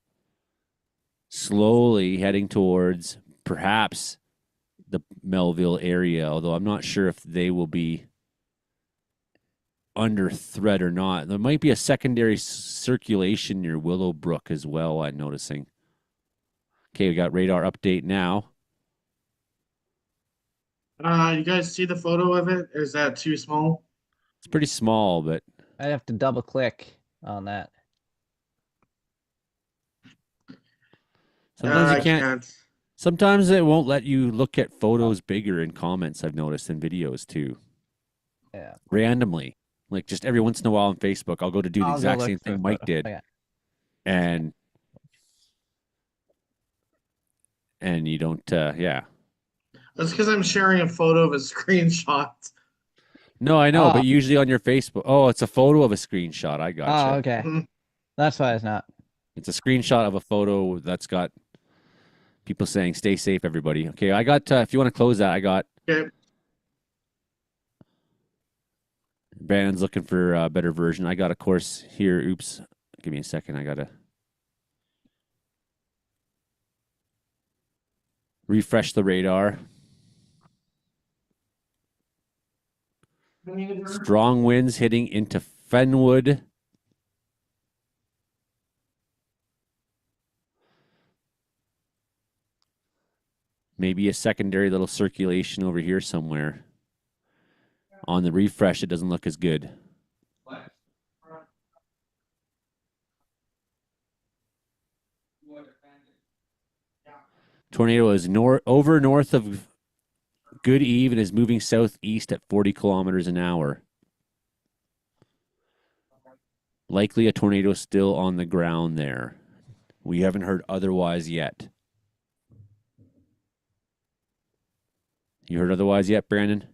Slowly heading towards perhaps the Melville area, although I'm not sure if they will be under threat or not. There might be a secondary circulation near Willowbrook as well, I'm noticing. Okay, we got radar update now. You guys see the photo of it? Is that too small? It's pretty small, but I'd have to double click on that. sometimes you I can't. Sometimes it won't let you look at photos bigger in comments, I've noticed, in videos too. Yeah. Randomly. Like just every once in a while on Facebook, I'll go to do the I'll go exact look same for a thing Mike photo. did. Okay. And you don't, yeah. That's because I'm sharing a photo of a screenshot. No, I know, Ah. but usually on your Facebook, oh, it's a photo of a screenshot. I Oh, gotcha. okay. Mhm. That's why it's not. It's a screenshot of a photo that's got people saying, stay safe, everybody. Okay, I got, if you want to close that, I got, Okay. Brandon's looking for a better version. I got a course here. Oops. Give me a second. I got to refresh the radar. Strong winds hitting into Fenwood. Maybe a secondary little circulation over here somewhere. On the refresh, it doesn't look as good. Tornado is over north of Good Eve and is moving southeast at 40 kilometers an hour. Likely a tornado still on the ground there. We haven't heard otherwise yet. You heard otherwise yet, Brandon?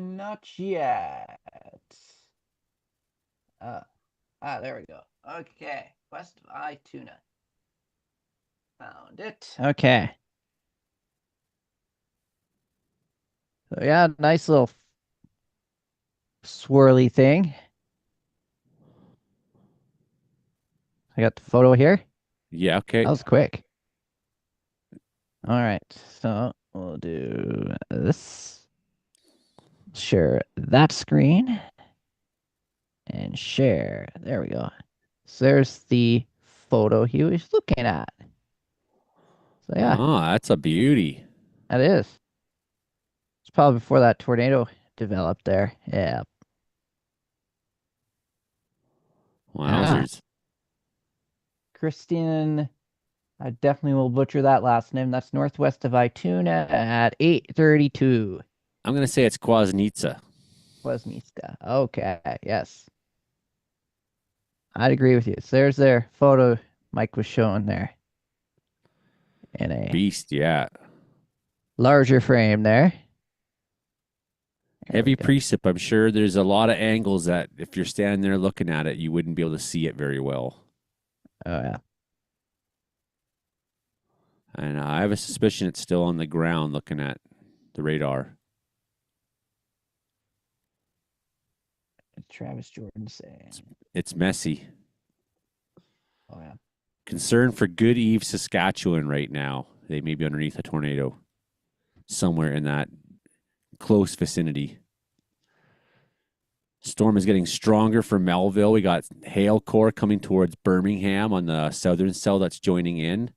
Not yet. There we go. Okay, west of Ituna. Found it. Okay. So yeah, nice little swirly thing. I got the photo here. Yeah, okay. That was quick. All right, so we'll do this. Share that screen. And share. There we go. So there's the photo he was looking at. So yeah. Oh, that's a beauty. That is. It's probably before that tornado developed there. Yeah. Wowzers. Christian, I definitely will butcher that last name. That's northwest of Ituna at 8:32. I'm going to say it's Kwasnitsa. Kwasniska. Okay, yes. I'd agree with you. So there's their photo Mike was showing there. In a beast, yeah. Larger frame there. Heavy precip. I'm sure there's a lot of angles that if you're standing there looking at it, you wouldn't be able to see it very well. Oh, yeah. And I have a suspicion it's still on the ground looking at the radar. Travis Jordan saying. It's messy. Oh, yeah. Concern for Good Eve, Saskatchewan right now. They may be underneath a tornado. Somewhere in that close vicinity. Storm is getting stronger for Melville. We got hail core coming towards Birmingham on the southern cell that's joining in.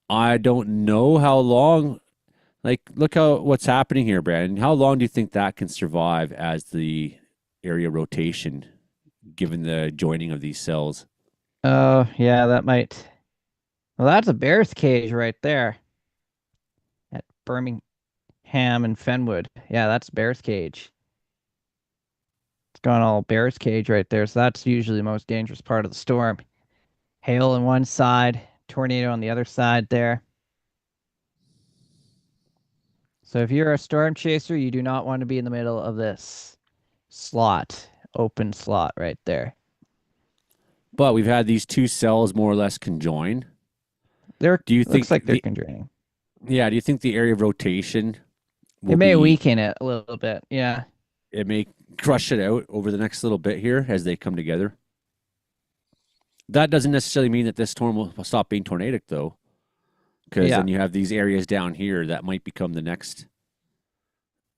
I don't know how long, like, look what's happening here, Brandon. How long do you think that can survive as the area rotation, given the joining of these cells? Oh, yeah, that might. Well, that's a bear's cage right there. At Birmingham and Fenwood. Yeah, that's bear's cage. It's gone all bear's cage right there. So that's usually the most dangerous part of the storm. Hail on one side, tornado on the other side there. So if you're a storm chaser, you do not want to be in the middle of this slot, open slot right there. But we've had these two cells more or less conjoin. Do you think looks like they're conjoining? Yeah. Do you think the area of rotation It may weaken it a little bit. Yeah. It may crush it out over the next little bit here as they come together. That doesn't necessarily mean that this storm will stop being tornadic, though, because then you have these areas down here that might become the next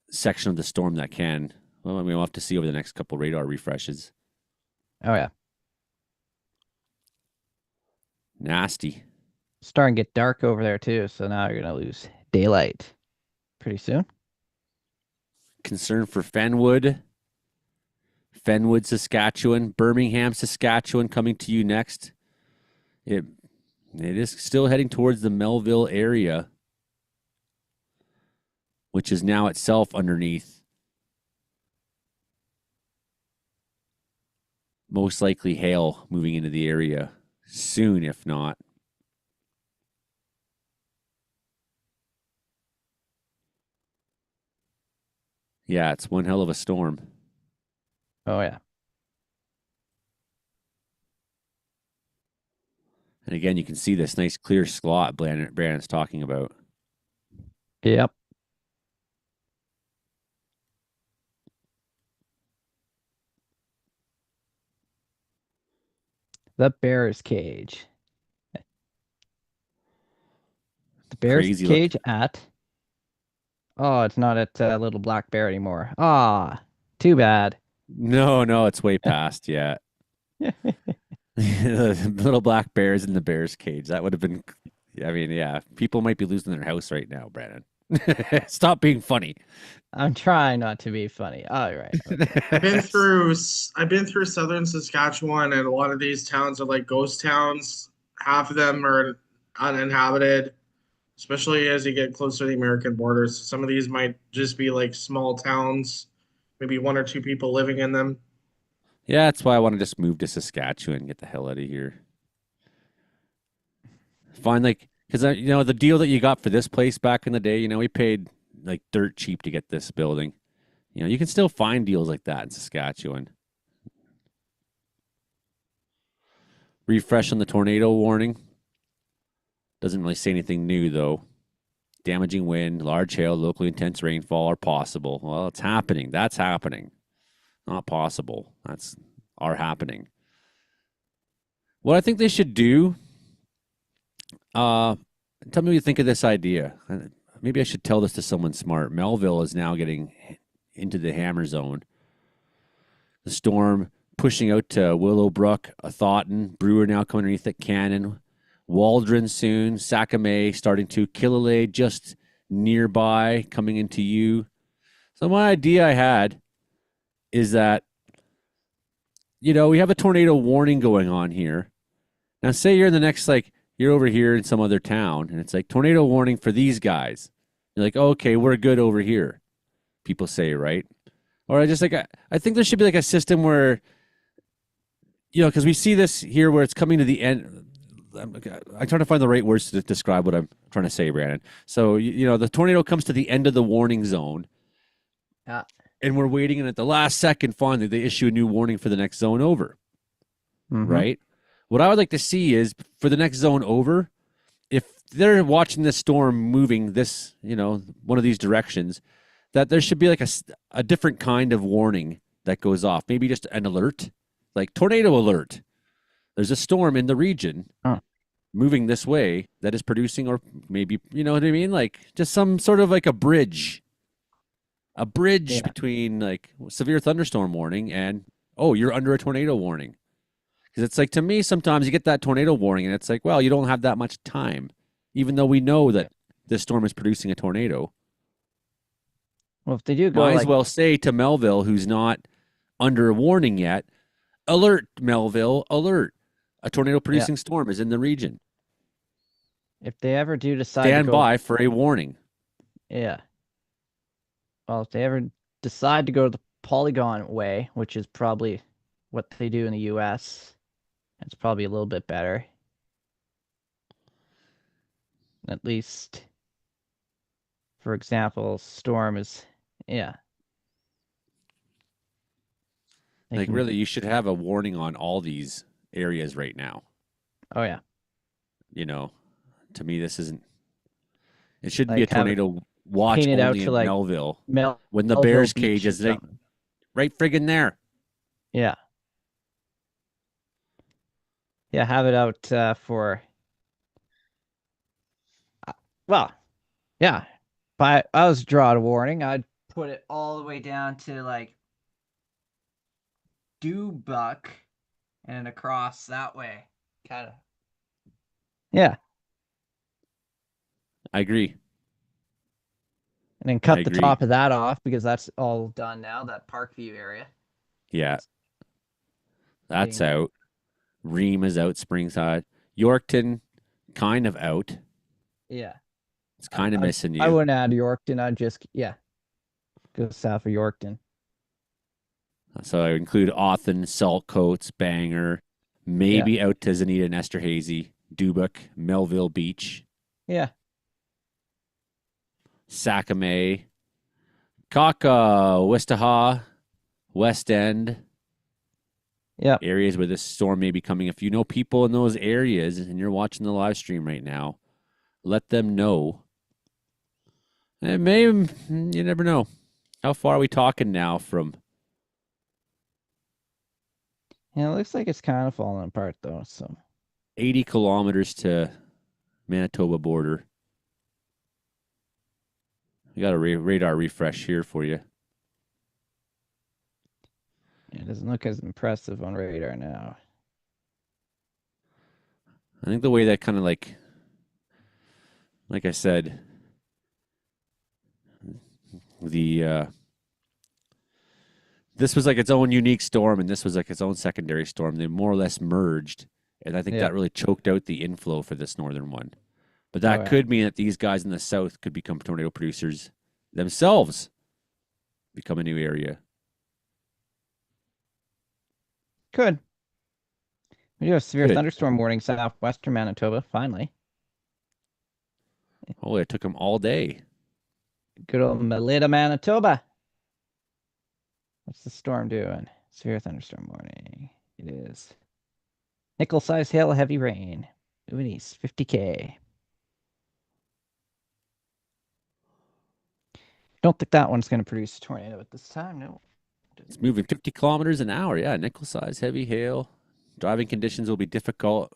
section of the storm that can. Well, I mean, we'll have to see over the next couple radar refreshes. Oh, yeah. Nasty. Starting to get dark over there, too. So now you're going to lose daylight pretty soon. Concern for Fenwood, Saskatchewan, Birmingham, Saskatchewan coming to you next. It is still heading towards the Melville area, which is now itself underneath most likely hail moving into the area soon, if not. Yeah, it's one hell of a storm. Oh yeah. And again, you can see this nice clear slot Brandon's talking about. Yep. The Bears cage. The Bears Crazy cage look. at. Oh, it's not at Little Black Bear anymore. Ah, too bad. No, it's way past. Yeah. The little black bears in the bear's cage. That would have been, I mean, yeah, people might be losing their house right now, Brandon. Stop being funny. I'm trying not to be funny. All right. Okay. I've been through southern Saskatchewan, and a lot of these towns are like ghost towns. Half of them are uninhabited, especially as you get closer to the American borders. Some of these might just be like small towns, maybe one or two people living in them. Yeah, that's why I want to just move to Saskatchewan and get the hell out of here. Find like, because the deal that you got for this place back in the day, we paid like dirt cheap to get this building. You can still find deals like that in Saskatchewan. Refresh on the tornado warning. Doesn't really say anything new though. Damaging wind, large hail, locally intense rainfall are possible. Well, it's happening. That's happening. Not possible. That's happening. What I think they should do, tell me what you think of this idea. Maybe I should tell this to someone smart. Melville is now getting into the hammer zone. The storm pushing out to Willowbrook, Thoughton, Brewer now coming underneath it, Cannon, Waldron soon, Sakamay starting to, Killalay just nearby coming into you. So my idea I had is that, we have a tornado warning going on here. Now, say you're in the next, you're over here in some other town, and it's like, tornado warning for these guys. You're like, okay, we're good over here. People say, right? Or I think there should be a system where, because we see this here where it's coming to the end. I'm trying to find the right words to describe what I'm trying to say, Brandon. So, the tornado comes to the end of the warning zone. And we're waiting, and at the last second, finally, they issue a new warning for the next zone over. Mm-hmm. Right? What I would like to see is, for the next zone over, if they're watching this storm moving this, one of these directions, that there should be a different kind of warning that goes off. Maybe just an alert, like tornado alert. There's a storm in the region moving this way that is producing, or maybe, you know what I mean? Just some sort of a bridge. A bridge between severe thunderstorm warning and, oh, you're under a tornado warning. Because it's to me, sometimes you get that tornado warning and it's well, you don't have that much time, even though we know that this storm is producing a tornado. Well, if they do go, might as well say to Melville, who's not under a warning yet, alert, Melville, alert. A tornado producing storm is in the region. If they ever do decide stand to go, by for a warning. Yeah. Well, if they ever decide to go the Polygon way, which is probably what they do in the U.S., it's probably a little bit better. At least, for example, storm is, Really, you should have a warning on all these areas right now. Oh, yeah. To me, this isn't, it shouldn't be a tornado watch only out in to Melville. When the Bears cage is right friggin' there. Yeah. Yeah, have it out for. Well, yeah. If I was draw a warning, I'd put it all the way down to Dubuck and across that way. Kind of. Yeah. I agree. And then cut the top of that off because that's all done now, that Parkview area. Yeah. That's out. Ream is out, Springside. Yorkton, kind of out. Yeah. It's kind of missing I you. wouldn't add Yorkton. I'd just, go south of Yorkton. So I include Othen, Saltcoats, Bangor, maybe out to Zanita and Esterhazy, Dubuk, Melville Beach, Yeah. Sakamay, Kaka, Wistaha, West End. Yeah. Areas where this storm may be coming. If you know people in those areas and you're watching the live stream right now, let them know. It may, you never know. How far are we talking now from? Yeah, it looks like it's kind of falling apart though. So 80 kilometers to Manitoba border. We got a radar refresh here for you. it doesn't look as impressive on radar now. I think the way that kind of like I said, this was like its own unique storm, and this was like its own secondary storm. They more or less merged, and I think that really choked out the inflow for this northern one. But that could mean that these guys in the south could become tornado producers themselves, become a new area. Could. We do have severe thunderstorm warning southwestern Manitoba, finally. Oh, it took them all day. Good old Melita, Manitoba. What's the storm doing? Severe thunderstorm warning. It is nickel-sized hail, heavy rain. Moving east, 50K. Don't think that one's going to produce a tornado at this time, no. It's moving 50 kilometers an hour. Yeah, nickel size, heavy hail. Driving conditions will be difficult.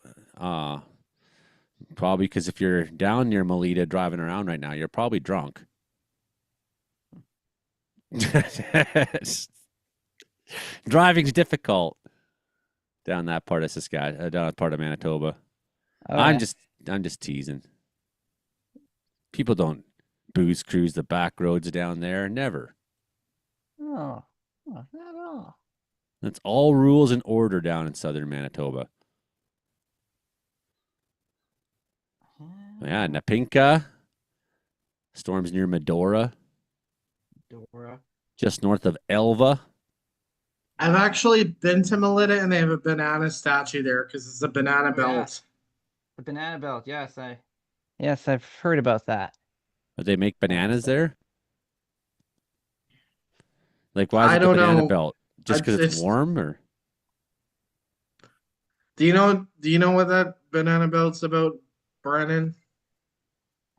Probably because if you're down near Melita driving around right now, you're probably drunk. Driving's difficult down that part of Saskatchewan, down that part of Manitoba. I'm just teasing. People don't booze cruise the back roads down there. Never. Oh, not at all. That's all rules and order down in southern Manitoba. Yeah, Napinka. Storms near Medora. Just north of Elva. I've actually been to Melita, and they have a banana statue there because it's a banana belt. The banana belt, yes, I've heard about that. Do they make bananas there? Like, why is I it the don't banana know. belt? Just because it's warm, or? Do you know what that banana belt's about, Brennan?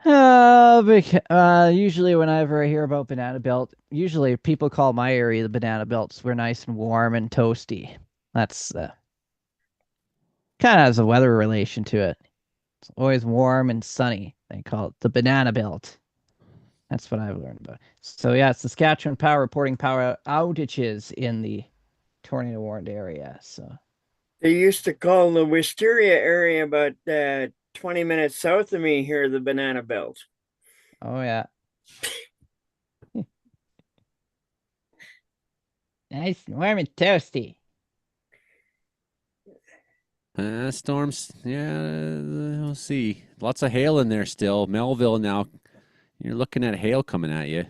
Usually whenever I hear about banana belt, usually people call my area the banana belts. We're nice and warm and toasty. That's kind of has a weather relation to it. It's always warm and sunny. They call it the banana belt. That's what I've learned about. So yeah, Saskatchewan Power reporting power outages in the tornado warned area. So they used to call the Wisteria area about 20 minutes south of me here the banana belt. Oh yeah. Nice and warm and toasty. Storms, yeah, we'll see. Lots of hail in there still. Melville now, you're looking at hail coming at you.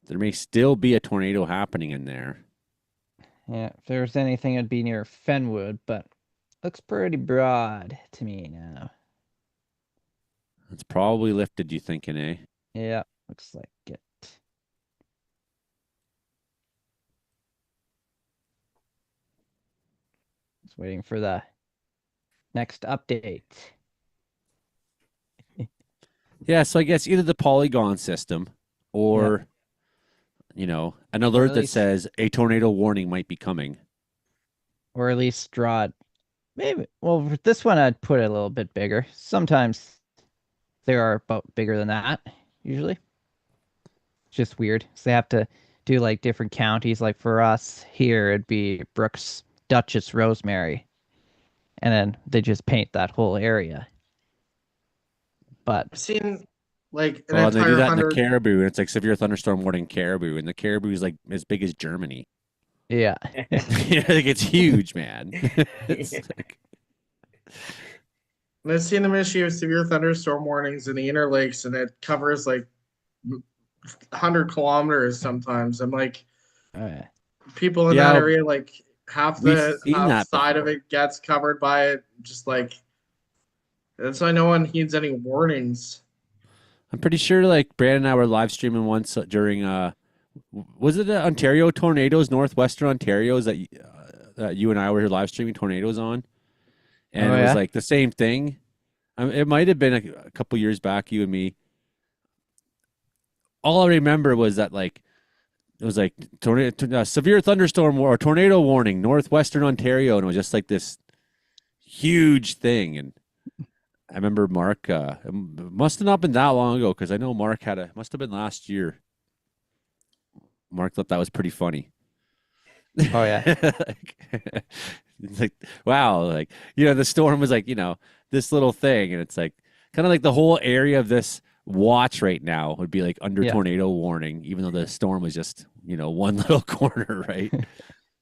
There may still be a tornado happening in there. Yeah, if there's anything, it'd be near Fenwood, but looks pretty broad to me now. It's probably lifted, you thinking, eh? Yeah, looks like it. Just waiting for the next update. Yeah, so I guess either the polygon system or, an alert that says a tornado warning might be coming. Or at least draw it. Maybe. Well, for this one, I'd put it a little bit bigger. Sometimes they are about bigger than that, usually. It's just weird. So they have to do like different counties. Like for us here, it'd be Brooks, Dutchess, Rosemary. And then they just paint that whole area. But I've seen like an they do that 100... in the Caribou. It's like severe thunderstorm warning Caribou, and the Caribou is like as big as Germany. Yeah. Like it's huge, man. It's like... And I've seen them issue severe thunderstorm warnings in the Inner Lakes, and it covers like 100 kilometers sometimes. I'm like, people in that Yeah, area, like half we've the seen that side of before. it gets covered by it. Just like that's why no one heeds any warnings. I'm pretty sure like Brandon and I were live streaming once during was it Ontario tornadoes, northwestern Ontario's that you and I were live streaming tornadoes on, and Oh it was yeah. like the same thing. It might have been a couple years back, you and me. All I remember was that like it was like severe thunderstorm or tornado warning, northwestern Ontario, and it was just like this huge thing. And I remember Mark. It must have not been that long ago because I know Mark must have been last year. Mark thought that was pretty funny. Oh yeah. Like wow, like the storm was like this little thing, and it's like kind of like the whole area of this watch right now would be like under Yeah. tornado warning, even though the storm was just one little corner, right?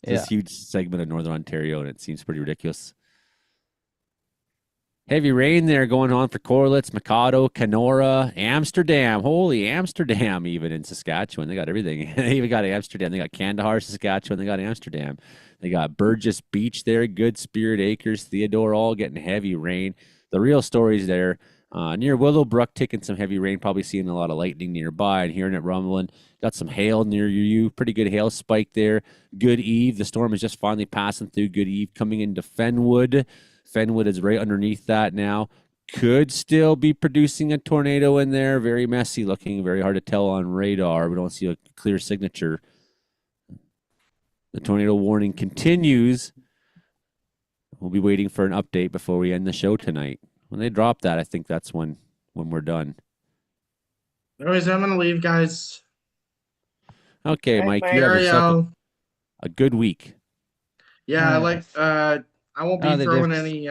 This huge segment of northern Ontario, and it seems pretty ridiculous. Heavy rain there going on for Corlitz, Mikado, Kenora, Amsterdam. Holy Amsterdam, even in Saskatchewan. They got everything. They even got Amsterdam. They got Kandahar, Saskatchewan. They got Amsterdam. They got Burgess Beach there, Good Spirit Acres, Theodore, all getting heavy rain. The real stories there. Near Willowbrook, taking some heavy rain, probably seeing a lot of lightning nearby and hearing it rumbling. Got some hail near you. Pretty good hail spike there. Good Eve. The storm is just finally passing through Good Eve, coming into Fenwood. Fenwood is right underneath that now. Could still be producing a tornado in there. Very messy looking, very hard to tell on radar. We don't see a clear signature. The tornado warning continues. We'll be waiting for an update before we end the show tonight. When they drop that, I think that's when we're done. Anyways, I'm gonna leave, guys. Okay, Mike, you have Gary, yourself a good week. Yeah, I won't be they throwing did. any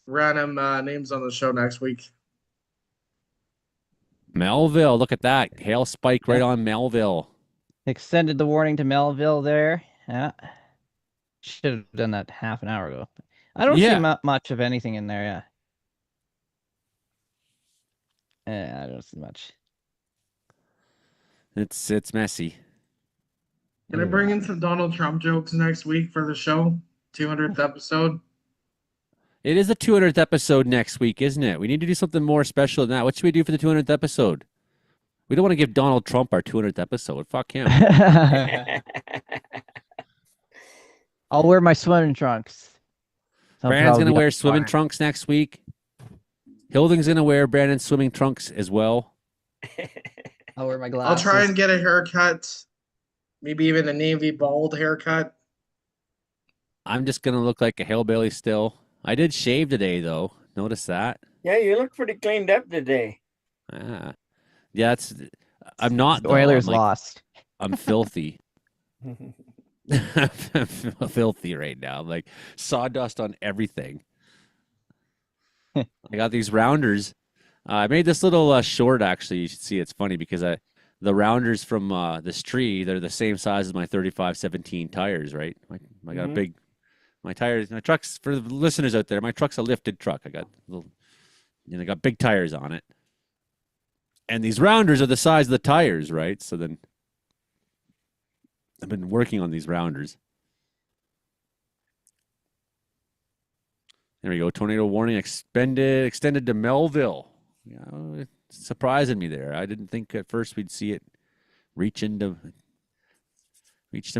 random names on the show next week. Melville, look at that. Hail spike right on Melville. Extended the warning to Melville there. Yeah. Should have done that half an hour ago. I don't see much of anything in there, I don't see much. It's messy. Can I bring in some Donald Trump jokes next week for the show? 200th episode? It is the 200th episode next week, isn't it? We need to do something more special than that. What should we do for the 200th episode? We don't want to give Donald Trump our 200th episode. Fuck him. I'll wear my swimming trunks. Brandon's going to wear swimming trunks next week. Hilding's going to wear Brandon's swimming trunks as well. I'll wear my glasses. I'll try and get a haircut. Maybe even a navy bald haircut. I'm just going to look like a hillbilly still. I did shave today, though. Notice that? Yeah, you look pretty cleaned up today. Yeah, I'm not. The Oilers lost. I'm filthy. I'm filthy right now. I'm like sawdust on everything. I got these rounders. I made this little short, actually. You should see it's funny because the rounders from this tree, they're the same size as my 3517 tires, right? I got a big, my tires, my truck's, for the listeners out there, my truck's a lifted truck. I got I got big tires on it. And these rounders are the size of the tires, right? So then I've been working on these rounders. There we go. Tornado warning extended to Melville. Yeah, it's surprising me there. I didn't think at first we'd see it reach to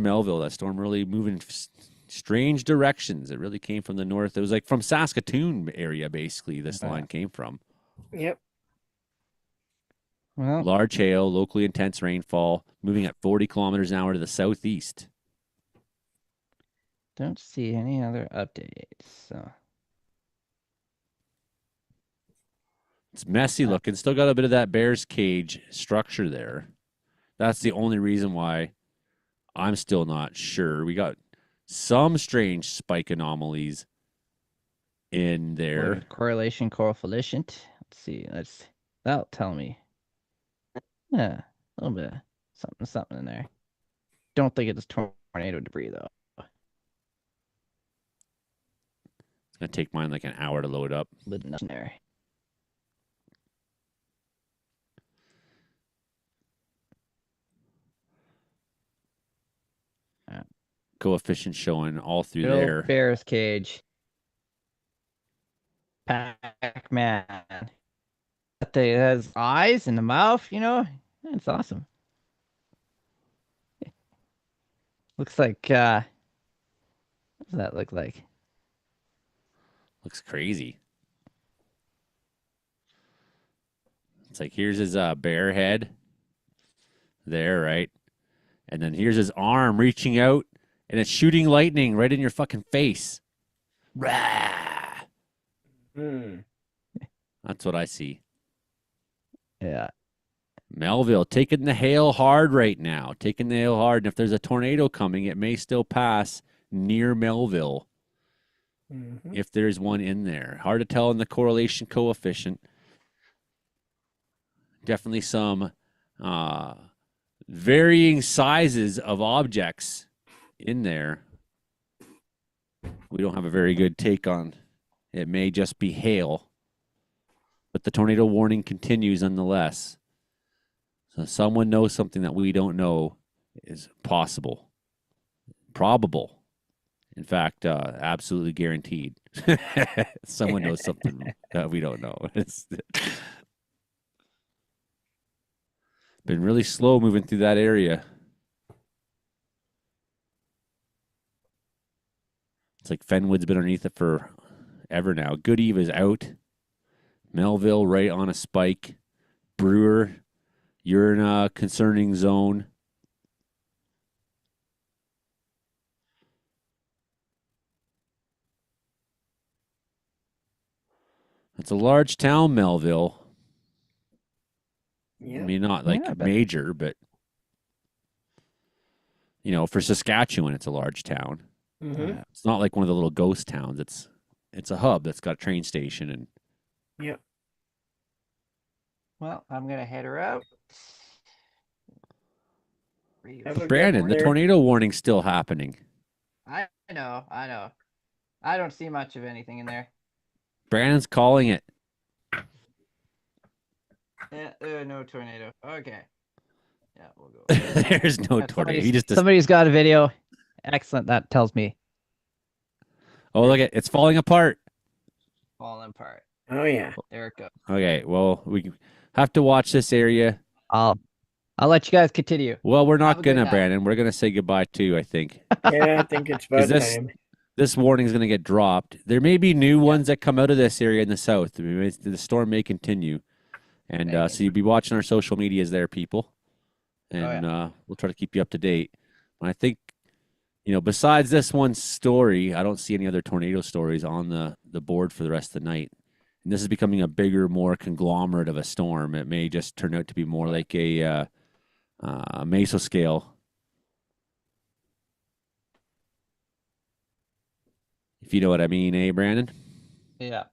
Melville. That storm really moving strange directions. It really came from the north. It was like from Saskatoon area, basically, this line came from. Yep. Well, large hail, locally intense rainfall, moving at 40 kilometers an hour to the southeast. Don't see any other updates. So it's messy looking. Still got a bit of that bear's cage structure there. That's the only reason why I'm still not sure. We got some strange spike anomalies in there. Correlation coefficient. Let's see. That'll tell me. Yeah, a little bit of something in there. Don't think it's tornado debris though. gonna take mine like an hour to load up. There. Coefficient showing all through Little there. bear's cage. Pac-Man. It has eyes in the mouth, you know? It's awesome. Looks like, what does that look like? Looks crazy. It's like, here's his bear head. There, right? And then here's his arm reaching out, and it's shooting lightning right in your fucking face. Rah! That's what I see. Yeah. Melville taking the hail hard right now. Taking the hail hard. And if there's a tornado coming, it may still pass near Melville. If there's one in there. Hard to tell in the correlation coefficient. Definitely some varying sizes of objects in there. We don't have a very good take on it. May just be hail. But the tornado warning continues nonetheless. So someone knows something that we don't know is possible. Probable. In fact, absolutely guaranteed. Someone knows something that we don't know. It's been really slow moving through that area. It's like Fenwood's been underneath it for ever now. Good Eve is out. Melville right on a spike. Brewer, you're in a concerning zone. It's a large town, Melville. Yeah. I mean, not like major, but you know, for Saskatchewan, it's a large town. It's not like one of the little ghost towns. It's a hub that's got a train station and. Yep. Well, I'm gonna head her out. Brandon, the tornado warning's still happening. I know. I don't see much of anything in there. Brandon's calling it. Yeah, no tornado. Okay. Yeah, we'll go. There's no tornado. Somebody's got a video. Excellent. That tells me. Oh, look it's falling apart. Falling apart. Oh yeah. There it goes. Okay, well, we have to watch this area. I'll let you guys continue. Well, we're not gonna, Brandon. We're gonna say goodbye too, I think. Yeah, I think it's about time. This warning is gonna get dropped. There may be new ones that come out of this area in the south. The storm may continue. And so you'll be watching our social medias there, people. And we'll try to keep you up to date. And I think, you know, besides this one story, I don't see any other tornado stories on the board for the rest of the night. And this is becoming a bigger, more conglomerate of a storm. It may just turn out to be more like a mesoscale. If you know what I mean, eh, Brandon? Yeah.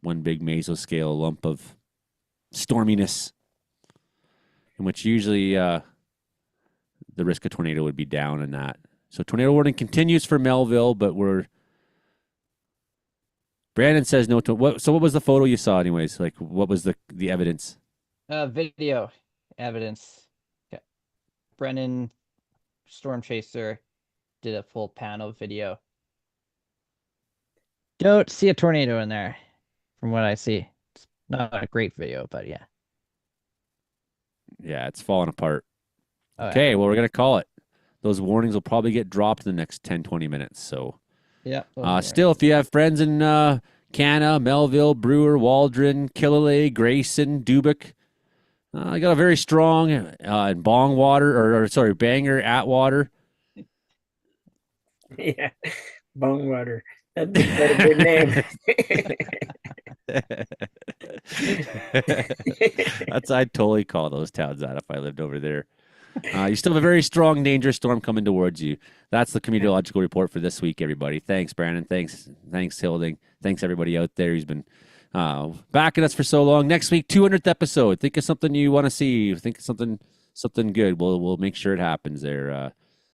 One big mesoscale lump of storminess, in which usually the risk of tornado would be down in that. So tornado warning continues for Melville, but Brandon says no. So what was the photo you saw, anyways? Like, what was the evidence? Video evidence. Okay. Brennan, Storm Chaser, did a full panel video. Don't see a tornado in there, from what I see. It's not a great video, but yeah. Yeah, it's falling apart. Oh, okay, well, we're going to call it. Those warnings will probably get dropped in the next 10, 20 minutes. So, yeah. Still, if you have friends in Canna, Melville, Brewer, Waldron, Killalay, Grayson, Dubik, I got a very strong Banger, Atwater. Yeah, Bongwater. That'd be quite a good name. I'd totally call those towns that if I lived over there. You still have a very strong, dangerous storm coming towards you. That's the Comedeorological report for this week, everybody. Thanks, Brandon. Thanks, Hilding. Thanks, everybody out there who's been backing us for so long. Next week, 200th episode. Think of something you want to see. Think of something good. We'll make sure it happens there.